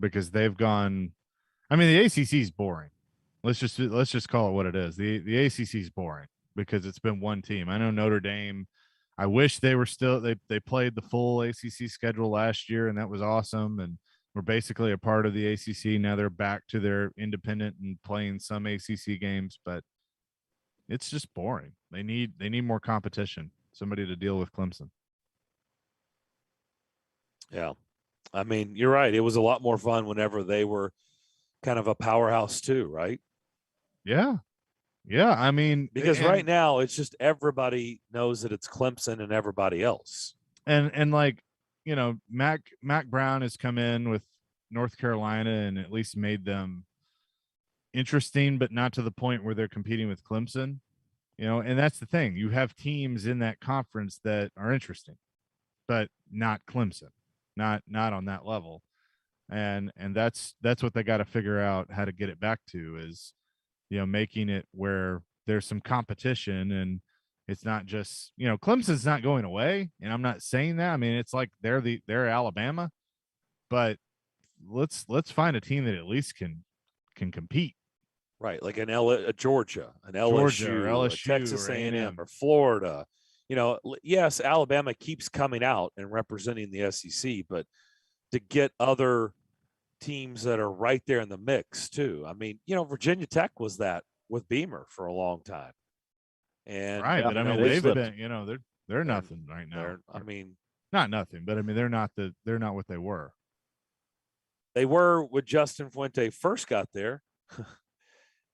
because they've gone, I mean, the ACC is boring. Let's just call it what it is. The ACC is boring because it's been one team. I know Notre Dame, I wish they were still, they played the full ACC schedule last year, and that was awesome. And we're basically a part of the ACC. Now they're back to their independent and playing some ACC games, but it's just boring. They need more competition, somebody to deal with Clemson. Yeah. I mean, you're right. It was a lot more fun whenever they were kind of a powerhouse too, right? Yeah. Yeah. I mean, because right now it's just everybody knows that it's Clemson and everybody else. And like, you know, Mac Brown has come in with North Carolina and at least made them interesting, but not to the point where they're competing with Clemson. You know, and that's the thing. You have teams in that conference that are interesting, but not Clemson, not on that level. And that's what they got to figure out how to get it back to, is, you know, making it where there's some competition, and it's not just, you know, Clemson's not going away. And I'm not saying that. I mean, it's like they're Alabama, but let's find a team that at least can compete. Right, like an Georgia, an Georgia, LSU, or LSU, a Texas or A&M, or Florida. You know, yes, Alabama keeps coming out and representing the SEC, but to get other teams that are right there in the mix too. I mean, you know, Virginia Tech was that with Beamer for a long time. And right, but I mean, they've been, you know, they're nothing right now. I mean, not nothing, but I mean, they're not what they were. They were when Justin Fuente first got there.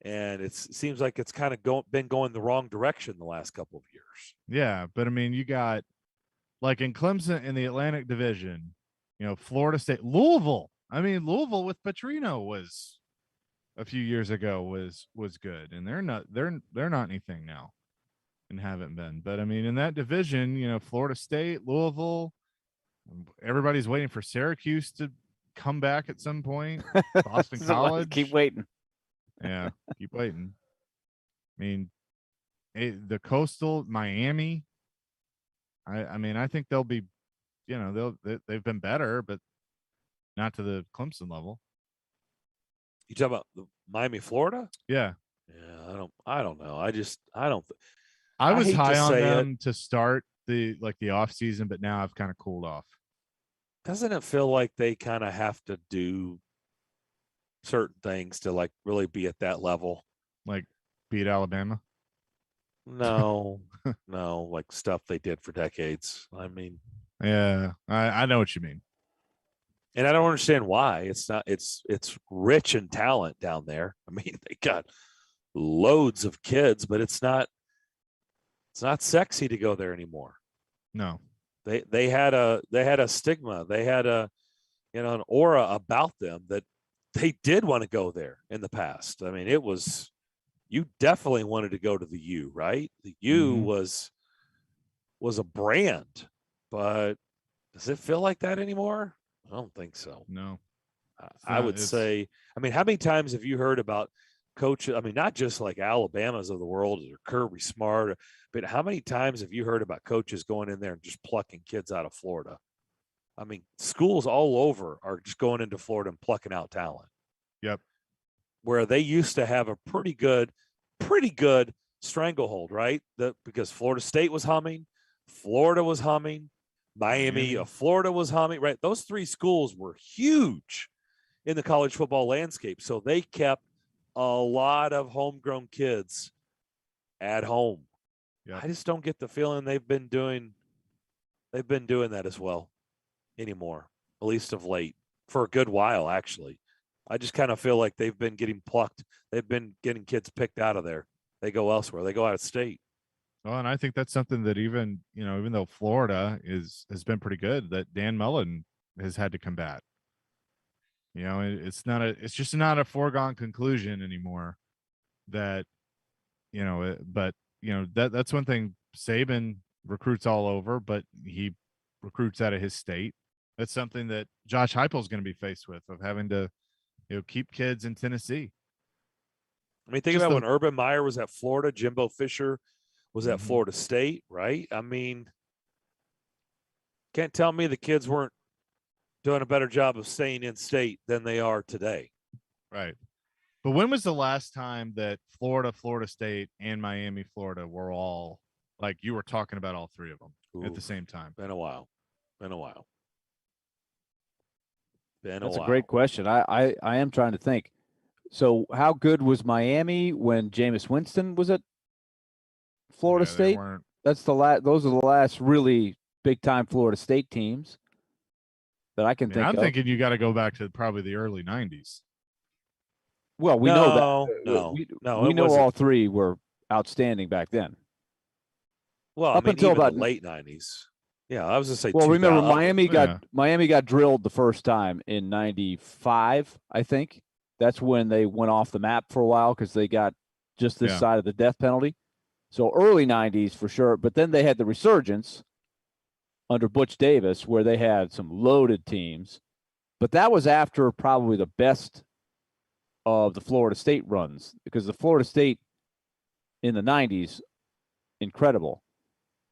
And it seems like it's kind of been going the wrong direction the last couple of years. Yeah, but I mean, you got, like, in Clemson in the Atlantic Division, you know, Florida State, Louisville. I mean, Louisville with Petrino was a few years ago was good, and they're not anything now, and haven't been. But I mean, in that division, you know, Florida State, Louisville, everybody's waiting for Syracuse to come back at some point. Boston College, keep waiting. Yeah, keep waiting. I mean, the Coastal, Miami. I mean, I think they'll be, you know, they've been better, but not to the Clemson level. You talk about the Miami, Florida? Yeah. Yeah, I don't know. I was high on them to start the off season, but now I've kind of cooled off. Doesn't it feel like they kind of have to do certain things to like really be at that level? Like beat Alabama? No, no, like stuff they did for decades. I mean, yeah, I know what you mean. And I don't understand why. It's rich in talent down there. I mean, they got loads of kids, but it's not sexy to go there anymore. No. They had a stigma. They had an aura about them that they did want to go there in the past. I mean, you definitely wanted to go to the U, right? The U was a brand, but does it feel like that anymore? I don't think so. No. I would say, I mean, how many times have you heard about coaches? I mean, not just like Alabama's of the world or Kirby Smart, but how many times have you heard about coaches going in there and just plucking kids out of Florida? I mean, schools all over are just going into Florida and plucking out talent. Yep. Where they used to have a pretty good stranglehold, right? Because Florida State was humming, Florida was humming, Miami of Florida was humming, right? Those three schools were huge in the college football landscape. So they kept a lot of homegrown kids at home. Yep. I just don't get the feeling they've been doing that as well anymore, at least of late, for a good while, actually. I just kind of feel like they've been getting plucked. They've been getting kids picked out of there. They go elsewhere. They go out of state. Well, and I think that's something that even though Florida has been pretty good, that Dan Mullen has had to combat. It's just not a foregone conclusion anymore that, that's one thing. Saban recruits all over, but he recruits out of his state. That's something that Josh Heupel is going to be faced with, of having to, keep kids in Tennessee. I mean, think about when Urban Meyer was at Florida, Jimbo Fisher was at Florida State, right? I mean, can't tell me the kids weren't doing a better job of staying in state than they are today. Right. But when was the last time that Florida, Florida State, and Miami, Florida were all, like, you were talking about all three of them at the same time? Been a while. That's a great question. I am trying to think. So how good was Miami when Jameis Winston was at Florida State? That's those are the last really big time Florida State teams that I can think of. I'm thinking you got to go back to probably the early 90s. Well, we know that. We know all three were outstanding back then. Well, up until about the late 90s. Yeah, I was going to say. Well, remember Miami got drilled the first time in '95. I think that's when they went off the map for a while because they got just this side of the death penalty. So early '90s for sure. But then they had the resurgence under Butch Davis, where they had some loaded teams. But that was after probably the best of the Florida State runs, because the Florida State in the '90s, incredible.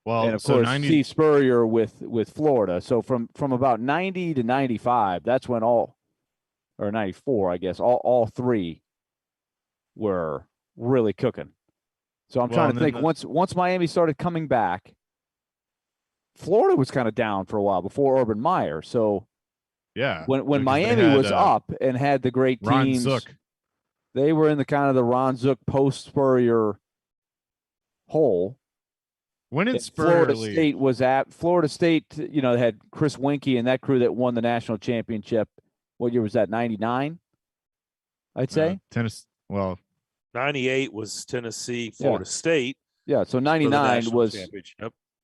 Well, and of course, Steve Spurrier with Florida. So from about 90 to 95, that's when or 94, I guess, all three were really cooking. So I'm trying to think, once Miami started coming back, Florida was kind of down for a while before Urban Meyer. So yeah, when Miami was up and had the great teams, Ron Zook. They were in the kind of the Ron Zook post Spurrier hole. When did Florida State was at Florida State, they had Chris Winkie and that crew that won the national championship. What year was that? 99, I'd say. Tennessee. Well, 98 was Tennessee, Florida State. Yeah, so 99 was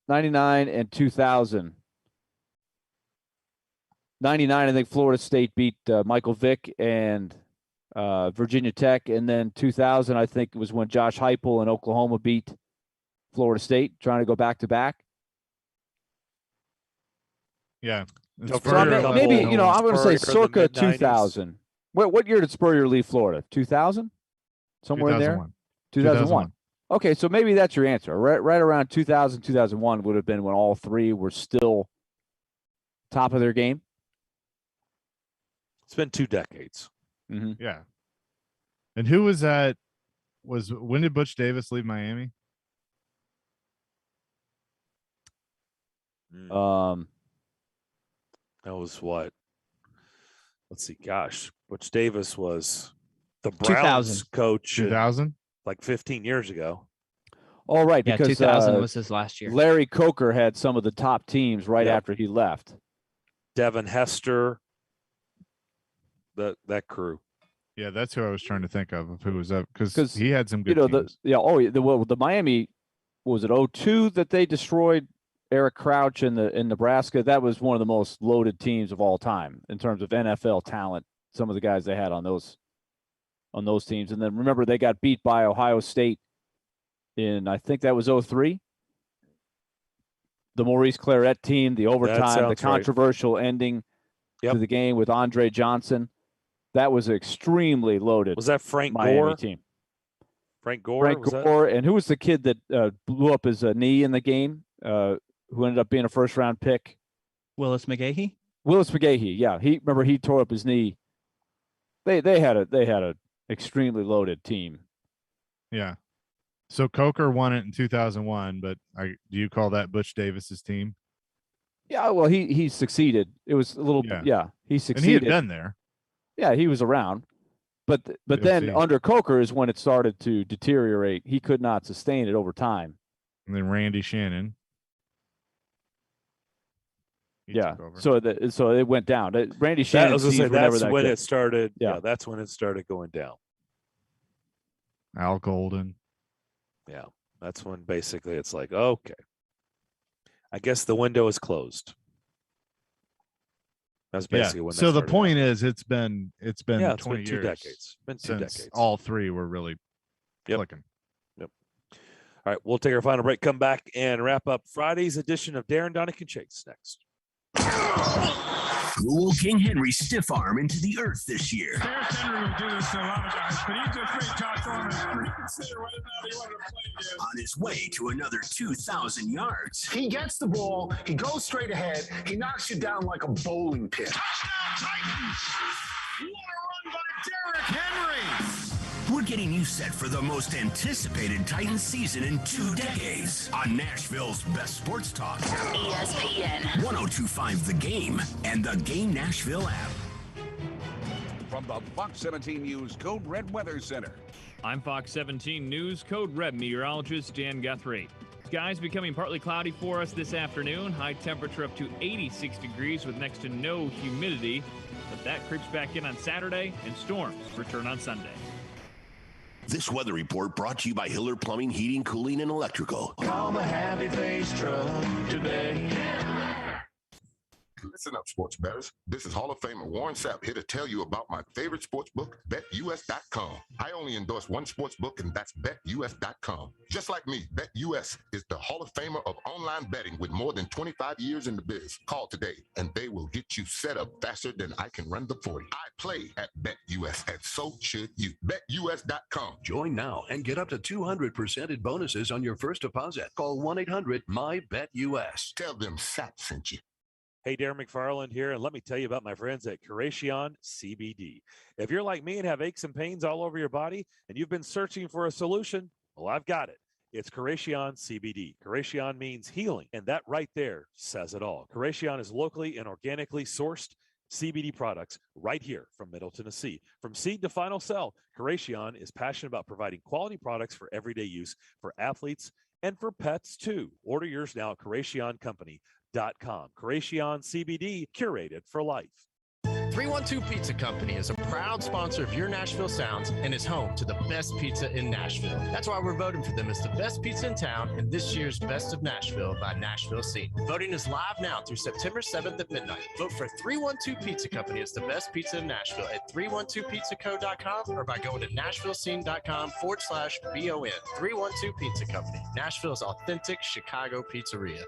99 and 2000. 99, I think Florida State beat Michael Vick and Virginia Tech, and then 2000, I think, was when Josh Heupel and Oklahoma beat Florida State, trying to go back to back. Yeah. So maybe, I'm going to say circa 2000. What year did Spurrier leave Florida? 2000? Somewhere in there? 2001. Okay, so maybe that's your answer. Right around 2000, 2001 would have been when all three were still top of their game. It's been 2 decades. Mm-hmm. Yeah. And who was that? When did Butch Davis leave Miami? That was what? Let's see. Gosh, Butch Davis was the Browns coach. 2000, like 15 years ago. All right, yeah, because 2000 was his last year. Larry Coker had some of the top teams right after he left. Devin Hester, that crew. Yeah, that's who I was trying to think of who was up, because he had some good teams. The Miami, was it 02 that they destroyed Eric Crouch in Nebraska? That was one of the most loaded teams of all time in terms of NFL talent. Some of the guys they had on those teams, and then remember they got beat by Ohio State in, I think that was 03. The Maurice Claret team, the overtime, the controversial ending to the game with Andre Johnson. That was an extremely loaded. Was that Frank Miami Gore? team? Frank Gore. Frank was Gore, and who was the kid that blew up his knee in the game? Who ended up being a first-round pick? Willis McGahee. Willis McGahee. Yeah, he tore up his knee. They had a extremely loaded team. Yeah. So Coker won it in 2001, but do you call that Butch Davis's team? Yeah, well, he succeeded. It was a little, he succeeded. And he had been there. Yeah, he was around. But then under Coker is when it started to deteriorate. He could not sustain it over time. And then Randy Shannon. So it went down. Randy Shannon. That's when it started. Yeah, that's when it started going down. Al Golden. Yeah, that's when basically it's like, okay, I guess the window is closed. That's basically when. So the point is, it's been 20 been years. 2 decades. Been 2 since decades. All three were really clicking. Yep. All right, we'll take our final break. Come back and wrap up Friday's edition of Darren, Daunic, and Chase next. Who will King Henry stiff arm into the earth this year? Derrick Henry would do this to a lot of guys, but he just made Josh Norman consider whether or not he wanted to play again. On his way to another 2,000 yards. He gets the ball, he goes straight ahead, he knocks you down like a bowling pin. Touchdown, Titans! What a run by Derrick Henry! We're getting you set for the most anticipated Titans season in 2 decades on Nashville's best sports talk. ESPN 102.5 The Game and the Game Nashville app. From the Fox 17 News Code Red Weather Center. I'm Fox 17 News Code Red meteorologist Dan Guthrie. Skies becoming partly cloudy for us this afternoon. High temperature up to 86 degrees with next to no humidity. But that creeps back in on Saturday and storms return on Sunday. This weather report brought to you by Hiller Plumbing, Heating, Cooling, and Electrical. Call the happy face truck today. Listen up, sports bettors. This is Hall of Famer Warren Sapp here to tell you about my favorite sports book, BetUS.com. I only endorse one sports book, and that's BetUS.com. Just like me, BetUS is the Hall of Famer of online betting with more than 25 years in the biz. Call today, and they will get you set up faster than I can run the 40. I play at BetUS, and so should you. BetUS.com. Join now and get up to 200% in bonuses on your first deposit. Call 1-800-MY-BETUS. Tell them Sapp sent you. Hey, Darren McFarland here, and let me tell you about my friends at Curation CBD. If you're like me and have aches and pains all over your body, and you've been searching for a solution, well, I've got it. It's Curation CBD. Curation means healing, and that right there says it all. Curation is locally and organically sourced CBD products right here from Middle Tennessee. From seed to final sell, Curation is passionate about providing quality products for everyday use for athletes and for pets, too. Order yours now at CurationCompany.com. Curation CBD, curated for life. 312 Pizza Company is a proud sponsor of your Nashville Sounds and is home to the best pizza in Nashville. That's why we're voting for them as the best pizza in town in this year's Best of Nashville by Nashville Scene. Voting is live now through September 7th at midnight. Vote for 312 Pizza Company as the best pizza in Nashville at 312pizzaco.com or by going to nashvillescene.com/BON. 312 Pizza Company, Nashville's authentic Chicago pizzeria.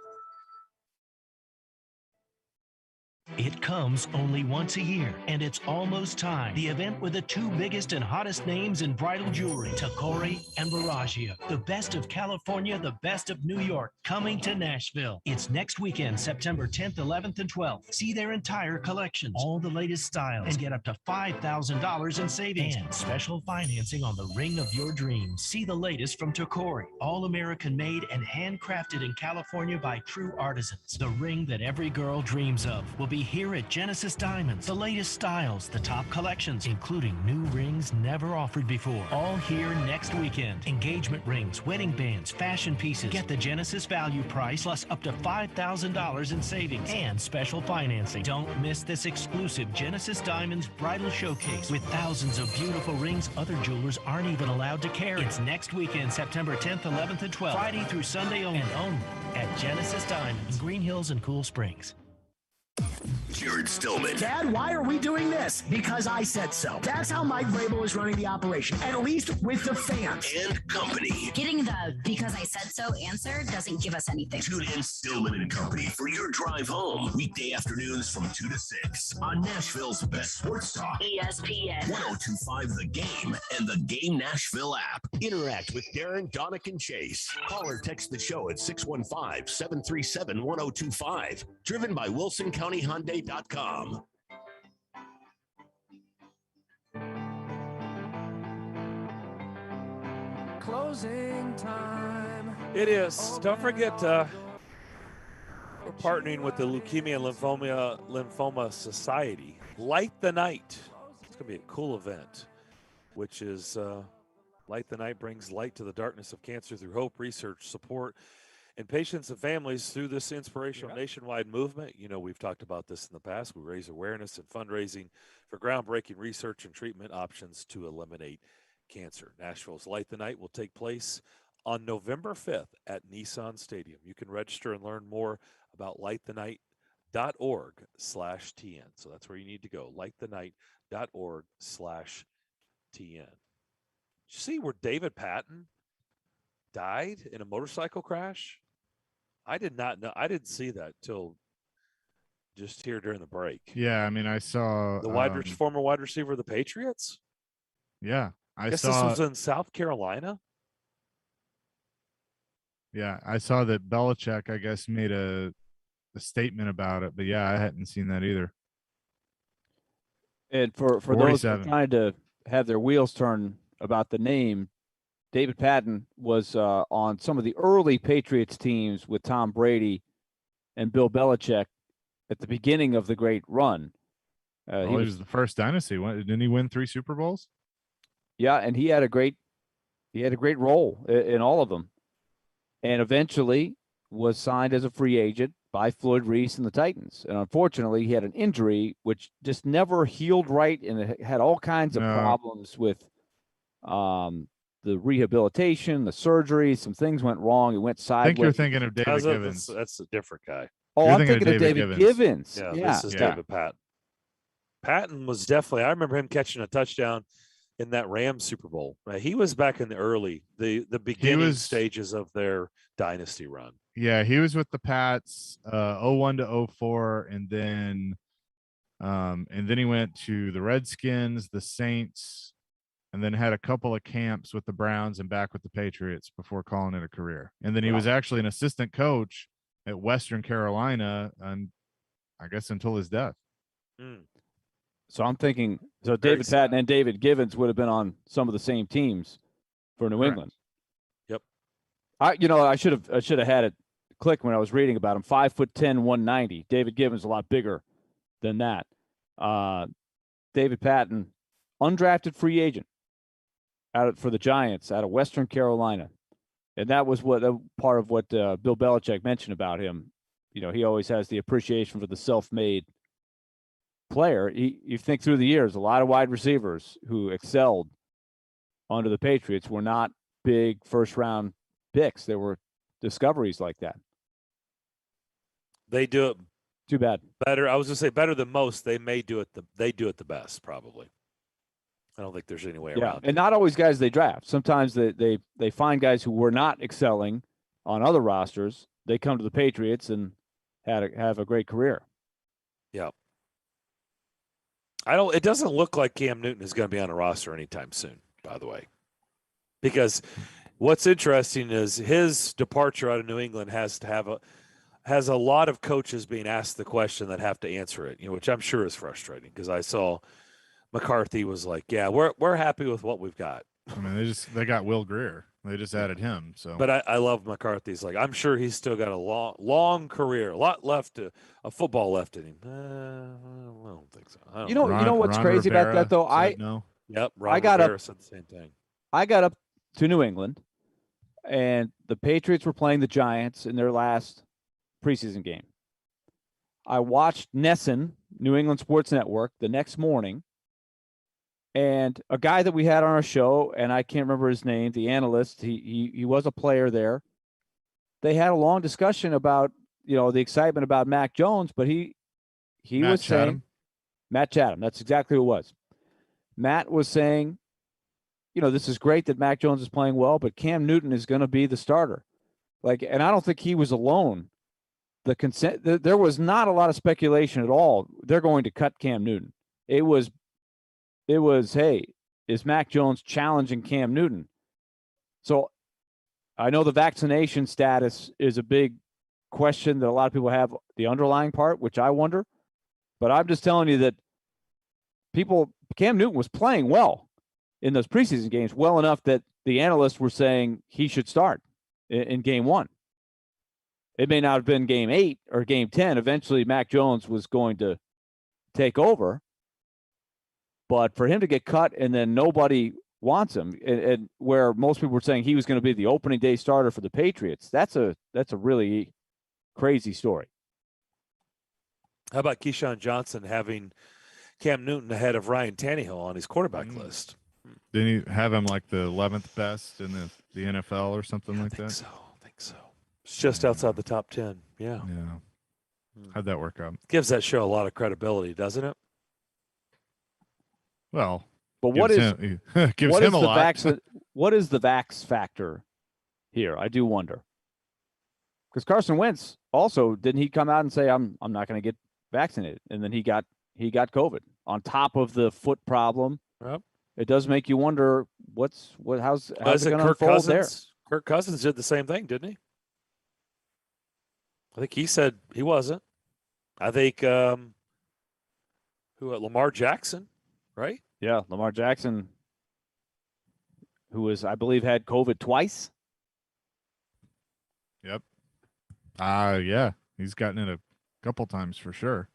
It comes only once a year, and it's almost time. The event with the 2 biggest and hottest names in bridal jewelry, Tacori and Veragio. The best of California, the best of New York, coming to Nashville. It's next weekend, September 10th, 11th, and 12th. See their entire collections, all the latest styles, and get up to $5,000 in savings and special financing on the ring of your dreams. See the latest from Tacori, all American made and handcrafted in California by true artisans. The ring that every girl dreams of will be here at Genesis Diamonds. The latest styles, the top collections, including new rings never offered before. All here next weekend. Engagement rings, wedding bands, fashion pieces. Get the Genesis value price plus up to $5,000 in savings and special financing. Don't miss this exclusive Genesis Diamonds bridal showcase with thousands of beautiful rings other jewelers aren't even allowed to carry. It's next weekend, September 10th, 11th, and 12th. Friday through Sunday only. And only at Genesis Diamonds in Green Hills and Cool Springs. Jared Stillman, Dad, why are we doing this? Because I said so. That's how Mike Vrabel is running the operation, at least with the fans. and Company. Getting the "because I said so" answer doesn't give us anything. Tune in Stillman and Company for your drive home. Weekday afternoons from 2 to 6 on Nashville's best sports talk. ESPN 1025 The Game and the Game Nashville app. Interact with Darren, Daunic, and Chase. Call or text the show at 615-737-1025. Driven by WilsonCountyHyundai.com. Closing time. It is. Don't forget, we're partnering with the Leukemia and Lymphoma Society. Light the Night. It's going to be a cool event, which is Light the Night brings light to the darkness of cancer through hope, research, support, and patients and families through this inspirational nationwide movement. You know, we've talked about this in the past. We raise awareness and fundraising for groundbreaking research and treatment options to eliminate cancer. Nashville's Light the Night will take place on November 5th at Nissan Stadium. You can register and learn more about lightthenight.org/TN. So that's where you need to go, lightthenight.org/TN. Did you see where David Patton died in a motorcycle crash? I did not know. I didn't see that till just here during the break. Yeah, I mean, I saw The former wide receiver of the Patriots. Yeah, I guess this was in South Carolina. Yeah, I saw that Belichick, I guess, made a statement about it, but yeah, I hadn't seen that either. And for those who are trying to have their wheels turn about the name, David Patton was on some of the early Patriots teams with Tom Brady and Bill Belichick at the beginning of the great run. He was the first dynasty. Didn't he win 3 Super Bowls? Yeah, and he had a great role in all of them, and eventually was signed as a free agent by Floyd Reese and the Titans. And unfortunately, he had an injury which just never healed right, and it had all kinds of problems with the rehabilitation, the surgery. Some things went wrong. It went sideways. I think you're thinking of David Givens. That's a different guy. Oh, I'm thinking of David Givens. Yeah, this is David Patton. Patton was definitely, I remember him catching a touchdown in that Rams Super Bowl. He was back in the beginning stages of their dynasty run. Yeah, he was with the Pats 01 to 04, and then he went to the Redskins, the Saints, and then had a couple of camps with the Browns and back with the Patriots before calling it a career. And then he was actually an assistant coach at Western Carolina, and I guess until his death. So I'm thinking, David Patton and David Givens would have been on some of the same teams for New England. Yep. I should have had it click when I was reading about him. 5'10", 190. David Givens a lot bigger than that. David Patton, undrafted free agent for the Giants out of Western Carolina, and that was part of what Bill Belichick mentioned about him. You know, he always has the appreciation for the self-made player. You think through the years, a lot of wide receivers who excelled under the Patriots were not big first-round picks. There were discoveries like that. They do it too bad. Better. I was going to say better than most. They do it the best, probably. I don't think there's any way around it. And not always guys they draft. Sometimes they find guys who were not excelling on other rosters. They come to the Patriots and have a great career. Yeah. It doesn't look like Cam Newton is going to be on a roster anytime soon, by the way. Because what's interesting is his departure out of New England has a lot of coaches being asked the question that have to answer it, which I'm sure is frustrating, because I saw McCarthy was like, yeah, we're happy with what we've got. I mean, they got Will Greer. They just added him. So, but I love McCarthy's. Like, I'm sure he's still got a long career, a lot left of football left in him. I don't think so. You know what's Ron crazy Rivera about that though? Rivera said the same thing. I got up to New England, and the Patriots were playing the Giants in their last preseason game. I watched Nesson, New England Sports Network, the next morning. And a guy that we had on our show, and I can't remember his name, the analyst, he was a player there. They had a long discussion about, the excitement about Mac Jones, but he he Matt was saying Chatham? Matt Chatham. That's exactly what it was. Matt was saying, this is great that Mac Jones is playing well, but Cam Newton is going to be the starter. And I don't think he was alone. There was not a lot of speculation at all. They're going to cut Cam Newton. It was, hey, is Mac Jones challenging Cam Newton? So I know the vaccination status is a big question that a lot of people have, the underlying part, which I wonder. But I'm just telling you that Cam Newton was playing well in those preseason games, well enough that the analysts were saying he should start in game 1. It may not have been game 8 or game 10. Eventually, Mac Jones was going to take over. But for him to get cut and then nobody wants him, and where most people were saying he was going to be the opening day starter for the Patriots, that's a really crazy story. How about Keyshawn Johnson having Cam Newton ahead of Ryan Tannehill on his quarterback list? Didn't he have him like the 11th best in the NFL or something like that? I think so. It's just outside the top 10. Yeah. How'd that work out? Gives that show a lot of credibility, doesn't it? Well, but what is him a lot. What is the vax factor here? I do wonder. Because Carson Wentz also, didn't he come out and say, I'm not going to get vaccinated? And then he got COVID on top of the foot problem. Yep. It does make you wonder how's it going to unfold there? Kirk Cousins did the same thing, didn't he? I think he said he wasn't. I think Lamar Jackson, right? Yeah, Lamar Jackson, who I believe had COVID twice. Yep. Yeah, he's gotten it a couple times for sure.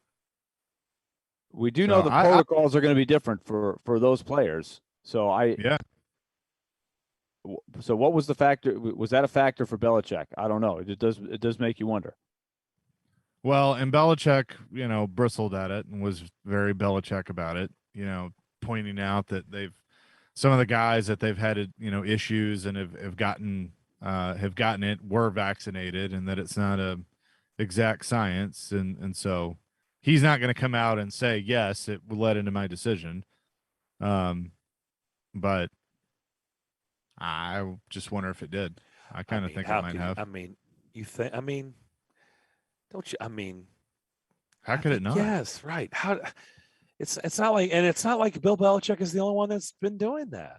We do know the protocols are going to be different for those players. So So what was the factor? Was that a factor for Belichick? I don't know. It does make you wonder. Well, and Belichick, bristled at it and was very Belichick about it, pointing out that some of the guys that they've had, issues and have gotten it were vaccinated, and that it's not a exact science. And so he's not going to come out and say, yes, it led into my decision. But I just wonder if it did. I kind of think it might have. Don't you? How could it not? Yes, right. How? It's not like Bill Belichick is the only one that's been doing that.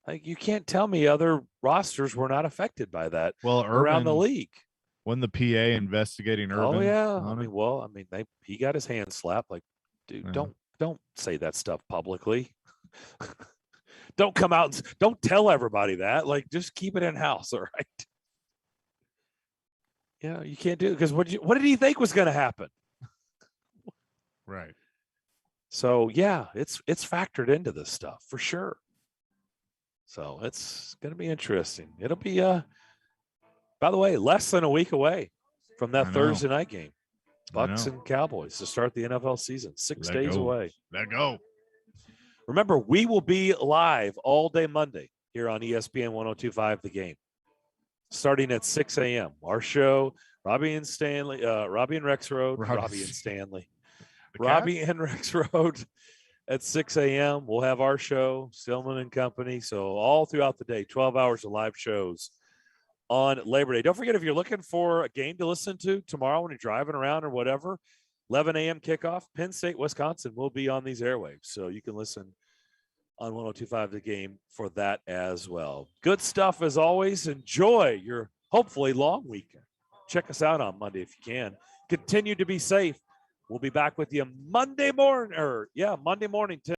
Like, you can't tell me other rosters were not affected by that. Well, around the league, when the PA investigating Urban. Oh yeah, he got his hand slapped. Like, dude, don't say that stuff publicly. Don't come out and don't tell everybody that. Like, just keep it in house, all right? You can't do it because what did he think was going to happen? Right. So yeah, it's factored into this stuff for sure. So it's going to be interesting. It'll be by the way, less than a week away from that Thursday night game. Bucks and Cowboys to start the NFL season. 6 days away. Let go. Remember, we will be live all day Monday here on ESPN 102.5 The Game, starting at 6 a.m. Our show, Robbie and Rex Road. Robbie and Rex Road at 6 a.m. We'll have our show, Stillman and Company. So all throughout the day, 12 hours of live shows on Labor Day. Don't forget, if you're looking for a game to listen to tomorrow when you're driving around or whatever, 11 a.m. kickoff, Penn State, Wisconsin will be on these airwaves. So you can listen on 102.5 The Game for that as well. Good stuff as always. Enjoy your hopefully long weekend. Check us out on Monday if you can. Continue to be safe. We'll be back with you Monday morning.